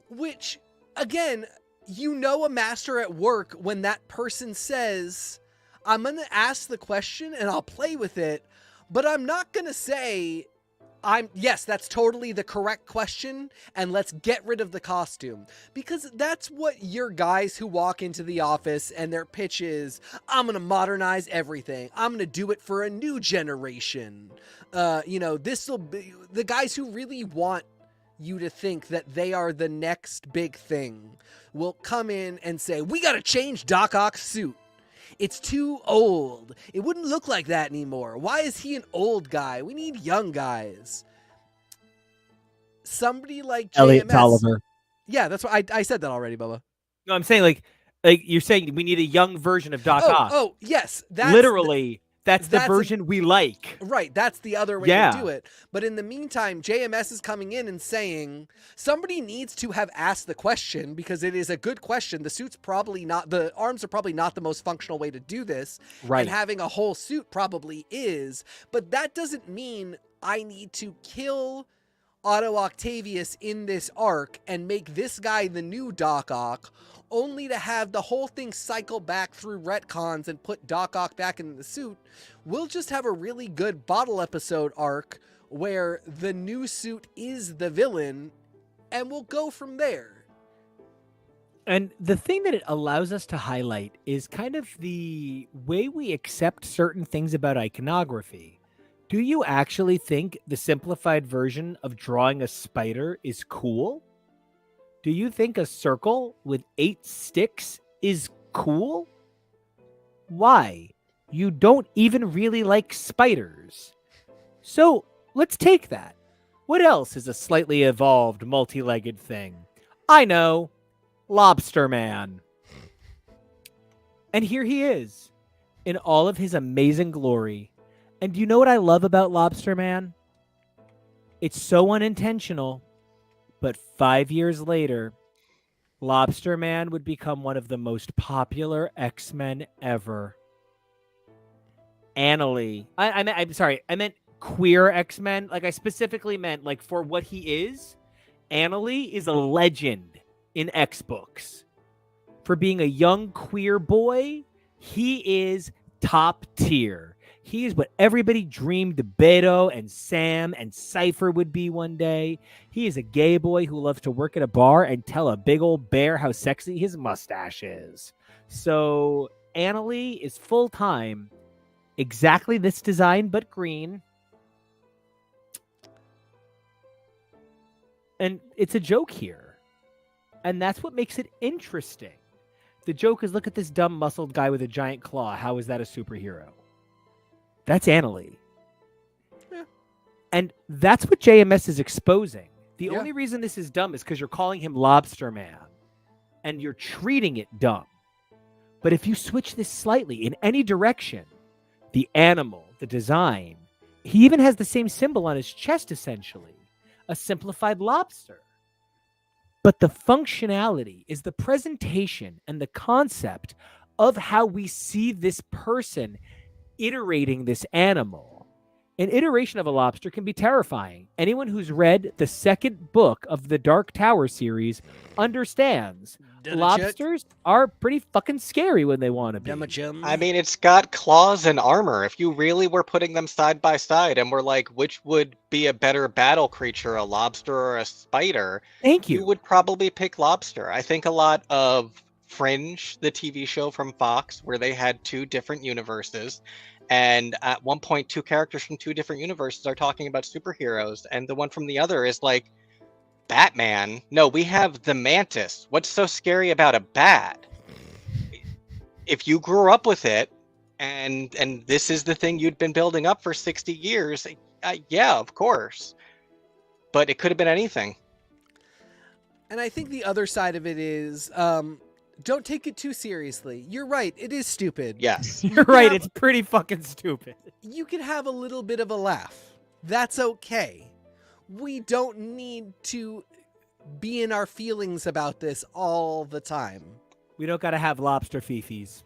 Which, again, you know a master at work when that person says, I'm going to ask the question and I'll play with it, but I'm not going to say, yes, that's totally the correct question, and let's get rid of the costume. Because that's what your guys who walk into the office and their pitch is, I'm going to modernize everything. I'm going to do it for a new generation. You know, this will be the guys who really want you to think that they are the next big thing will come in and say, we got to change Doc Ock's suit. It's too old. It wouldn't look like that anymore. Why is he an old guy? We need young guys. Somebody like Elliot JMS. Tolliver. Yeah, that's what I said that already, Bubba. No, I'm saying like you're saying we need a young version of Doc Ock. Oh, yes. That's the version we like. Right, that's the other way to do it. But in the meantime, JMS is coming in and saying, somebody needs to have asked the question because it is a good question. The arms are probably not the most functional way to do this. Right. And having a whole suit probably is. But that doesn't mean I need to kill Otto Octavius in this arc and make this guy the new Doc Ock, only to have the whole thing cycle back through retcons and put Doc Ock back in the suit. We'll just have a really good bottle episode arc where the new suit is the villain and we'll go from there. And the thing that it allows us to highlight is kind of the way we accept certain things about iconography. Do you actually think the simplified version of drawing a spider is cool? Do you think a circle with 8 sticks is cool? Why? You don't even really like spiders. So let's take that. What else is a slightly evolved, multi-legged thing? I know. Lobster Man. And here he is, in all of his amazing glory. And do you know what I love about Lobster Man? It's so unintentional, but 5 years later, Lobster Man would become one of the most popular X-Men ever. Annalie. I'm sorry, I meant queer X-Men. Like, I specifically meant, like, for what he is, Annalie is a legend in X books. For being a young queer boy, he is top tier. He is what everybody dreamed Beto and Sam and Cypher would be one day. He is a gay boy who loves to work at a bar and tell a big old bear how sexy his mustache is. So Annalie is full-time, exactly this design but green. And it's a joke here. And that's what makes it interesting. The joke is, look at this dumb muscled guy with a giant claw. How is that a superhero? That's Annalie. Yeah. And that's what JMS is exposing. The Yeah. only reason this is dumb is because you're calling him Lobster Man. And you're treating it dumb. But if you switch this slightly in any direction, the animal, the design, he even has the same symbol on his chest, essentially. A simplified lobster. But the functionality is the presentation and the concept of how we see this person iterating this animal. An iteration of a lobster can be terrifying. Anyone who's read the second book of the Dark Tower series understands lobsters are pretty fucking scary when they want to be. I mean, it's got claws and armor. If you really were putting them side by side and were like, which would be a better battle creature, a lobster or a spider? Thank you. You would probably pick lobster. I think a lot of Fringe, the TV show from Fox, where they had 2 different universes. And at one point, 2 characters from 2 different universes are talking about superheroes. And the one from the other is like, Batman? No, we have the Mantis. What's so scary about a bat? If you grew up with it, and this is the thing you'd been building up for 60 years, yeah, of course. But it could have been anything. And I think the other side of it is, don't take it too seriously. You're right, it is stupid. Yes. You're right, it's pretty fucking stupid. You can have a little bit of a laugh. That's okay. We don't need to be in our feelings about this all the time. We don't got to have lobster fifis.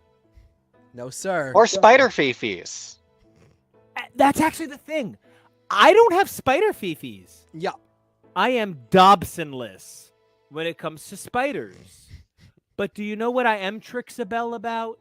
No, sir. Or spider fifis. That's actually the thing. I don't have spider fifis. Yeah. I am Dobsonless when it comes to spiders. But do you know what I am Trixabelle about?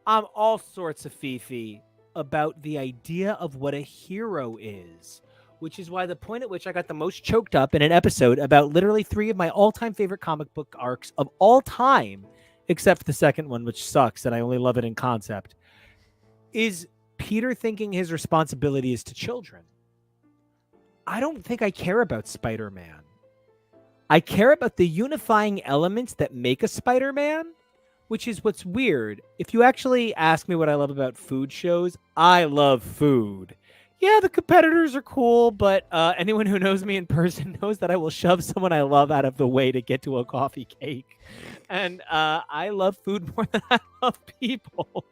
I'm all sorts of fifi about the idea of what a hero is. Which is why the point at which I got the most choked up in an episode about literally 3 of my all-time favorite comic book arcs of all time, except the second one, which sucks, and I only love it in concept, is Peter thinking his responsibility is to children. I don't think I care about Spider-Man. I care about the unifying elements that make a Spider-Man, which is what's weird. If you actually ask me what I love about food shows, I love food. Yeah, the competitors are cool, but anyone who knows me in person knows that I will shove someone I love out of the way to get to a coffee cake. And I love food more than I love people.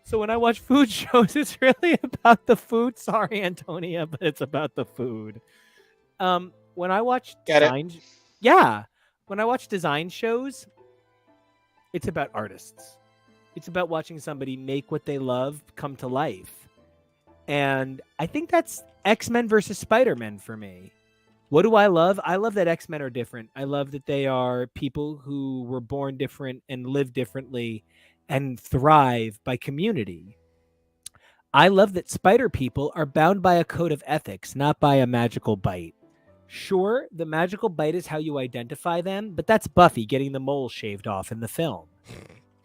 So when I watch food shows, it's really about the food. Sorry, Antonia, but it's about the food. When I watch when I watch design shows, it's about artists. It's about watching somebody make what they love come to life. And I think that's X-Men versus Spider-Man for me. What do I love? I love that X-Men are different. I love that they are people who were born different and live differently and thrive by community. I love that spider people are bound by a code of ethics, not by a magical bite. Sure, the magical bite is how you identify them, but that's Buffy getting the mole shaved off in the film.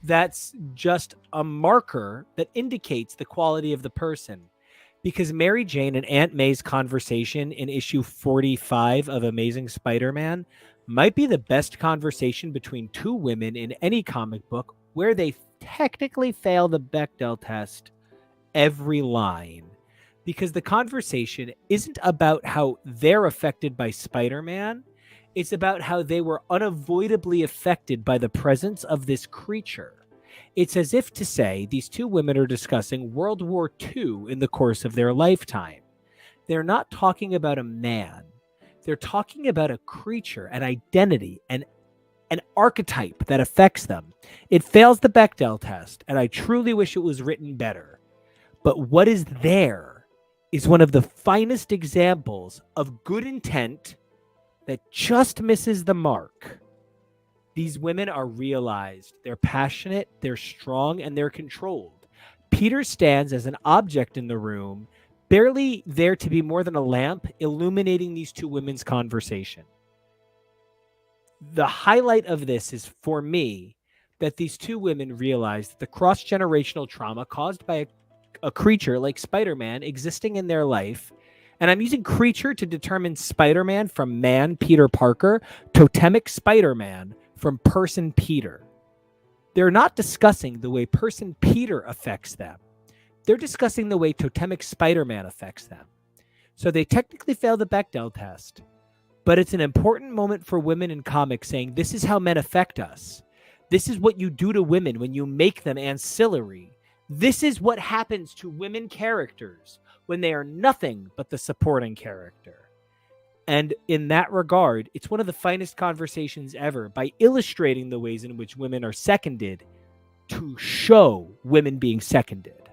That's just a marker that indicates the quality of the person. Because Mary Jane and Aunt May's conversation in issue 45 of Amazing Spider-Man might be the best conversation between two women in any comic book where they technically fail the Bechdel test every line. Because the conversation isn't about how they're affected by Spider-Man. It's about how they were unavoidably affected by the presence of this creature. It's as if to say these two women are discussing World War II in the course of their lifetime. They're not talking about a man. They're talking about a creature, an identity, an archetype that affects them. It fails the Bechdel test, and I truly wish it was written better. But what is there is one of the finest examples of good intent that just misses the mark. These women are realized. They're passionate, they're strong, and they're controlled. Peter stands as an object in the room, barely there to be more than a lamp, illuminating these two women's conversation. The highlight of this is, for me, that these two women realize that the cross-generational trauma caused by a creature like Spider-Man existing in their life, and I'm using creature to determine Spider-Man from man Peter Parker, totemic Spider-Man from person Peter. They're not discussing the way person Peter affects them. They're discussing the way totemic Spider-Man affects them. So they technically fail the Bechdel test, but it's an important moment for women in comics saying, this is how men affect us. This is what you do to women when you make them ancillary. This is what happens to women characters when they are nothing but the supporting character. And in that regard, it's one of the finest conversations ever by illustrating the ways in which women are seconded to show women being seconded.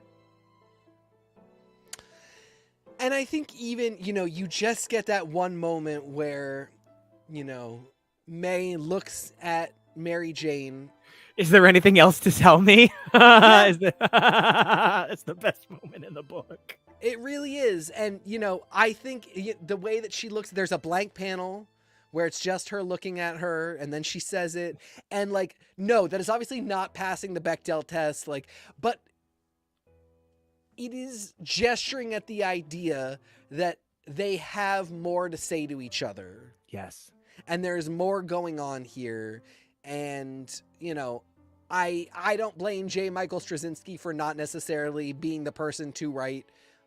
And I think even, you just get that one moment where, May looks at Mary Jane. Is there anything else to tell me? Yeah. It's the best moment in the book. It really is. And, I think the way that she looks, there's a blank panel where it's just her looking at her, and then she says it. And, no, that is obviously not passing the Bechdel test, but it is gesturing at the idea that they have more to say to each other. Yes. And there's more going on here. And, I don't blame J. Michael Straczynski for not necessarily being the person to write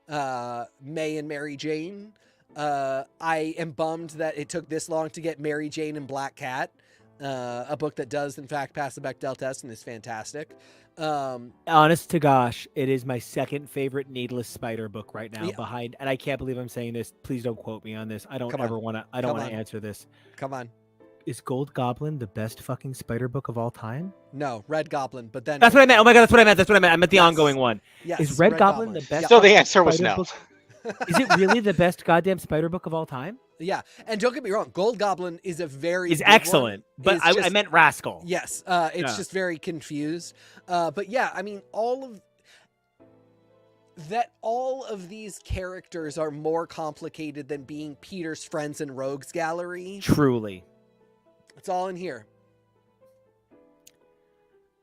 May and Mary Jane. I am bummed that it took this long to get Mary Jane and Black Cat, a book that does, in fact, pass the Bechdel test and is fantastic. Honest to gosh, it is my second favorite Needless Spider book right now, Yeah. behind, and I can't believe I'm saying this. Please don't quote me on this. I don't Come ever on. want to. I Come don't want on. to answer this. Come on. Is Gold Goblin the best fucking spider book of all time? No, Red Goblin, but then... That's what I meant. Oh my god, that's what I meant. That's what I meant. I meant the Yes. ongoing one. Yes, Is Red Goblin the best? So the fucking answer was spider no. book? Is it really the best goddamn spider book of all time? Yeah, and don't get me wrong, Gold Goblin is a very Is good excellent, one. but It's I just- meant Rascal. Yes, it's Yeah. just very confused. But yeah, I mean, all of these characters are more complicated than being Peter's friends in Rogues Gallery. Truly. It's all in here.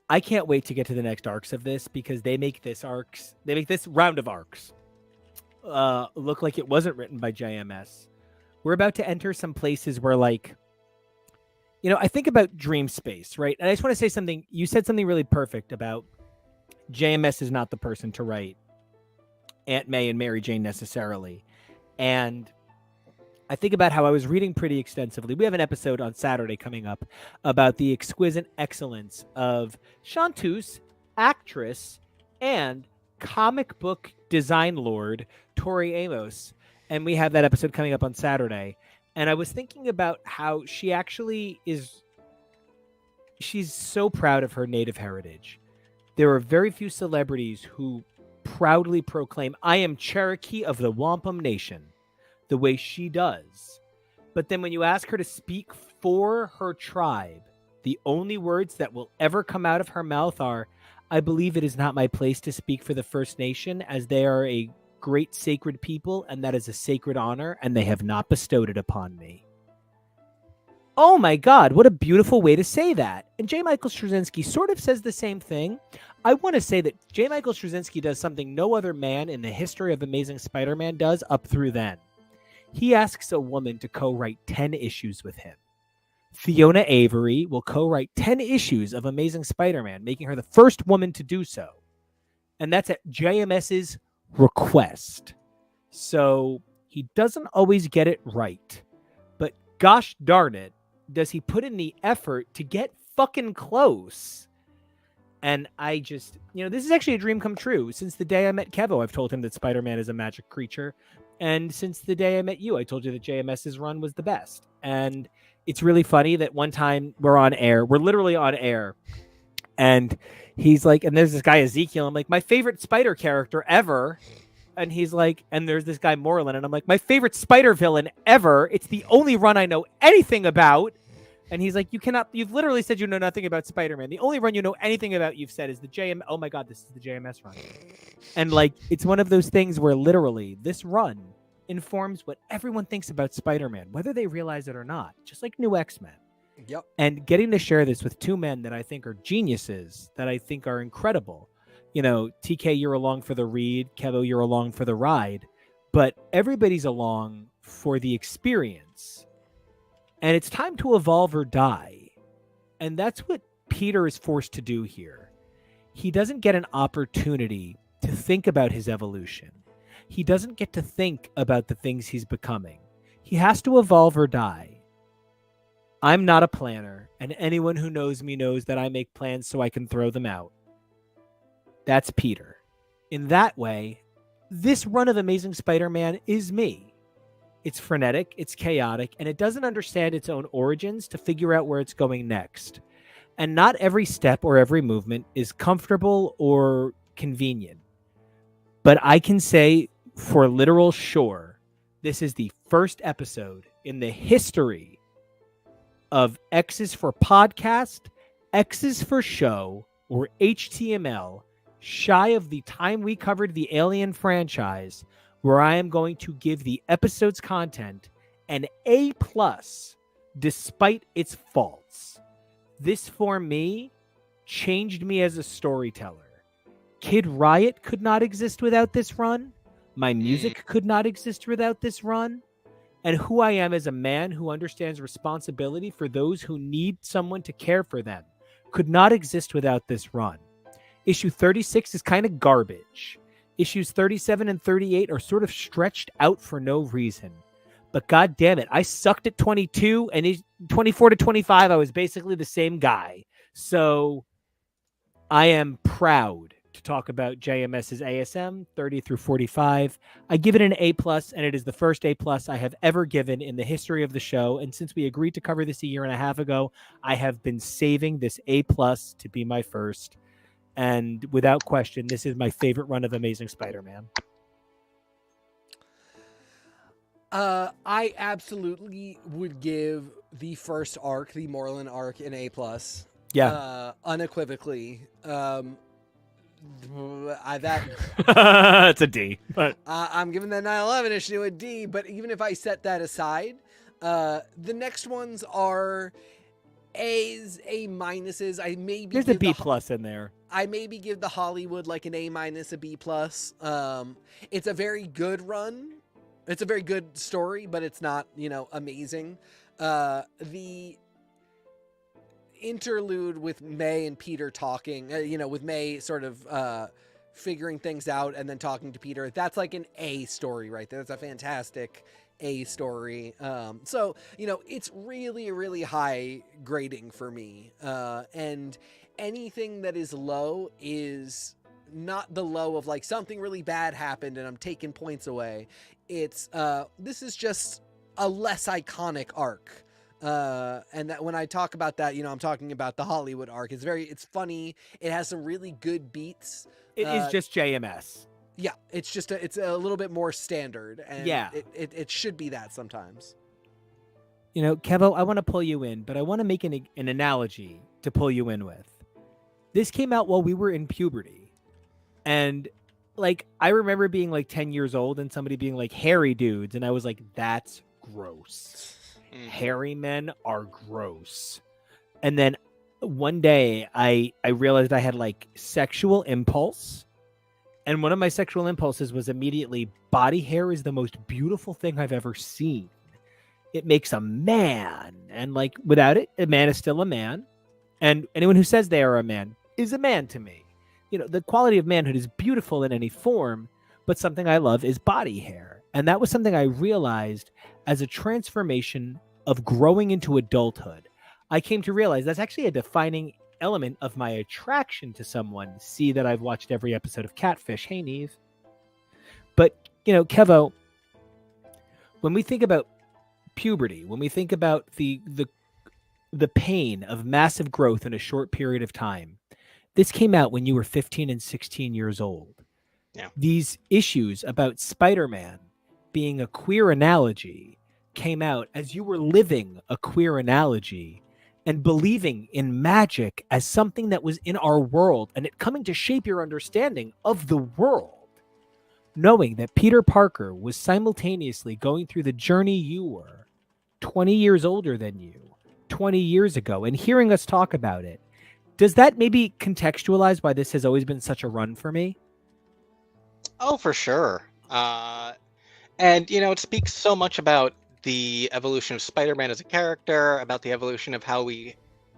I can't wait to get to the next arcs of this because they make this round of arcs look like it wasn't written by JMS. We're about to enter some places where, I think about Dream Space, right? And I just want to say something. You said something really perfect about JMS is not the person to write Aunt May and Mary Jane necessarily. And I think about how I was reading pretty extensively. We have an episode on Saturday coming up about the exquisite excellence of chanteuse, actress, and comic book design lord Tori Amos. And we have that episode coming up on Saturday. And I was thinking about how she actually she's so proud of her native heritage. There are very few celebrities who proudly proclaim, I am Cherokee of the Wampum Nation, the way she does. But then when you ask her to speak for her tribe, the only words that will ever come out of her mouth are, I believe it is not my place to speak for the First Nation, as they are a great sacred people, and that is a sacred honor, and they have not bestowed it upon me. Oh my God, what a beautiful way to say that. And J. Michael Straczynski sort of says the same thing. I want to say that J. Michael Straczynski does something no other man in the history of Amazing Spider-Man does up through then. He asks a woman to co-write 10 issues with him. Fiona Avery will co-write 10 issues of Amazing Spider-Man, making her the first woman to do so. And that's at JMS's request. So he doesn't always get it right. But gosh darn it, does he put in the effort to get fucking close? And I just, this is actually a dream come true. Since the day I met Kevo, I've told him that Spider-Man is a magic creature. And since the day I met you, I told you that JMS's run was the best. And it's really funny that one time we're literally on air. And he's like, and there's this guy Ezekiel. I'm like, my favorite spider character ever. And he's like, and there's this guy Moreland. And I'm like, my favorite spider villain ever. It's the only run I know anything about. And he's like, you've literally said you know nothing about Spider-Man. The only run you know anything about, you've said, is the JM. Oh my God, this is the JMS run. And like, it's one of those things where literally this run informs what everyone thinks about Spider-Man, whether they realize it or not, just like New X-Men. Yep. And getting to share this with two men that I think are geniuses, that I think are incredible. TK, you're along for the read. Kevo, you're along for the ride. But everybody's along for the experience. And it's time to evolve or die. And that's what Peter is forced to do here. He doesn't get an opportunity to think about his evolution. He doesn't get to think about the things he's becoming. He has to evolve or die. I'm not a planner, and anyone who knows me knows that I make plans so I can throw them out. That's Peter. In that way, this run of Amazing Spider-Man is me. It's frenetic, it's chaotic, and it doesn't understand its own origins to figure out where it's going next. And not every step or every movement is comfortable or convenient. But I can say for literal sure, this is the first episode in the history of X's for podcast, X's for show, or HTML, shy of the time we covered the Alien franchise, where I am going to give the episode's content an A+, despite its faults. This, for me, changed me as a storyteller. Kid Riot could not exist without this run. My music could not exist without this run. And who I am as a man who understands responsibility for those who need someone to care for them could not exist without this run. Issue 36 is kind of garbage. Issues 37 and 38 are sort of stretched out for no reason. But god damn it, I sucked at 22, and 24 to 25, I was basically the same guy. So I am proud to talk about JMS's ASM 30 through 45. I give it an A+, and it is the first A+ I have ever given in the history of the show. And since we agreed to cover this a year and a half ago, I have been saving this A+ to be my first. And without question, this is my favorite run of Amazing Spider-Man. I absolutely would give the first arc, the Moreland arc, an A+. Yeah. Unequivocally. It's a D. But I'm giving that 9/11 issue a D, but even if I set that aside, the next ones are A's, A minuses. I maybe there's a B+ in there. I maybe give the Hollywood like an A-, a B+. It's a very good run. It's a very good story, but it's not, amazing. The interlude with May and Peter talking, with May sort of figuring things out and then talking to Peter, that's like an A story right there. That's a fantastic A story. So, it's really, really high grading for me. And anything that is low is not the low of like something really bad happened and I'm taking points away. It's this is just a less iconic arc. And that when I talk about that, I'm talking about the Hollywood arc. It's funny. It has some really good beats. It is just JMS. Yeah, it's a little bit more standard, and yeah, it should be that sometimes. Kevo, I want to pull you in, but I want to make an analogy to pull you in with. This came out while we were in puberty, and like, I remember being like 10 years old and somebody being like, hairy dudes. And I was like, that's gross. Hairy men are gross. And then one day I realized I had like sexual impulse. And one of my sexual impulses was immediately, body hair is the most beautiful thing I've ever seen. It makes a man. And like, without it, a man is still a man. And anyone who says they are a man is a man to me. You know, the quality of manhood is beautiful in any form, but something I love is body hair. And that was something I realized as a transformation of growing into adulthood. I came to realize that's actually a defining element of my attraction to someone. See that I've watched every episode of Catfish. Hey, Neve. But, you know, Kevo, when we think about puberty, when we think about the pain of massive growth in a short period of time, this came out when you were 15 and 16 years old. Yeah. These issues about Spider-Man being a queer analogy came out as you were living a queer analogy and believing in magic as something that was in our world and it coming to shape your understanding of the world. Knowing that Peter Parker was simultaneously going through the journey you were, 20 years older than you, 20 years ago, and hearing us talk about it, does that maybe contextualize why this has always been such a run for me? Oh, for sure. And, you know, it speaks so much about the evolution of Spider-Man as a character, about the evolution of how we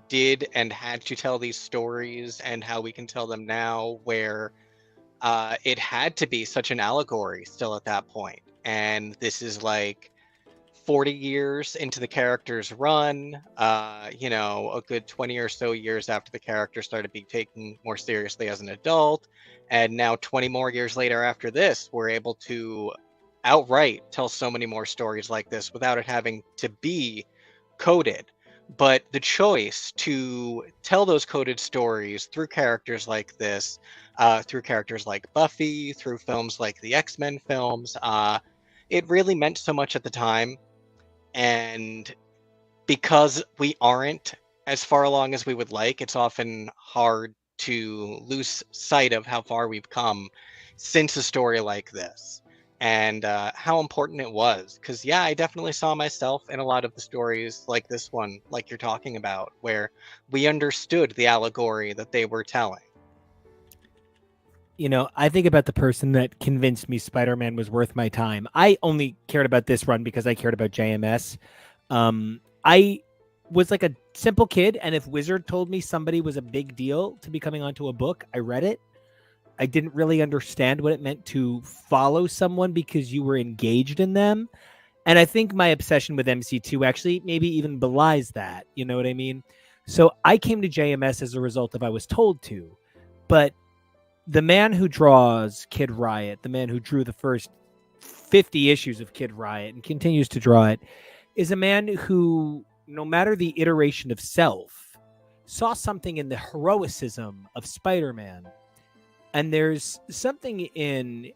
did and had to tell these stories and how we can tell them now, where it had to be such an allegory still at that point. And this is like 40 years into the character's run, you know, a good 20 or so years after the character started being taken more seriously as an adult. And now 20 more years later after this, we're able to outright tell so many more stories like this without it having to be coded. But the choice to tell those coded stories through characters like this, through characters like Buffy, through films like the X-Men films, it really meant so much at the time. And because we aren't as far along as we would like, it's often hard to lose sight of how far we've come since a story like this, and how important it was. Because, yeah, I definitely saw myself in a lot of the stories like this one, like you're talking about, where we understood the allegory that they were telling. You know, I think about the person that convinced me Spider-Man was worth my time. I only cared about this run because I cared about JMS. I was like a simple kid, and if Wizard told me somebody was a big deal to be coming onto a book, I read it. I didn't really understand what it meant to follow someone because you were engaged in them. And I think my obsession with MC2 actually maybe even belies that. You know what I mean? So I came to JMS as a result of I was told to. But the man who draws Kid Riot, the man who drew the first 50 issues of Kid Riot and continues to draw it, is a man who, no matter the iteration of self, saw something in the heroicism of Spider-Man. And there's something in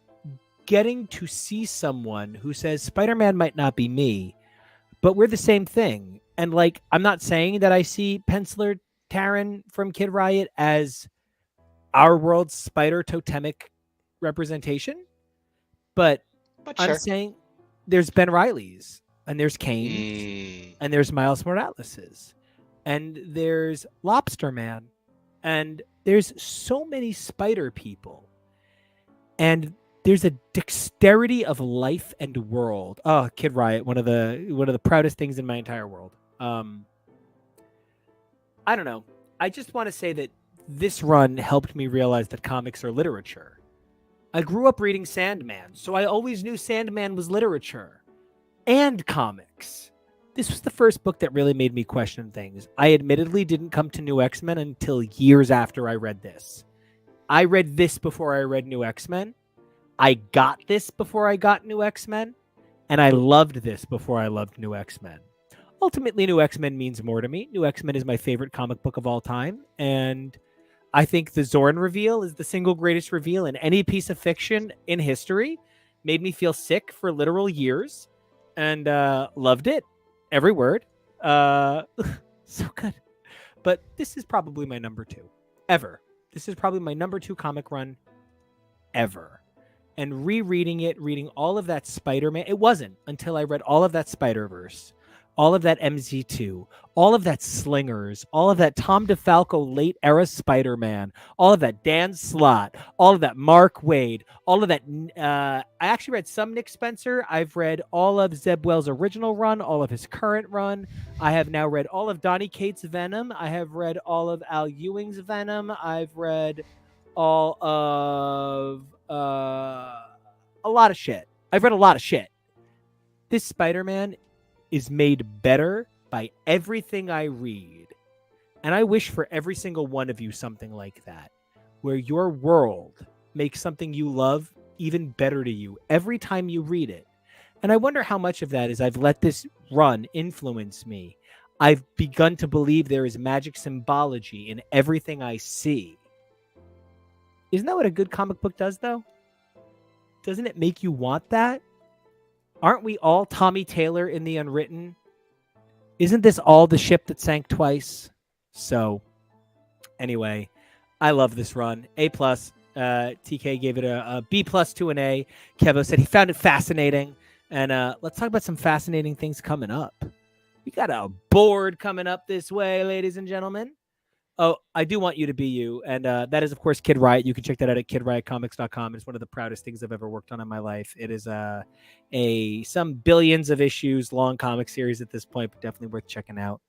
getting to see someone who says, Spider-Man might not be me, but we're the same thing. And like, I'm not saying that I see Penciler Taran from Kid Riot as our world's spider totemic representation, but Sure. I'm saying there's Ben Reilly's, and there's Kane, and there's Miles Morales's, and there's Lobster Man, and there's so many spider people, and there's a dexterity of life and world. Oh, Kid Riot, one of the proudest things in my entire world. I don't know. I just want to say that this run helped me realize that comics are literature. I grew up reading Sandman, so I always knew Sandman was literature and comics. This was the first book that really made me question things. I admittedly didn't come to New X-Men until years after I read this. I read this before I read New X-Men. I got this before I got New X-Men. And I loved this before I loved New X-Men. Ultimately, New X-Men means more to me. New X-Men is my favorite comic book of all time. And I think the Zorn reveal is the single greatest reveal in any piece of fiction in history. Made me feel sick for literal years. And loved it. Every word. So good. But this is probably my number 2. Ever. This is probably my number 2 comic run ever. and rereading it, reading all of that Spider-Man. It wasn't until I read all of that Spider-Verse, all of that MZ2, all of that Slingers, all of that Tom DeFalco late era Spider-Man, all of that Dan Slott, all of that Mark Waid, all of that. I actually read some Nick Spencer. I've read all of Zeb Wells' original run, all of his current run. I have now read all of Donny Cates' Venom. I have read all of Al Ewing's Venom. I've read all of a lot of shit. I've read a lot of shit. This Spider-Man is made better by everything I read. And I wish for every single one of you something like that, where your world makes something you love even better to you every time you read it. And I wonder how much of that is I've let this run influence me. I've begun to believe there is magic symbology in everything I see. Isn't that what a good comic book does, though? Doesn't it make you want that? Aren't we all Tommy Taylor in The Unwritten? Isn't this all the ship that sank twice? So, anyway, I love this run. A+. TK gave it a B+ to an A. Kevo said he found it fascinating. And let's talk about some fascinating things coming up. We got a board coming up this way, ladies and gentlemen. Oh, I do want you to be you. And that is, of course, Kid Riot. You can check that out at kidriotcomics.com. It's one of the proudest things I've ever worked on in my life. It is some billions of issues long comic series at this point, but definitely worth checking out.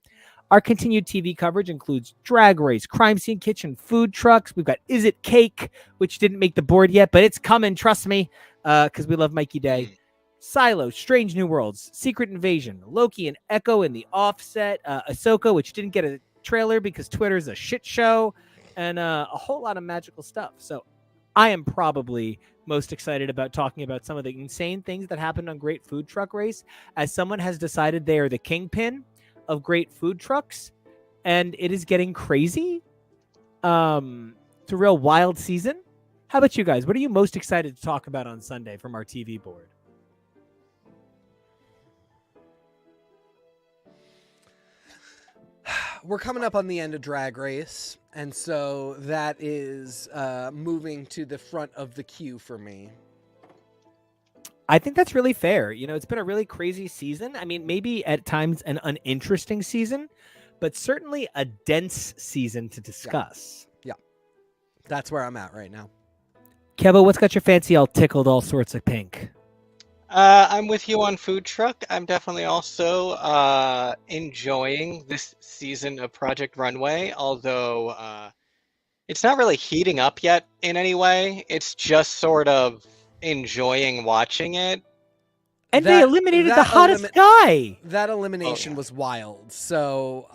Our continued TV coverage includes Drag Race, Crime Scene Kitchen, food trucks. We've got Is It Cake, which didn't make the board yet, but it's coming, trust me, because we love Mikey Day. Silo, Strange New Worlds, Secret Invasion, Loki and Echo in the Offset, Ahsoka, which didn't get a trailer because Twitter's a shit show, and a whole lot of magical stuff. So I am probably most excited about talking about some of the insane things that happened on Great Food Truck Race, as someone has decided they are the kingpin of great food trucks, and it is getting crazy. It's a real wild season. How about you guys? What are you most excited to talk about on Sunday from our TV board? We're coming up on the end of Drag Race, and so that is moving to the front of the queue for me. I think that's really fair. You know, it's been a really crazy season. I mean, maybe at times an uninteresting season, but certainly a dense season to discuss. Yeah. That's where I'm at right now. Kevo, what's got your fancy all tickled all sorts of pink? I'm with you on food truck. I'm definitely also enjoying this season of Project Runway, although it's not really heating up yet in any way. It's just sort of enjoying watching it. And they eliminated the hottest guy. That elimination was wild. So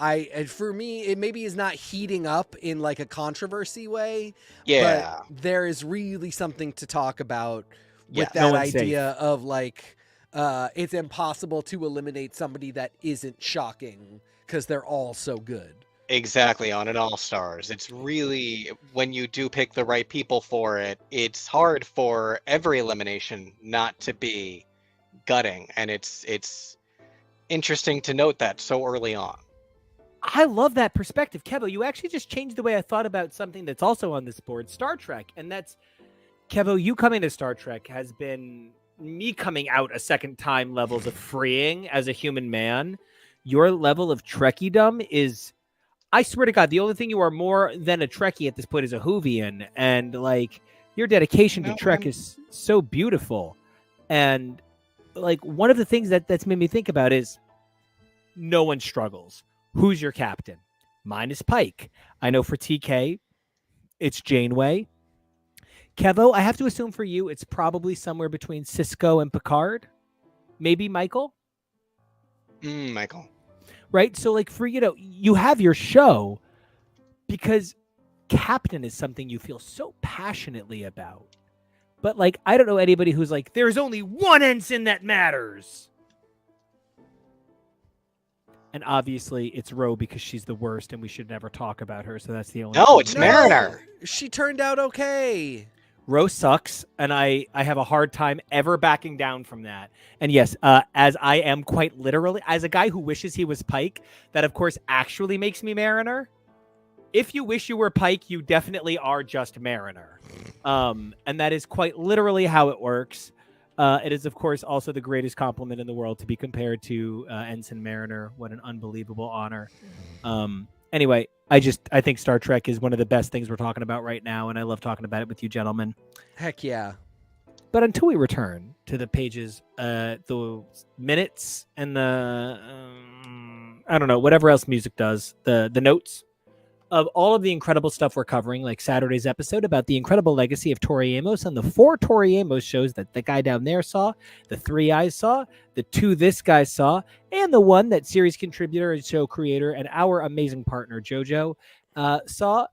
for me, it maybe is not heating up in like a controversy way. Yeah. But there is really something to talk about with that idea of like, it's impossible to eliminate somebody that isn't shocking because they're all so good. Exactly, on an All-Stars. It's really, when you do pick the right people for it, it's hard for every elimination not to be gutting, and it's interesting to note that so early on. I love that perspective. Kevo, you actually just changed the way I thought about something that's also on this board, Star Trek. And that's, Kevo, you coming to Star Trek has been me coming out a second time levels of freeing as a human man. Your level of Trekkiedom is, I swear to God, the only thing you are more than a Trekkie at this point is a Whovian. And like, your dedication to Trek is so beautiful. And like, one of the things that's made me think about is no one struggles. Who's your captain? Mine is Pike. I know for TK, it's Janeway. Kevo, I have to assume for you, it's probably somewhere between Sisko and Picard. Maybe Michael? Michael. Right? So like for, you have your show because captain is something you feel so passionately about. But like, I don't know anybody who's like, there's only one ensign that matters. And obviously it's Ro because she's the worst and we should never talk about her. So that's the only. No, it's Mariner. She turned out okay. Ro sucks, and I have a hard time ever backing down from that. And yes, as I am quite literally, as a guy who wishes he was Pike, that of course actually makes me Mariner. if you wish you were Pike, you definitely are just Mariner. And that is quite literally how it works. It is, of course, also the greatest compliment in the world to be compared to Ensign Mariner. What an unbelievable honor. Anyway, I think Star Trek is one of the best things we're talking about right now, and I love talking about it with you gentlemen. Heck yeah. But until we return to the pages, the minutes and the, I don't know, whatever else music does, the notes of all of the incredible stuff we're covering, like Saturday's episode about the incredible legacy of Tori Amos and the 4 Tori Amos shows that the guy down there saw, the 3 I saw, the 2 this guy saw, and the 1 that series contributor and show creator and our amazing partner JoJo saw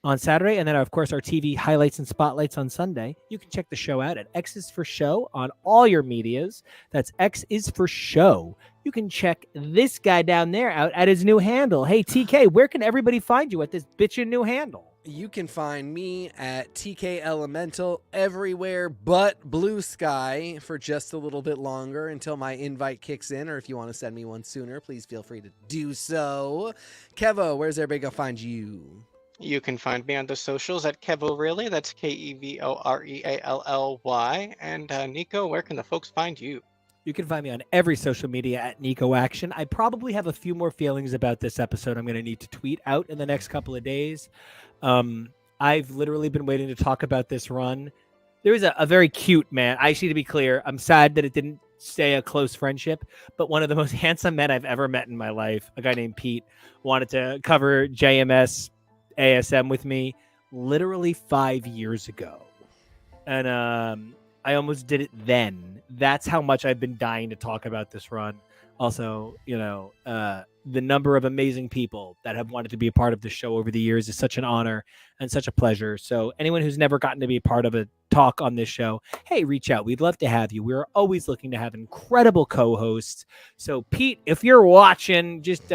on Saturday, and then, of course, our TV highlights and spotlights on Sunday. You can check the show out at X is for Show on all your medias. That's X is for Show. You can check this guy down there out at his new handle. Hey, TK, where can everybody find you at this bitchin' new handle? You can find me at TK Elemental everywhere but Blue Sky for just a little bit longer until my invite kicks in, or if you want to send me one sooner, please feel free to do so. Kevo, where's everybody going to find you? You can find me on the socials at Kevoreally. That's KEVOREALLY. And Nico, where can the folks find you? You can find me on every social media at Nico Action. I probably have a few more feelings about this episode I'm going to need to tweet out in the next couple of days. I've literally been waiting to talk about this run. There was a very cute man. Actually, to be clear, I'm sad that it didn't stay a close friendship, but one of the most handsome men I've ever met in my life, a guy named Pete, wanted to cover JMS ASM with me literally 5 years ago. And I almost did it then. That's how much I've been dying to talk about this run. Also, the number of amazing people that have wanted to be a part of the show over the years is such an honor and such a pleasure. So anyone who's never gotten to be a part of a talk on this show, hey, reach out. We'd love to have you. We're always looking to have incredible co-hosts. So Pete, if you're watching, just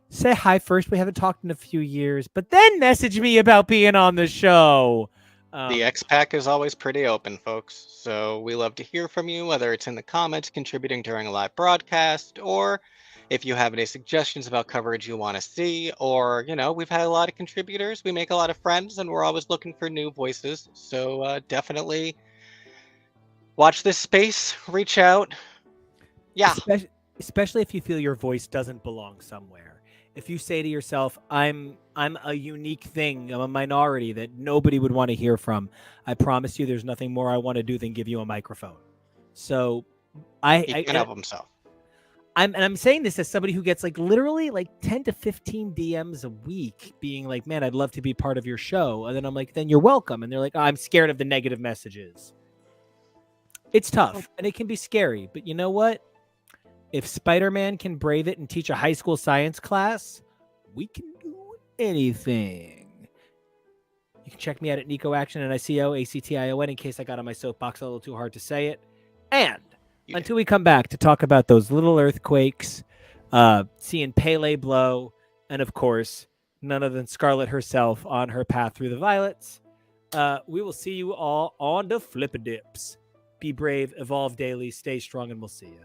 say hi first. We haven't talked in a few years, but then message me about being on the show. The X-Pack is always pretty open, folks. So we love to hear from you, whether it's in the comments, contributing during a live broadcast, or if you have any suggestions about coverage you want to see, or, we've had a lot of contributors. We make a lot of friends, and we're always looking for new voices. So definitely watch this space, reach out. Yeah. Especially if you feel your voice doesn't belong somewhere. If you say to yourself, I'm a unique thing, I'm a minority that nobody would want to hear from, I promise you there's nothing more I want to do than give you a microphone. So he can help himself. I'm saying this as somebody who gets literally 10 to 15 DMs a week being like, man, I'd love to be part of your show. And then I'm like, then you're welcome. And they're like, oh, I'm scared of the negative messages. It's tough and it can be scary, but you know what? If Spider-Man can brave it and teach a high school science class, we can do anything. You can check me out at Nico Action and ACTION in case I got on my soapbox a little too hard to say it. And until we come back to talk about those little earthquakes, seeing Pele blow, and of course, none other than Scarlet herself on her path through the violets, we will see you all on the Flip-A-Dips. Be brave, evolve daily, stay strong, and we'll see you.